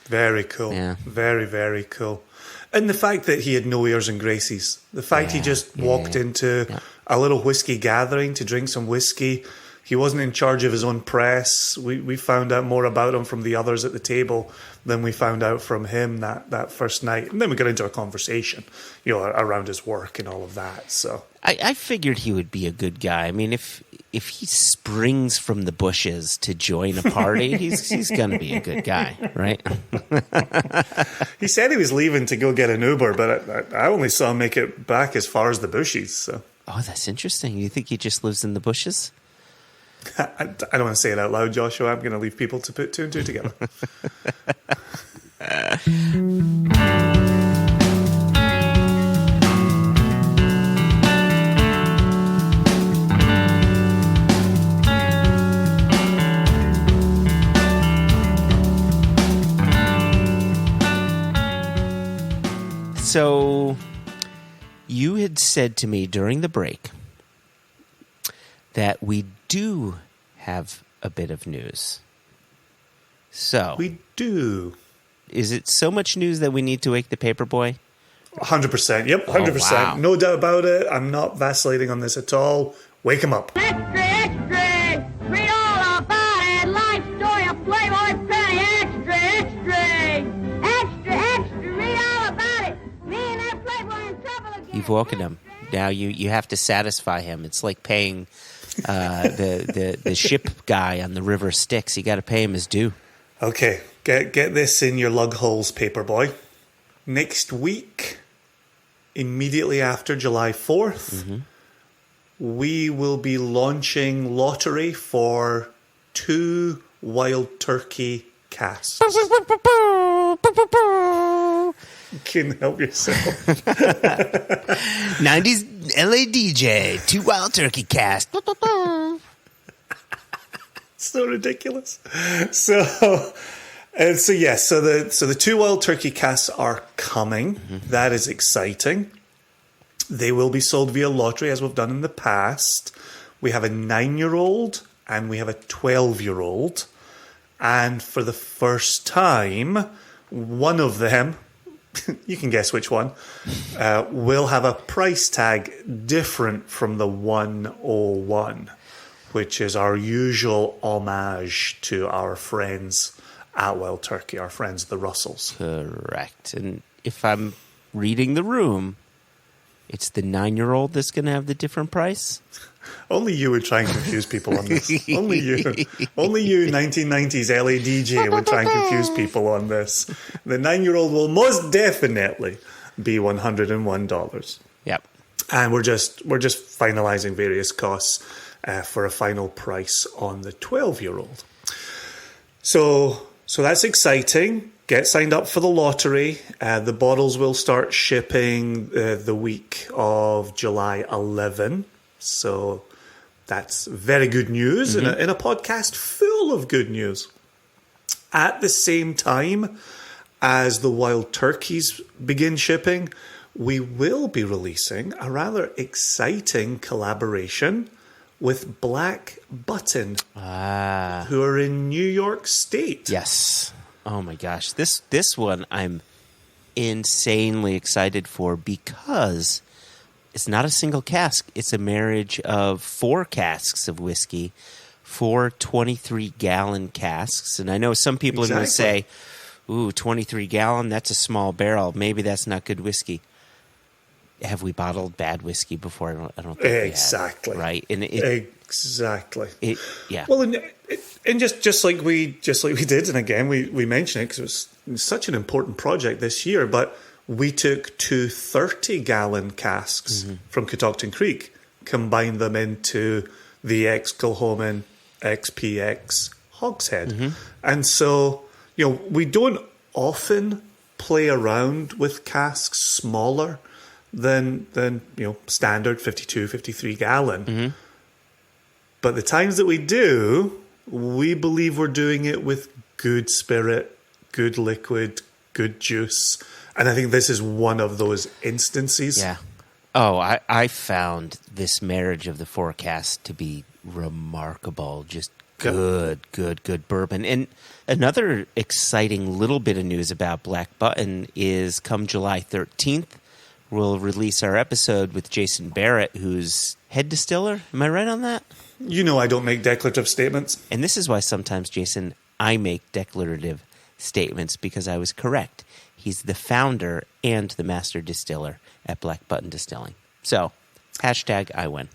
[SPEAKER 2] Very cool. Yeah. Very, very cool. And the fact that he had no airs and graces. The fact he just walked into a little whiskey gathering to drink some whiskey. He wasn't in charge of his own press. We found out more about him from the others at the table than we found out from him that first night. And then we got into a conversation, around his work and all of that. So
[SPEAKER 1] I figured he would be a good guy. I mean, if he springs from the bushes to join a party, he's going to be a good guy, right?
[SPEAKER 2] He said he was leaving to go get an Uber, but I only saw him make it back as far as the bushes. So. Oh,
[SPEAKER 1] that's interesting. You think he just lives in the bushes?
[SPEAKER 2] I don't want to say it out loud, Joshua. I'm going to leave people to put two and two together.
[SPEAKER 1] So you had said to me during the break that we do have a bit of news. So
[SPEAKER 2] we do.
[SPEAKER 1] Is it so much news that we need to wake the paper boy?
[SPEAKER 2] 100%. Yep, 100%. Oh, wow. No doubt about it. I'm not vacillating on this at all. Wake him up.
[SPEAKER 4] Extra, extra! Read all about it. Life story of Playboy Penny. Extra, extra! Extra, extra! Read all about it. Me and that Playboy in trouble again.
[SPEAKER 1] You've woken him. Now you have to satisfy him. It's like paying the ship guy on the river Styx. You got to pay him his due.
[SPEAKER 2] Okay, get this in your lug holes, paperboy. Next week, immediately after July 4th, we will be launching lottery for 2 Wild Turkey casts. You can help yourself.
[SPEAKER 1] 90s LA DJ, 2 Wild Turkey cast.
[SPEAKER 2] So ridiculous. So the 2 Wild Turkey casts are coming. That is exciting. They will be sold via lottery as we've done in the past. We have a 9-year-old and we have a 12-year-old. And for the first time, one of them, you can guess which one, will have a price tag different from the 101, which is our usual homage to our friends at Wild Turkey, our friends the Russells.
[SPEAKER 1] Correct. And if I'm reading the room, it's the 9-year-old that's going to have the different price?
[SPEAKER 2] Only you would try and confuse people on this. Only you. Only you, 1990s LA DJ, would try and confuse people on this. The 9-year-old will most definitely be $101.
[SPEAKER 1] Yep.
[SPEAKER 2] And we're just finalizing various costs for a final price on the 12-year-old. So that's exciting. Get signed up for the lottery. The bottles will start shipping the week of July 11. So that's very good news in a podcast full of good news. At the same time as the Wild Turkeys begin shipping, we will be releasing a rather exciting collaboration with Black Button, who are in New York State.
[SPEAKER 1] Yes. Oh my gosh. This one I'm insanely excited for because it's not a single cask. It's a marriage of 4 casks of whiskey, 4 23-gallon casks. And I know some people are going to say, ooh, 23-gallon, that's a small barrel. Maybe that's not good whiskey. Have we bottled bad whiskey before? I don't think
[SPEAKER 2] exactly.
[SPEAKER 1] We have, right? And
[SPEAKER 2] exactly.
[SPEAKER 1] Yeah.
[SPEAKER 2] Well, and just like we did, and again we mentioned it because it was such an important project this year. But we took 2 30-gallon casks from Catoctin Creek, combined them into the ex-Kilchoman XPX Hogshead, and so we don't often play around with casks smaller than standard 52, 53 gallon. But the times that we do, we believe we're doing it with good spirit, good liquid, good juice. And I think this is one of those instances.
[SPEAKER 1] Yeah. Oh, I found this marriage of the 4 casks to be remarkable. Just good bourbon. And another exciting little bit of news about Black Button is come July 13th, we'll release our episode with Jason Barrett, who's head distiller. Am I right on that?
[SPEAKER 2] I don't make declarative statements.
[SPEAKER 1] And this is why sometimes, Jason, I make declarative statements because I was correct. He's the founder and the master distiller at Black Button Distilling. So, #I win.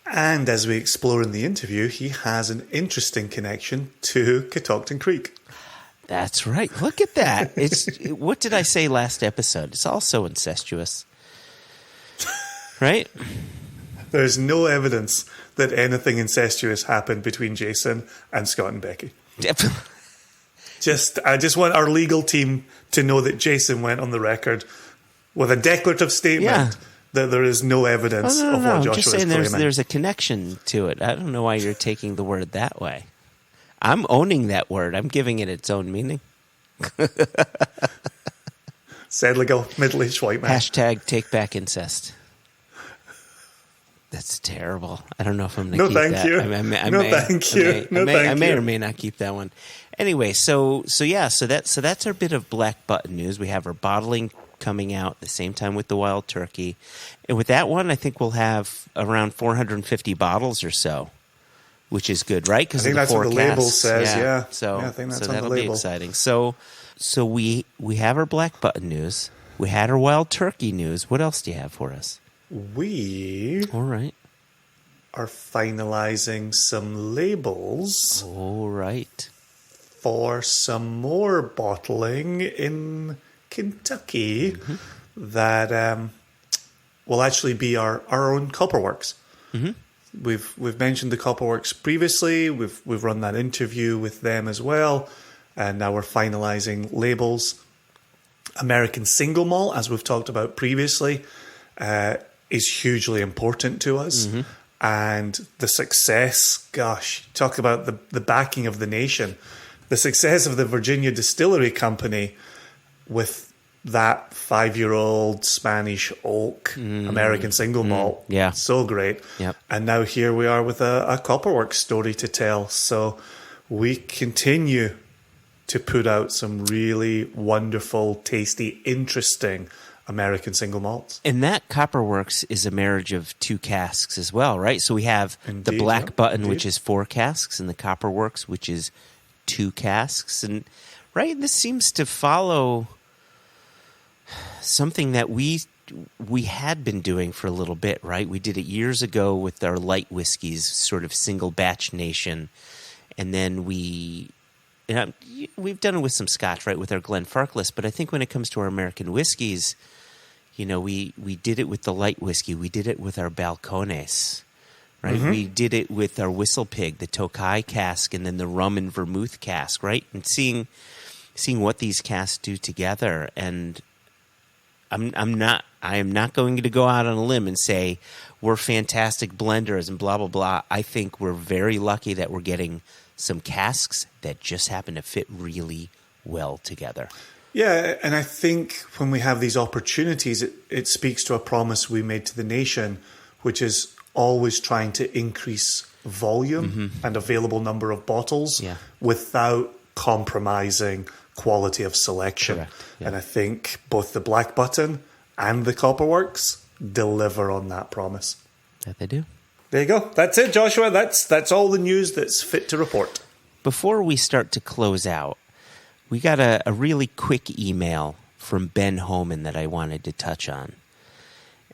[SPEAKER 2] And as we explore in the interview, he has an interesting connection to Catoctin Creek.
[SPEAKER 1] That's right. Look at that. What did I say last episode? It's all so incestuous. Right?
[SPEAKER 2] There's no evidence that anything incestuous happened between Jason and Scott and Becky. I just want our legal team to know that Jason went on the record with a declarative statement that there is no evidence of what Joshua
[SPEAKER 1] just
[SPEAKER 2] is
[SPEAKER 1] saying
[SPEAKER 2] claiming.
[SPEAKER 1] There's a connection to it. I don't know why you're taking the word that way. I'm owning that word. I'm giving it its own meaning.
[SPEAKER 2] Said like a middle-aged white man.
[SPEAKER 1] #take back incest. That's terrible. I don't know if I'm going to keep that.
[SPEAKER 2] Thank you.
[SPEAKER 1] I may or may not keep that one. Anyway, so that's our bit of Black Button news. We have our bottling coming out at the same time with the Wild Turkey. And with that one, I think we'll have around 450 bottles or so, which is good, right?
[SPEAKER 2] I think that's what the label says, yeah.
[SPEAKER 1] So,
[SPEAKER 2] I think that's on
[SPEAKER 1] that'll
[SPEAKER 2] the label.
[SPEAKER 1] be exciting. So we have our Black Button news. We had our Wild Turkey news. What else do you have for us?
[SPEAKER 2] We are finalizing some labels.
[SPEAKER 1] All right.
[SPEAKER 2] For some more bottling in Kentucky that will actually be our own Copperworks. We've mentioned the Copperworks previously. We've run that interview with them as well, and now we're finalizing labels. American Single Malt, as we've talked about previously, is hugely important to us. And the success, gosh, talk about the backing of the nation. The success of the Virginia Distillery Company with that 5-year-old Spanish oak American Single Malt.
[SPEAKER 1] Yeah.
[SPEAKER 2] So great.
[SPEAKER 1] Yep.
[SPEAKER 2] And now here we are with a Copperworks story to tell. So we continue to put out some really wonderful, tasty, interesting American single malts.
[SPEAKER 1] And that Copperworks is a marriage of 2 casks as well, right? So we have the Black Button, which is 4 casks, and the Copperworks, which is 2 casks. And right? This seems to follow something that we had been doing for a little bit, right? We did it years ago with our light whiskeys, sort of single batch nation. And then we've done it with some Scotch, right, with our Glenfarclas. But I think when it comes to our American whiskeys, we did it with the light whiskey. We did it with our Balcones, right? Mm-hmm. We did it with our Whistle Pig, the Tokai cask, and then the rum and vermouth cask, right? And seeing what these casks do together. And I am not going to go out on a limb and say we're fantastic blenders and blah, blah, blah. I think we're very lucky that we're getting some casks that just happen to fit really well together.
[SPEAKER 2] Yeah, and I think when we have these opportunities, it speaks to a promise we made to the nation, which is always trying to increase volume and available number of bottles without compromising quality of selection.
[SPEAKER 1] Correct. Yeah.
[SPEAKER 2] And I think both the Black Button and the Copperworks deliver on that promise.
[SPEAKER 1] That they do.
[SPEAKER 2] There you go. That's it, Joshua. That's all the news that's fit to report.
[SPEAKER 1] Before we start to close out, we got a really quick email from Ben Homan that I wanted to touch on.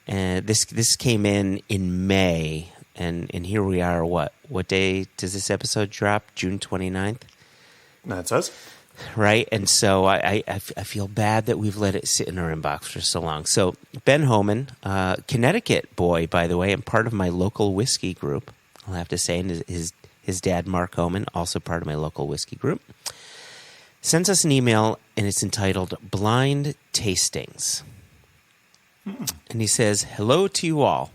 [SPEAKER 1] And this came in May, and here we are. What day does this episode drop? June 29th?
[SPEAKER 2] That says.
[SPEAKER 1] Right, and so I feel bad that we've let it sit in our inbox for so long. So Ben Homan, Connecticut boy, by the way, and part of my local whiskey group, I'll have to say, and his dad, Mark Homan, also part of my local whiskey group, sends us an email, and it's entitled Blind Tastings. And he says, hello to you all.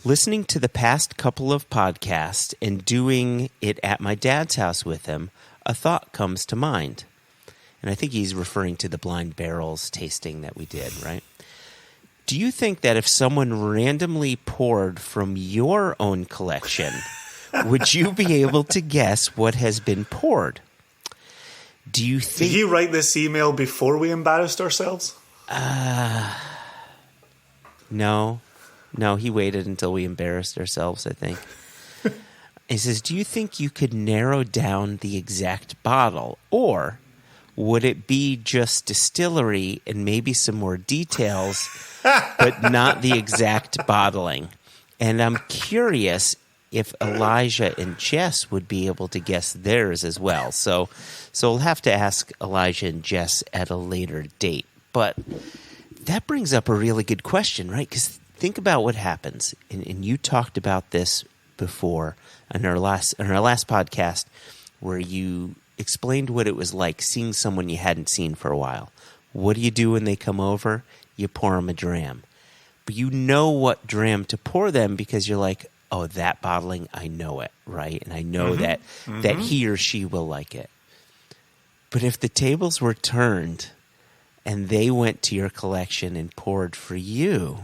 [SPEAKER 1] Listening to the past couple of podcasts and doing it at my dad's house with him, a thought comes to mind. And I think he's referring to the Blind Barrels tasting that we did, right? Do you think that if someone randomly poured from your own collection, would you be able to guess what has been poured? Do you think...
[SPEAKER 2] Did he write this email before we embarrassed ourselves?
[SPEAKER 1] No, he waited until we embarrassed ourselves, I think. He says, do you think you could narrow down the exact bottle, or would it be just distillery and maybe some more details, but not the exact bottling? And I'm curious if Elijah and Jess would be able to guess theirs as well. So we'll have to ask Elijah and Jess at a later date. But that brings up a really good question, right? Because think about what happens, and you talked about this before on our last podcast, where you explained what it was like seeing someone you hadn't seen for a while. What do you do when they come over? You pour them a dram. But you know what dram to pour them because you're like, oh, that bottling, I know it, right? And I know that he or she will like it. But if the tables were turned and they went to your collection and poured for you,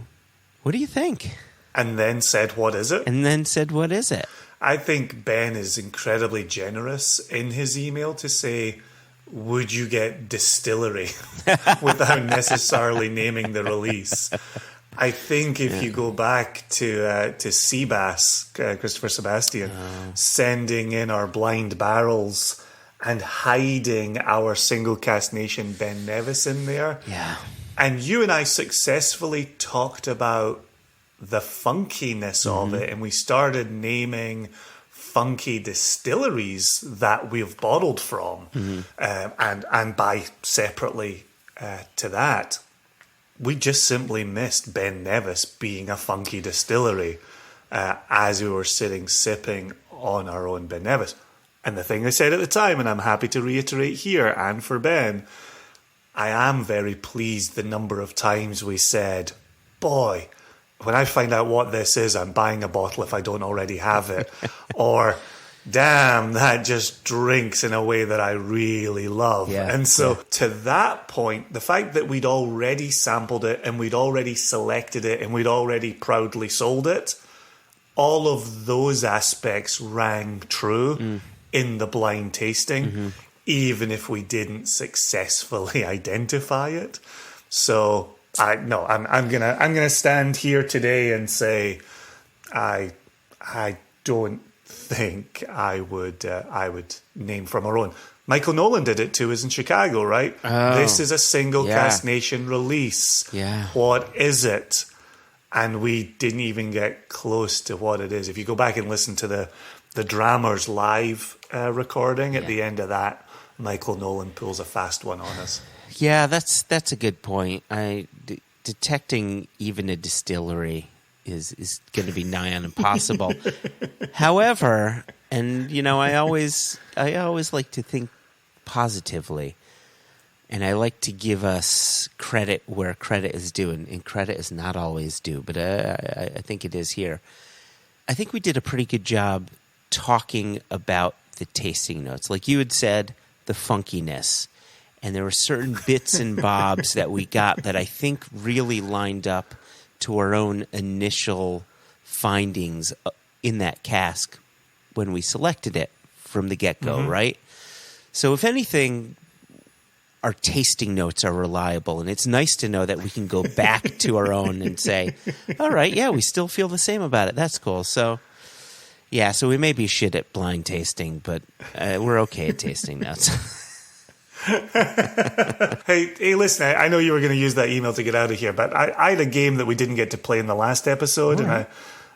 [SPEAKER 1] what do you think?
[SPEAKER 2] And then said, what is it? I think Ben is incredibly generous in his email to say, would you get distillery without necessarily naming the release? I think if you go back to Seabass, Christopher Sebastian, sending in our Blind Barrels and hiding our single cask nation Ben Nevis in there.
[SPEAKER 1] Yeah.
[SPEAKER 2] And you and I successfully talked about the funkiness of it, and we started naming funky distilleries that we've bottled from, and buy separately to that. We just simply missed Ben Nevis being a funky distillery as we were sitting sipping on our own Ben Nevis. And the thing I said at the time, and I'm happy to reiterate here and for Ben, I am very pleased the number of times we said, boy, when I find out what this is, I'm buying a bottle if I don't already have it. Or, damn, that just drinks in a way that I really love.
[SPEAKER 1] Yeah,
[SPEAKER 2] and so to that point, the fact that we'd already sampled it and we'd already selected it and we'd already proudly sold it, all of those aspects rang true in the blind tasting, even if we didn't successfully identify it. So I'm gonna stand here today and say I don't think I would name from our own. Michael Nolan did it to us in Chicago, right?
[SPEAKER 1] Oh,
[SPEAKER 2] this is a single Cask Nation release.
[SPEAKER 1] Yeah.
[SPEAKER 2] What is it? And we didn't even get close to what it is. If you go back and listen to the Drammers live recording, at the end of that, Michael Nolan pulls a fast one on us.
[SPEAKER 1] Yeah, that's a good point. Detecting even a distillery is going to be nigh on impossible. However, and I always like to think positively, and I like to give us credit where credit is due, and credit is not always due, but I think it is here. I think we did a pretty good job talking about the tasting notes. Like you had said, the funkiness. And there were certain bits and bobs that we got that I think really lined up to our own initial findings in that cask when we selected it from the get-go, right? So if anything, our tasting notes are reliable, and it's nice to know that we can go back to our own and say, all right, yeah, we still feel the same about it. That's cool. So, yeah, so we may be shit at blind tasting, but we're okay at tasting notes.
[SPEAKER 2] Hey, listen, I know you were going to use that email to get out of here, but I had a game that we didn't get to play in the last episode, and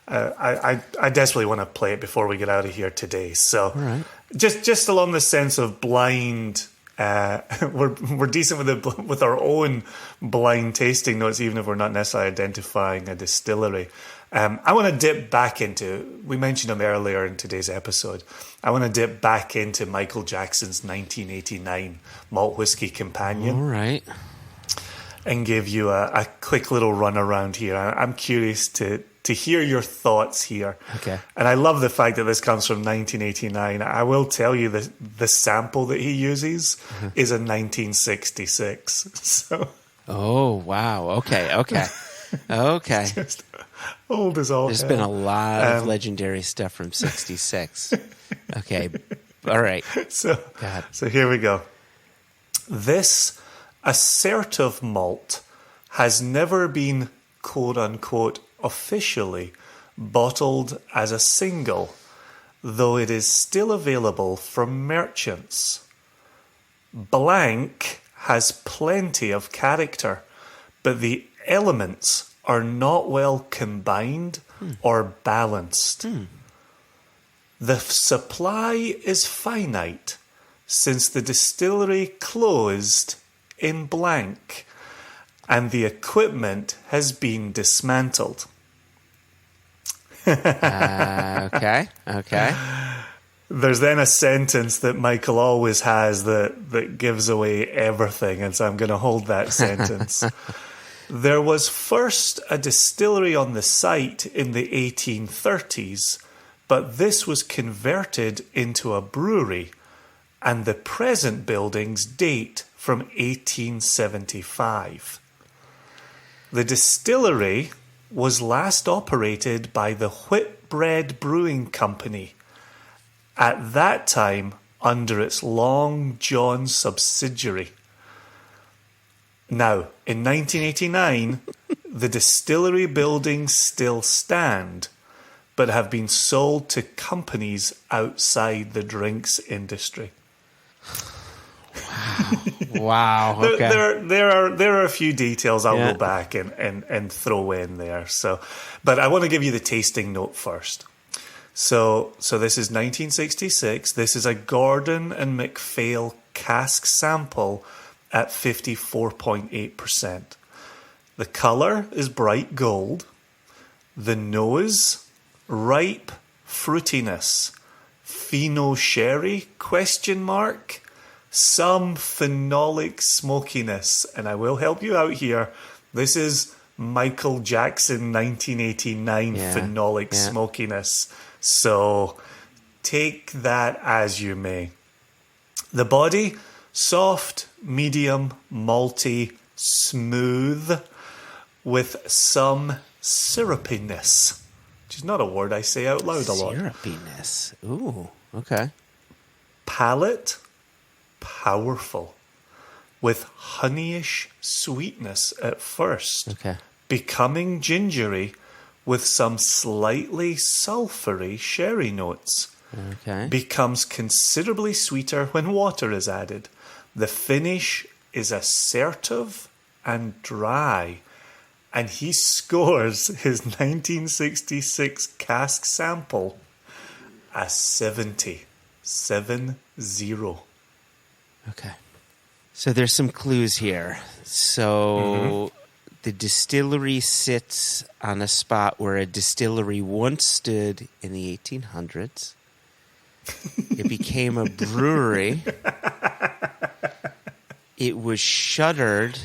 [SPEAKER 2] I desperately want to play it before we get out of here today. So just along the sense of blind, we're decent with our own blind tasting notes, even if we're not necessarily identifying a distillery. I want to dip back into, we mentioned him earlier in today's episode, I want to dip back into Michael Jackson's 1989 Malt Whiskey Companion.
[SPEAKER 1] All right.
[SPEAKER 2] And give you a quick little run around here. I'm curious to hear your thoughts here.
[SPEAKER 1] Okay.
[SPEAKER 2] And I love the fact that this comes from 1989. I will tell you the sample that he uses is a 1966. So.
[SPEAKER 1] Oh, wow. Okay.
[SPEAKER 2] Just old as all
[SPEAKER 1] There's
[SPEAKER 2] hell.
[SPEAKER 1] been a lot of legendary stuff from 66. Okay. All right.
[SPEAKER 2] So here we go. This assertive malt has never been, quote unquote, officially bottled as a single, though it is still available from merchants. Blank has plenty of character, but the elements are not well combined or balanced. The supply is finite since the distillery closed in blank and the equipment has been dismantled.
[SPEAKER 1] Okay.
[SPEAKER 2] There's then a sentence that Michael always has that gives away everything, and so I'm going to hold that sentence. There was first a distillery on the site in the 1830s, but this was converted into a brewery, and the present buildings date from 1875. The distillery was last operated by the Whitbread Brewing Company, at that time under its Long John subsidiary. Now, in 1989, the distillery buildings still stand, but have been sold to companies outside the drinks industry.
[SPEAKER 1] Wow. Okay.
[SPEAKER 2] There are a few details I'll go back and throw in there. So, but I want to give you the tasting note first. So this is 1966. This is a Gordon and MacPhail cask sample at 54.8%. The color is bright gold. The nose, ripe fruitiness. Fino sherry, ? Some phenolic smokiness. And I will help you out here. This is Michael Jackson 1989 phenolic smokiness. So take that as you may. The body, soft, medium, malty, smooth, with some syrupiness, which is not a word I say out loud a lot.
[SPEAKER 1] Syrupiness. Ooh, okay.
[SPEAKER 2] Palate, powerful, with honeyish sweetness at first, becoming gingery with some slightly sulphury sherry notes. becomes considerably sweeter when water is added. The finish is assertive and dry. And he scores his 1966 cask sample a 70. 7-0.
[SPEAKER 1] Okay. So there's some clues here. So the distillery sits on a spot where a distillery once stood in the 1800s. It became a brewery. It was shuttered,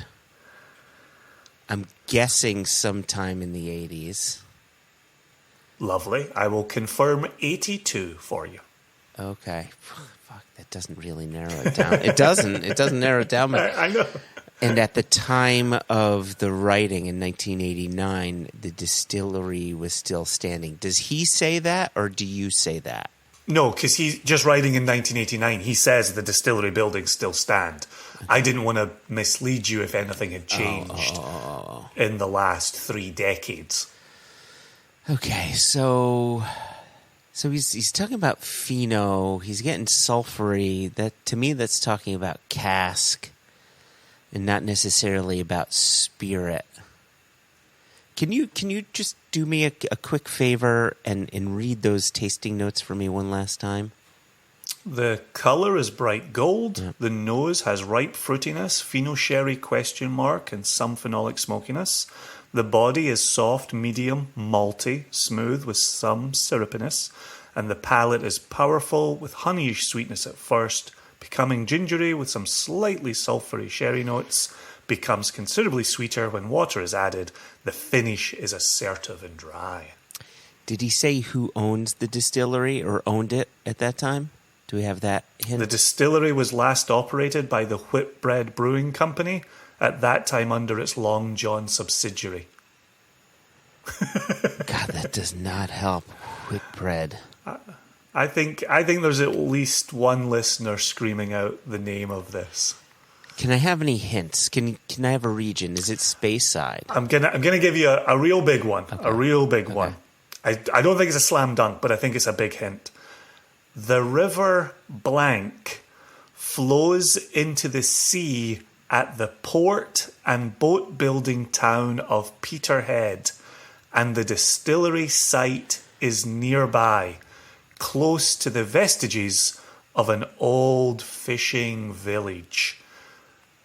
[SPEAKER 1] I'm guessing sometime in the 80s.
[SPEAKER 2] Lovely. I will confirm 82 for you.
[SPEAKER 1] Okay. Fuck, that doesn't really narrow it down. It doesn't narrow it down. But,
[SPEAKER 2] I know.
[SPEAKER 1] And at the time of the writing in 1989, the distillery was still standing. Does he say that, or do you say that?
[SPEAKER 2] No, because he's just writing in 1989. He says the distillery buildings still stand. Okay. I didn't want to mislead you if anything had changed in the last 3 decades.
[SPEAKER 1] Okay, so he's talking about pheno. He's getting sulfury. That, to me, that's talking about cask and not necessarily about spirit. Can you just do me a quick favor and read those tasting notes for me one last time?
[SPEAKER 2] The color is bright gold.
[SPEAKER 1] Yep.
[SPEAKER 2] The nose has ripe fruitiness, pheno sherry ? And some phenolic smokiness. The body is soft, medium, malty, smooth with some syrupiness. And the palate is powerful with honeyish sweetness at first, becoming gingery with some slightly sulfury sherry notes. Becomes considerably sweeter when water is added. The finish is assertive and dry.
[SPEAKER 1] Did he say who owns the distillery or owned it at that time? Do we have that hint?
[SPEAKER 2] The distillery was last operated by the Whitbread Brewing Company, at that time under its Long John subsidiary.
[SPEAKER 1] God, that does not help. Whitbread.
[SPEAKER 2] I think there's at least one listener screaming out the name of this.
[SPEAKER 1] Can I have any hints? Can I have a region? Is it Speyside?
[SPEAKER 2] I'm gonna give you a real big one. Okay. A real big one. I don't think it's a slam dunk, but I think it's a big hint. The river blank flows into the sea at the port and boat building town of Peterhead, and the distillery site is nearby, close to the vestiges of an old fishing village.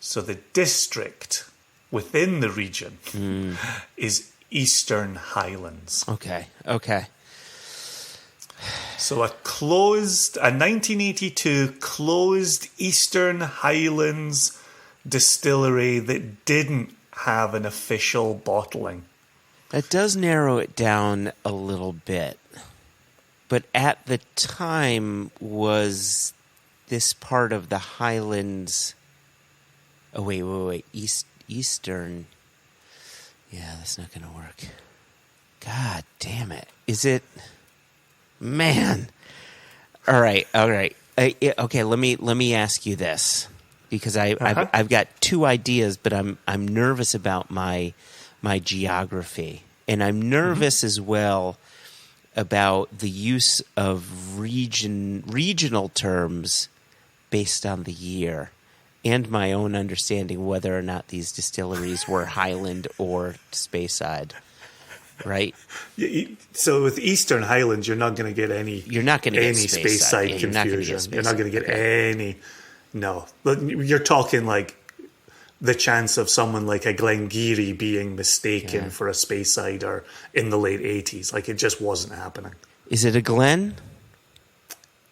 [SPEAKER 2] So the district within the region is Eastern Highlands.
[SPEAKER 1] Okay.
[SPEAKER 2] So a 1982 closed Eastern Highlands distillery that didn't have an official bottling.
[SPEAKER 1] That does narrow it down a little bit. But at the time, was this part of the Highlands... Oh, wait. Eastern. Yeah, that's not going to work. God damn it. Is it... Man. All right. Okay, let me ask you this. Because I've got 2 ideas, but I'm nervous about my geography. And I'm nervous as well about the use of regional terms based on the year. And my own understanding whether or not these distilleries were Highland or Speyside, right?
[SPEAKER 2] So with Eastern Highlands, you're not going to get any.
[SPEAKER 1] You're not going to get
[SPEAKER 2] Speyside confusion. You're not going to get any. No, you're talking like the chance of someone like a Glengarry being mistaken for a Speyside or in the late 80s. Like, it just wasn't happening.
[SPEAKER 1] Is it a Glen?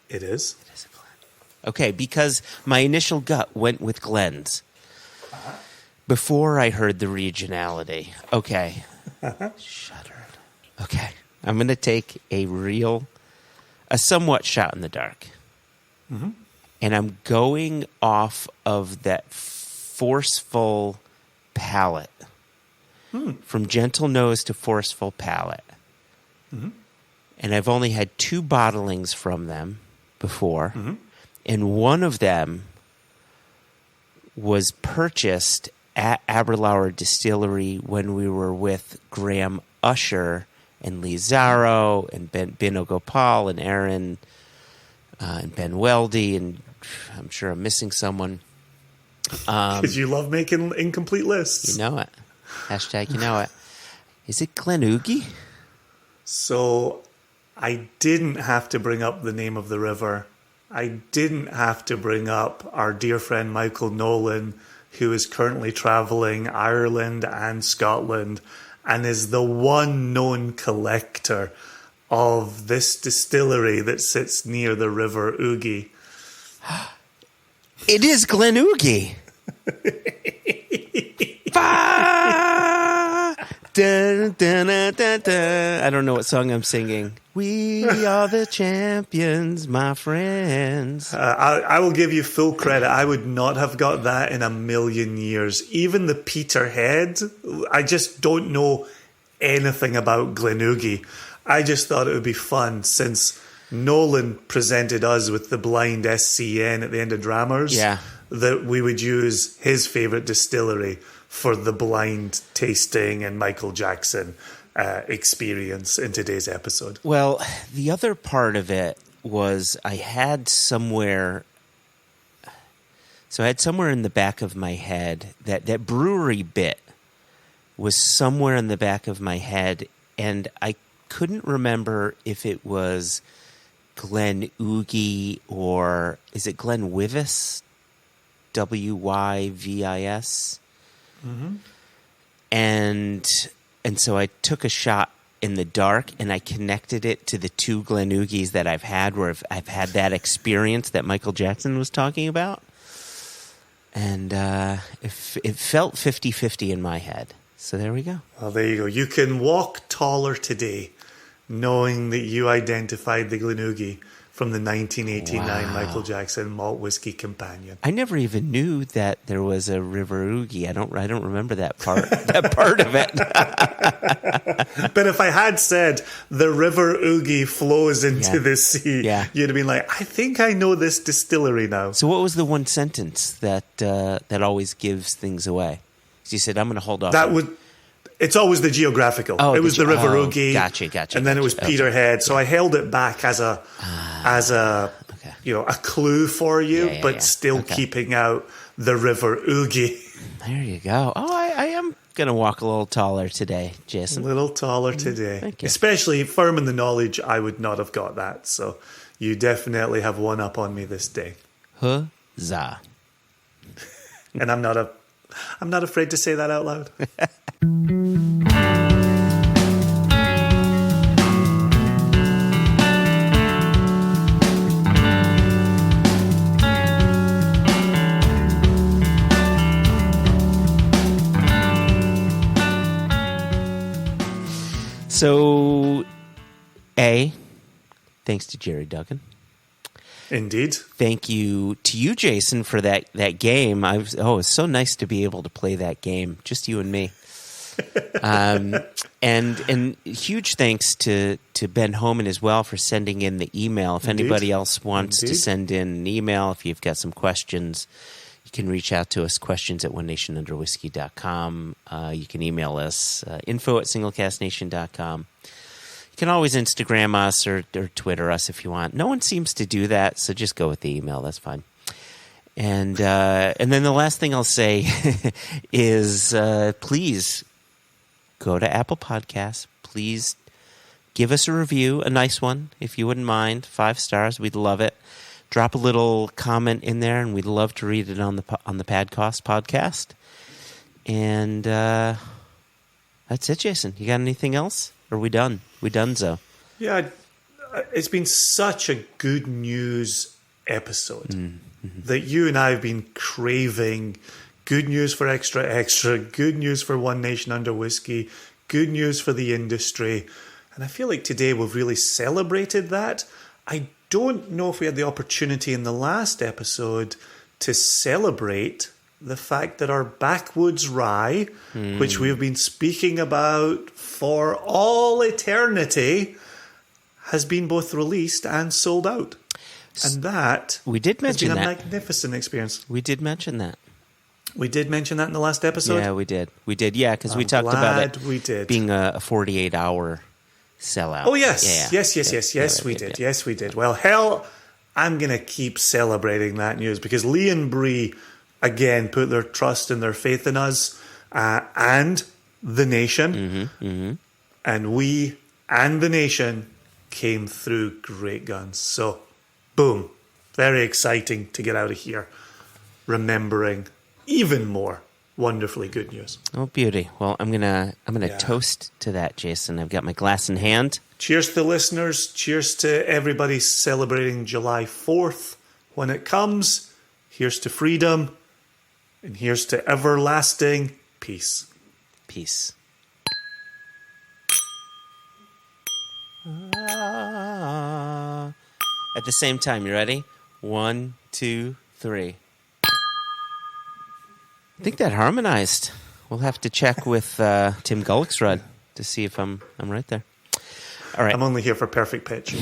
[SPEAKER 2] It is.
[SPEAKER 1] Okay, because my initial gut went with Glens before I heard the regionality. Okay. Shuddered. Okay. I'm going to take a somewhat shot in the dark. Mm-hmm. And I'm going off of that forceful palate. From gentle nose to forceful palate. Mm-hmm. And I've only had 2 bottlings from them before. Mm-hmm. And one of them was purchased at Aberlour Distillery when we were with Graham Usher and Lee Zaro and Bino Gopal and Aaron and Ben Weldy, and I'm sure I'm missing someone.
[SPEAKER 2] Because you love making incomplete lists.
[SPEAKER 1] You know it. Hashtag you know it. Is it Glenoogie?
[SPEAKER 2] So I didn't have to bring up the name of the river. I didn't have to bring up our dear friend Michael Nolan, who is currently traveling Ireland and Scotland and is the one known collector of this distillery that sits near the River Oogie.
[SPEAKER 1] It is Glenoogie. Dun, dun, dun, dun, dun. I don't know what song I'm singing. We are the champions, my friends.
[SPEAKER 2] I will give you full credit. I would not have got that in a million years. Even the Peterhead, I just don't know anything about Glenoogie. I just thought it would be fun since Nolan presented us with the blind SCN at the end of Drammers.
[SPEAKER 1] Yeah.
[SPEAKER 2] That we would use his favourite distillery for the blind tasting and Michael Jackson experience in today's episode.
[SPEAKER 1] Well, the other part of it was I had somewhere in the back of my head that brewery bit was somewhere in the back of my head, and I couldn't remember if it was Glenoogie or is it Glenwivis? Wyvis.
[SPEAKER 2] Mm-hmm.
[SPEAKER 1] And so I took a shot in the dark and I connected it to the two Glenoogies that I've had where I've had that experience that Michael Jackson was talking about. And it felt 50-50 in my head. So there we go.
[SPEAKER 2] Well, there you go. You can walk taller today knowing that you identified the Glenoogie from the 1989 Michael Jackson Malt Whiskey Companion.
[SPEAKER 1] I never even knew that there was a River Oogie. I don't remember that part of it.
[SPEAKER 2] But if I had said the River Oogie flows into the sea, you'd have been like, I think I know this distillery now.
[SPEAKER 1] So what was the one sentence that always gives things away? So you said, I'm going to hold off.
[SPEAKER 2] It's always the geographical.
[SPEAKER 1] Oh,
[SPEAKER 2] it was the River Oogie.
[SPEAKER 1] Gotcha.
[SPEAKER 2] And then it was Peterhead. So I held it back as a clue for you, but still keeping out the River Oogie.
[SPEAKER 1] There you go. Oh, I am going to walk a little taller today, Jason.
[SPEAKER 2] A little taller today.
[SPEAKER 1] Thank you.
[SPEAKER 2] Especially firm in the knowledge I would not have got that. So you definitely have one up on me this day.
[SPEAKER 1] Huzzah.
[SPEAKER 2] And I'm not afraid to say that out loud.
[SPEAKER 1] So, thanks to Gerry Duggan.
[SPEAKER 2] Indeed.
[SPEAKER 1] Thank you to you, Jason, for that game. It's so nice to be able to play that game, just you and me. And huge thanks to Ben Homan as well for sending in the email. If anybody else wants to send in an email, if you've got some questions, you can reach out to us, questions@onenationunderwhiskey.com. You can email us, info@singlecastnation.com. You can always Instagram us or Twitter us if you want. No one seems to do that, so just go with the email. That's fine. And then the last thing I'll say is please go to Apple Podcasts. Please give us a review, a nice one, if you wouldn't mind. 5 stars. We'd love it. Drop a little comment in there, and we'd love to read it on the Padcast podcast. And that's it, Jason. You got anything else? Or are we done? We donezo.
[SPEAKER 2] Yeah, it's been such a good news episode that you and I have been craving. Good news for Extra Extra, good news for One Nation Under Whiskey, good news for the industry. And I feel like today we've really celebrated that. I don't know if we had the opportunity in the last episode to celebrate the fact that our Backwoods Rye, which we've been speaking about for all eternity, has been both released and sold out. And that
[SPEAKER 1] we did mention
[SPEAKER 2] has been
[SPEAKER 1] that.
[SPEAKER 2] A magnificent experience.
[SPEAKER 1] We did mention that.
[SPEAKER 2] We did mention that in the last episode?
[SPEAKER 1] Yeah, we did. Yeah, because we talked about it being a 48-hour sellout.
[SPEAKER 2] Oh, yes. Yes, we did. Yes, we did. Well, hell, I'm going to keep celebrating that news because Lee and Bree, again, put their trust and their faith in us and the nation. And we and the nation came through great guns. So, boom. Very exciting to get out of here remembering even more wonderfully good news.
[SPEAKER 1] Oh, beauty. Well, I'm gonna toast to that, Jason. I've got my glass in hand.
[SPEAKER 2] Cheers to the listeners. Cheers to everybody celebrating July 4th when it comes. Here's to freedom. And here's to everlasting peace.
[SPEAKER 1] Peace. At the same time, you ready? 1, 2, 3. I think that harmonized. We'll have to check with Tim Gullicksrud to see if I'm right there. All right.
[SPEAKER 2] I'm only here for perfect pitch.